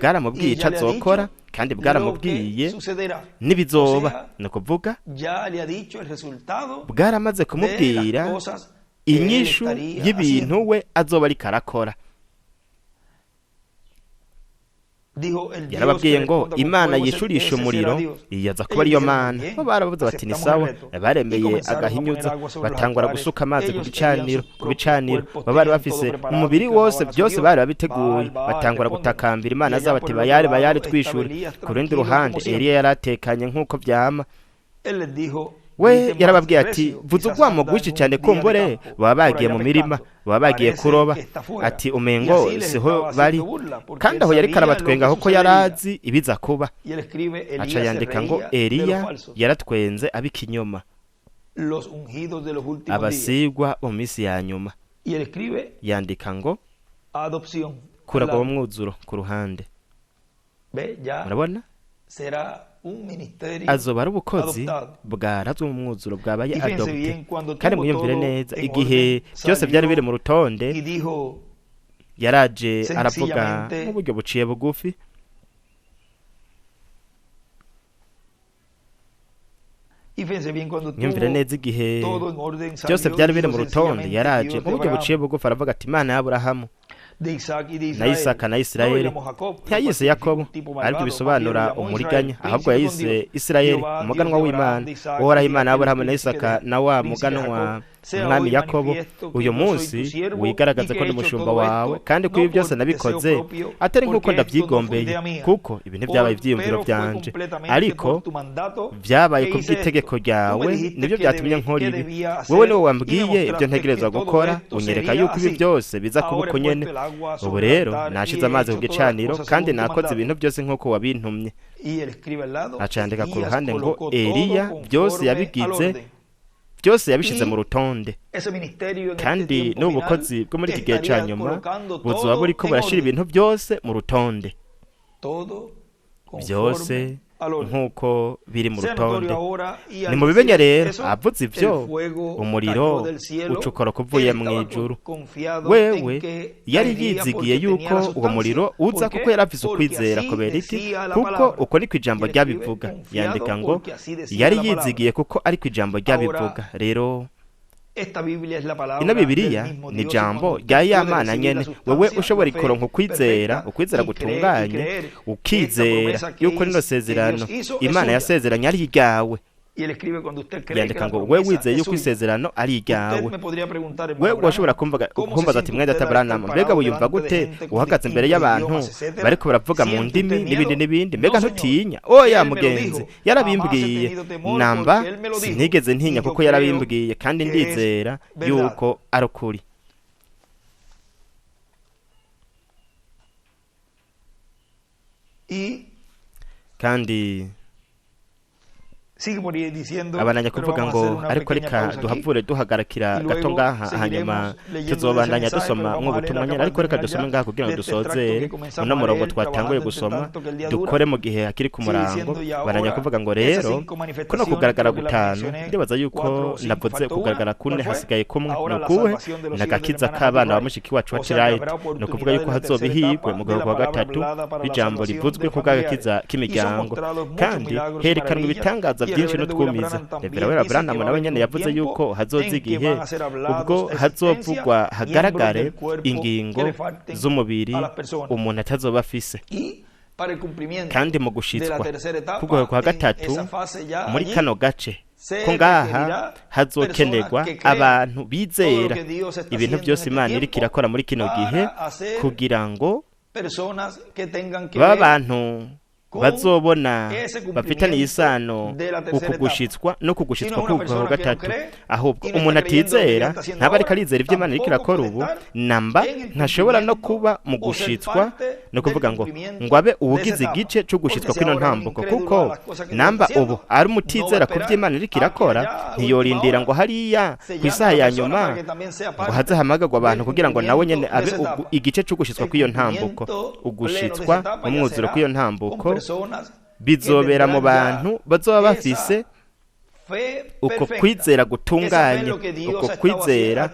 bwaramubwiye ico azokora kandi bwaramubwiye n'ibizoba. no kuvuga bwaramaze kumubwira inyishu y'ibintu we azoba ariko arakora. Yarababwiye ngo Imana yishurisha umuriro iyaza kuba ariyo Mana. Bo baravuze bati ni sawa, baremeye agahinyuza, batangura gusuka amazi ku bicaniro. Bari bafise umubiri wose byose bari babiteguye, batangura gutakambira Imana zabo ati bayari twishura. Ku rundi ruhande Eliya yaratekanye nk'uko byama. We yarababwiye ati vuza ugwamo gwishi cyane kumbure baba bagiye mu mirima, baba bagiye kuroba. Ati umengo siho bari, kandi aho yari karabatwenga kuko yarazi ibiza kuba. Aca yandika ngo Eliya yaratwenze abikinyoma, abasigwa mu minsi ya nyuma. Yandika ngo kuragwa mu mwuzuro ku ruhande. Murabona azoba ari ubukozi bwarazwe mu mwuzuro bwabaye adopte. Kandi mwiyumvire neza, igihe byose byari biri mu rutonde, yaraje aravuga mu buryo buciye bugufi, mwiyumvire neza, igihe byose byari biri mu rutonde, yaraje mu buryo buciye bugufi aravuga ati Imana ya Aburahamu na Isaka na Isirayeli. Ntiyayise Yakobo, ariko bisobanura umuriganya, ahubwo yayise Isirayeli, umuganwa w'Imana, uhoraho Imana ya Aburahamu na Isaka na wa muganwa umwami Yakobo. Uyu munsi wigaragaza ko ndi umushumba wawe, kandi ko ibi byose nabikoze atari nk'uko ndabyigombeye, kuko ibi ntibyabaye ibyiyumviro byanje, ariko byabaye ku bw'itegeko ryawe, nibyo byatumye nkora ibi. Wowe niwe wambwiye ibyo ntegerezwa gukora, unyereka yuko ibi byose biza kuba uko nyene. Ubu rero nashize amazi ku gicaniro, kandi nakoze ibintu byose nk'uko wabintumye. Acandika ku ruhande ngo Eliya byose yabigize, byose yabishize mu rutonde. Kandi n'ubu bukozi bwo muri iki gihe cya nyuma buzoba buriko burashira ibintu byose mu rutonde, byose nk'uko biri mu rutonde. Ni mu bimenye rero, avuze ibyo, umuriro ucukoroka uvuye mu ijuru. Wewe yari yizigiye yuko uwo muriro uza, kuko yari afise ukwizera. Kubera iki? Kuko uko niko ijambo ryabivuga. Yandika ngo yari yizigiye kuko ariko ijambo ryabivuga. Rero ino Bibiliya ni ijambo rya ya Mana nyene. Wewe ushobora ikoronka ukwizera gutunganye, ukizera yuko rino sezerano Imana yasezeranye ari iryawe. Yandika ngo wewe wizeye yuko isezerano ari iryawe. Wewe washobora kumbaza ati mwenda Aburahamu, mbega wiyumva gute uhagaze imbere y'abantu bariko baravuga mu ndimi n'ibindi, mbega ntutinya? Oya mugenzi, yarabimbwiye, namba sinigeze ntinya, kuko yarabimbwiye, kandi ndizera yuko ari ukuri. Kandi abananya kuvuga ngo ariko reka duhavure duhagarakira gato ngaha, hanyuma tuzobandanya dusoma nk'ubutumwa nyine, ariko reka dusome ngaha kugira ngo dusozere uno murongo twatanguye gusoma, dukore mu gihe hakiri ku murango. Abananya kuvuga ngo rero kuno kugaragara gutanu, ndibaza yuko navuze kugaragara kune, hasigaye kumwe. Ni ukuhe? Nagakiza k'abana ba mushiki wacu wa Tirayiti. Ni ukuvuga yuko hazoba ihigwe mu gahugu wa gatatu b'ijambo rivuzwe ku bw'agakiza k'imiryango, kandi herekanwa ibitangaza byinshi n'utwumiza. Reverend Branham nawe nyene yavuze yuko hazoza igihe ubwo hazovugwa hagaragare ingingo z'umubiri umuntu atazoba afise. Kandi mu gushitswa kugwa kwa gatatu muri kano gace, ko ngaha hazokenerwa abantu bizera ibintu byose Imana iriko irakora muri kino gihe, kugira ngo baba abantu bazobona bafitaniye isano ukugushitswa no kugushitswa k'ubwo gatatu. Ahubwo umuntu atizera ntaba ariko arizera ibyo Imana iriko irakora ubu, namba ntashobora no kuba mu gushitswa, no kuvuga ngo abe ubugize igice cyo gushitswa kw'ino ntambuko, kuko namba ubu ari umutizera ku byo Imana iriko irakora, ntiyorindira ngo hariya ku isaha ya nyuma ngo haze hamagagwa abantu kugira ngo nawe nyene abe igice cyo gushitswa kw'iyo ntambuko. Ugushitswa mu mwuzuro kw'iyo ntambuko bizobera mu bantu bazoba bafise uko kwizera gutunganye, uko kwizera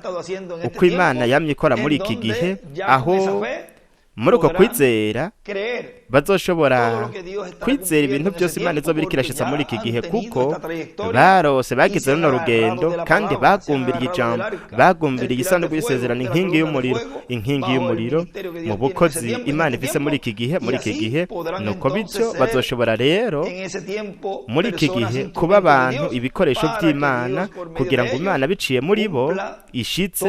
uko Imana yamye ikora muri iki gihe, aho muri uko kwizera bazoshobora kwizera ibintu byose Imana izo biriko irashitsa muri iki gihe, kuko barose bagize runo rugendo, kandi bagumbiriye ijambo, bagumbiriye isanduku y'isezerano, inkingi y'umuriro mu bukozi Imana ifise muri iki gihe. Nuko bityo bazoshobora rero muri iki gihe kuba abantu ibikoresho by'Imana, kugira ngo Imana biciye muri bo ishitse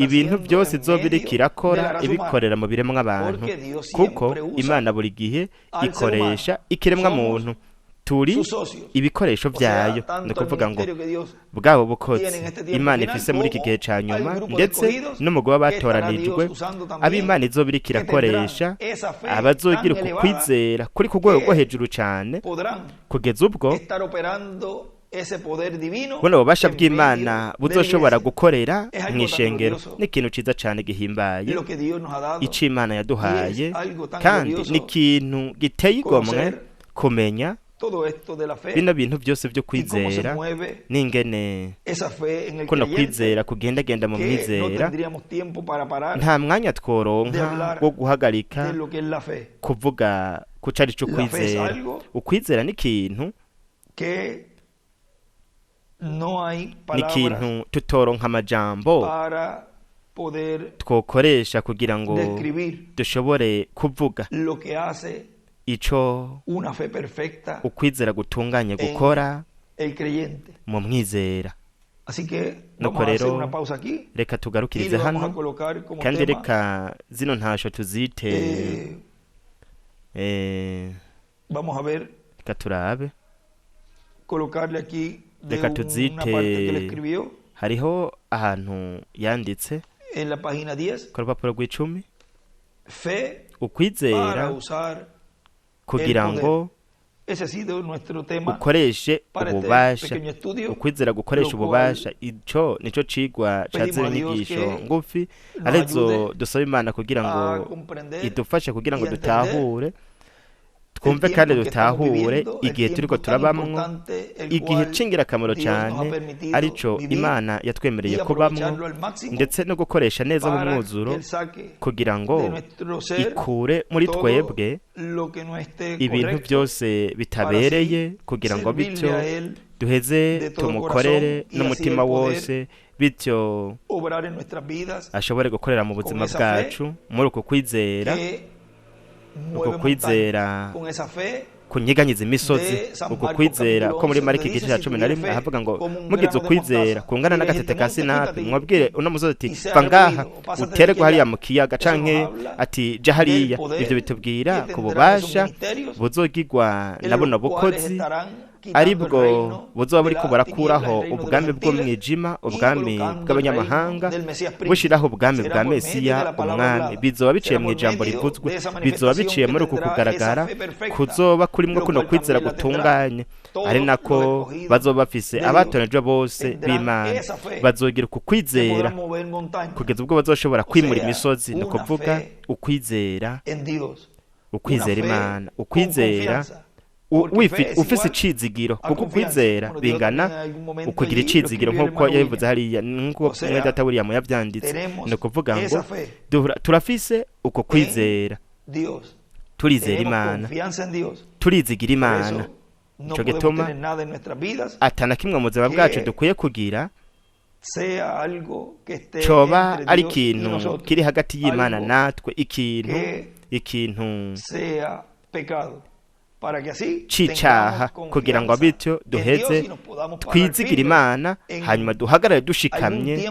ibintu byose izo biriko irakora ibikorera mu biremwa abantu, kuko Imana buri gihe ikoresha ikiremwa muntu, turi ibikoresho byayo. Ni ukuvuga ngo bwabo bukozi Imana ifise muri iki gihe cya nyuma, ndetse n'umugabo batoranijwe ab'Imana izo biriko irakoresha, abazogira uku kwizera kuri ku rwego rwo hejuru cyane, kugeza ubwo buno bubasha bw'Imana buzoshobora gukorera mu ishengero. Ni ikintu ciza cyane gihimbaye ico Imana yaduhaye, kandi ni ikintu giteye igomwe kumenya bino bintu byose byo kwizera n'ingene kuno kwizera kugendagenda mu mwizera nta mwanya tworonka wo guhagarika kuvuga ko cari cyo kwizera. Ukwizera ni ikintu n'ikintu tutoronka amajambo twokoresha kugira ngo dushobore kuvuga ico ukwizera gutunganye gukora mu mwizera. Nuko rero reka tugarukirize hano kandi reka zino ntasho tuzite reka turabe reka tuzite hariho ahantu yanditse ku rupapuro rw'icumi ukwizera kugira ngo ukoreshe ububasha. Ukwizera gukoresha ububasha, ico nico cigwa caze inyigisho ngufi arizo dusaba Imana kugira ngo idufashe kugira ngo dutahure twumve kandi dutahure igihe turiko turabamwo, igihe c'ingirakamaro cyane arico Imana yatwemereye kubamwo, ndetse no gukoresha neza mu mwuzuro kugira ngo ikure muri twebwe ibintu byose bitabereye, kugira ngo bityo duheze tumukorere n'umutima wose, bityo ashobore gukorera mu buzima bwacu muri uko kwizera. Uko kwizera kunyiganyiza imisozi, uko kwizera ko muri Mariko igice cya 11 ahavuga ngo mugize ukwizera kungana n'agatete ka sinapi mwabwire uno musozi ati va ngaha utere hariya mu kiyaga canke ati ja hariya. Ivyo bitubwira ku bubasha buzogirwa na buno bukozi aribwo buzoba buriko burakuraho ubwami bw'umwijima, ubwami bw'abanyamahanga, bushiraho ubwami bwa Mesiya umwami. Bizoba biciye mu ijambo rivuzwe, bizoba biciye muri uku kugaragara kuzoba kurimwo kuno kwizera gutunganye, ari nako bazoba bafise abatoranijwe bose b'Imana. Bazogira uku kwizera kugeza ubwo bazoshobora kwimura imisozi, ni ukuvuga ukwizera, ukwizera Imana, ukwizera ufise icizigiro, kuko kwizera bingana ukugira icizigiro nk'uko yabivuze hariya, nk'uko Data William yavyanditse. Ni ukuvuga ngo turafise uko kwizera, turizera Imana, turizigira Imana. Ico gituma atana kimwe mu buzima bwacu dukwiye kugira coba ari ikintu kiri hagati y'Imana natwe, ikintu cicaha, kugira ngo bityo duheze twizigira Imana, hanyuma duhagarare dushikamye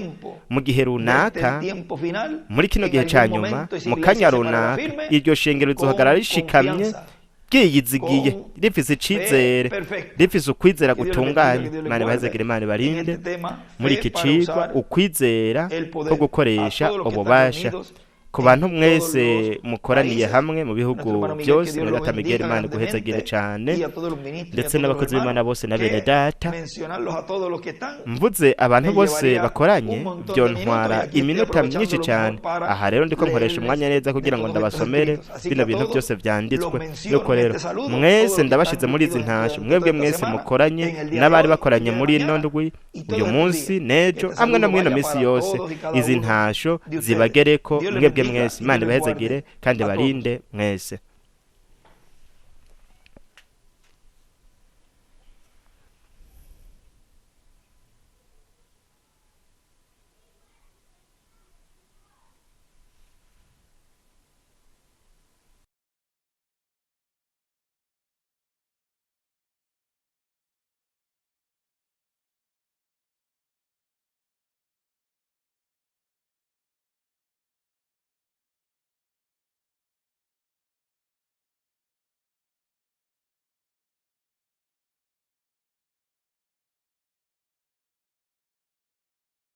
mu gihe runaka, muri kino gihe ca nyuma, mu kanya runaka, iryo shengero rizohagarara rishikamye bwiyizigiye, rifise icizere, rifise ukwizera gutunganye. Imana ibahezagire, Imana ibarinde muri iki cigwa ukwizera ko gukoresha ububasha. Ku bantu mwese mukoraniye hamwe mu bihugu byose, na Data Miguel Imana guhezagire cyane, ndetse n'abakozi b'Imana bose na bene data. Mvuze abantu bose bakoranye byo ntwara iminota myinshi cyane. Aha rero ndiko nkoresha umwanya neza kugira ngo ndabasomere bino bintu byose vyanditswe. Nuko rero mwese ndabashize muri izi ntasho, mwebwe mwese mukoranye n'abari bakoranye muri ino ndwi, uyu munsi nejo, amwe na mwino misi yose, izi ntasho zibagereko mwebwe mwese. Imana ibahezagire kandi barinde mwese.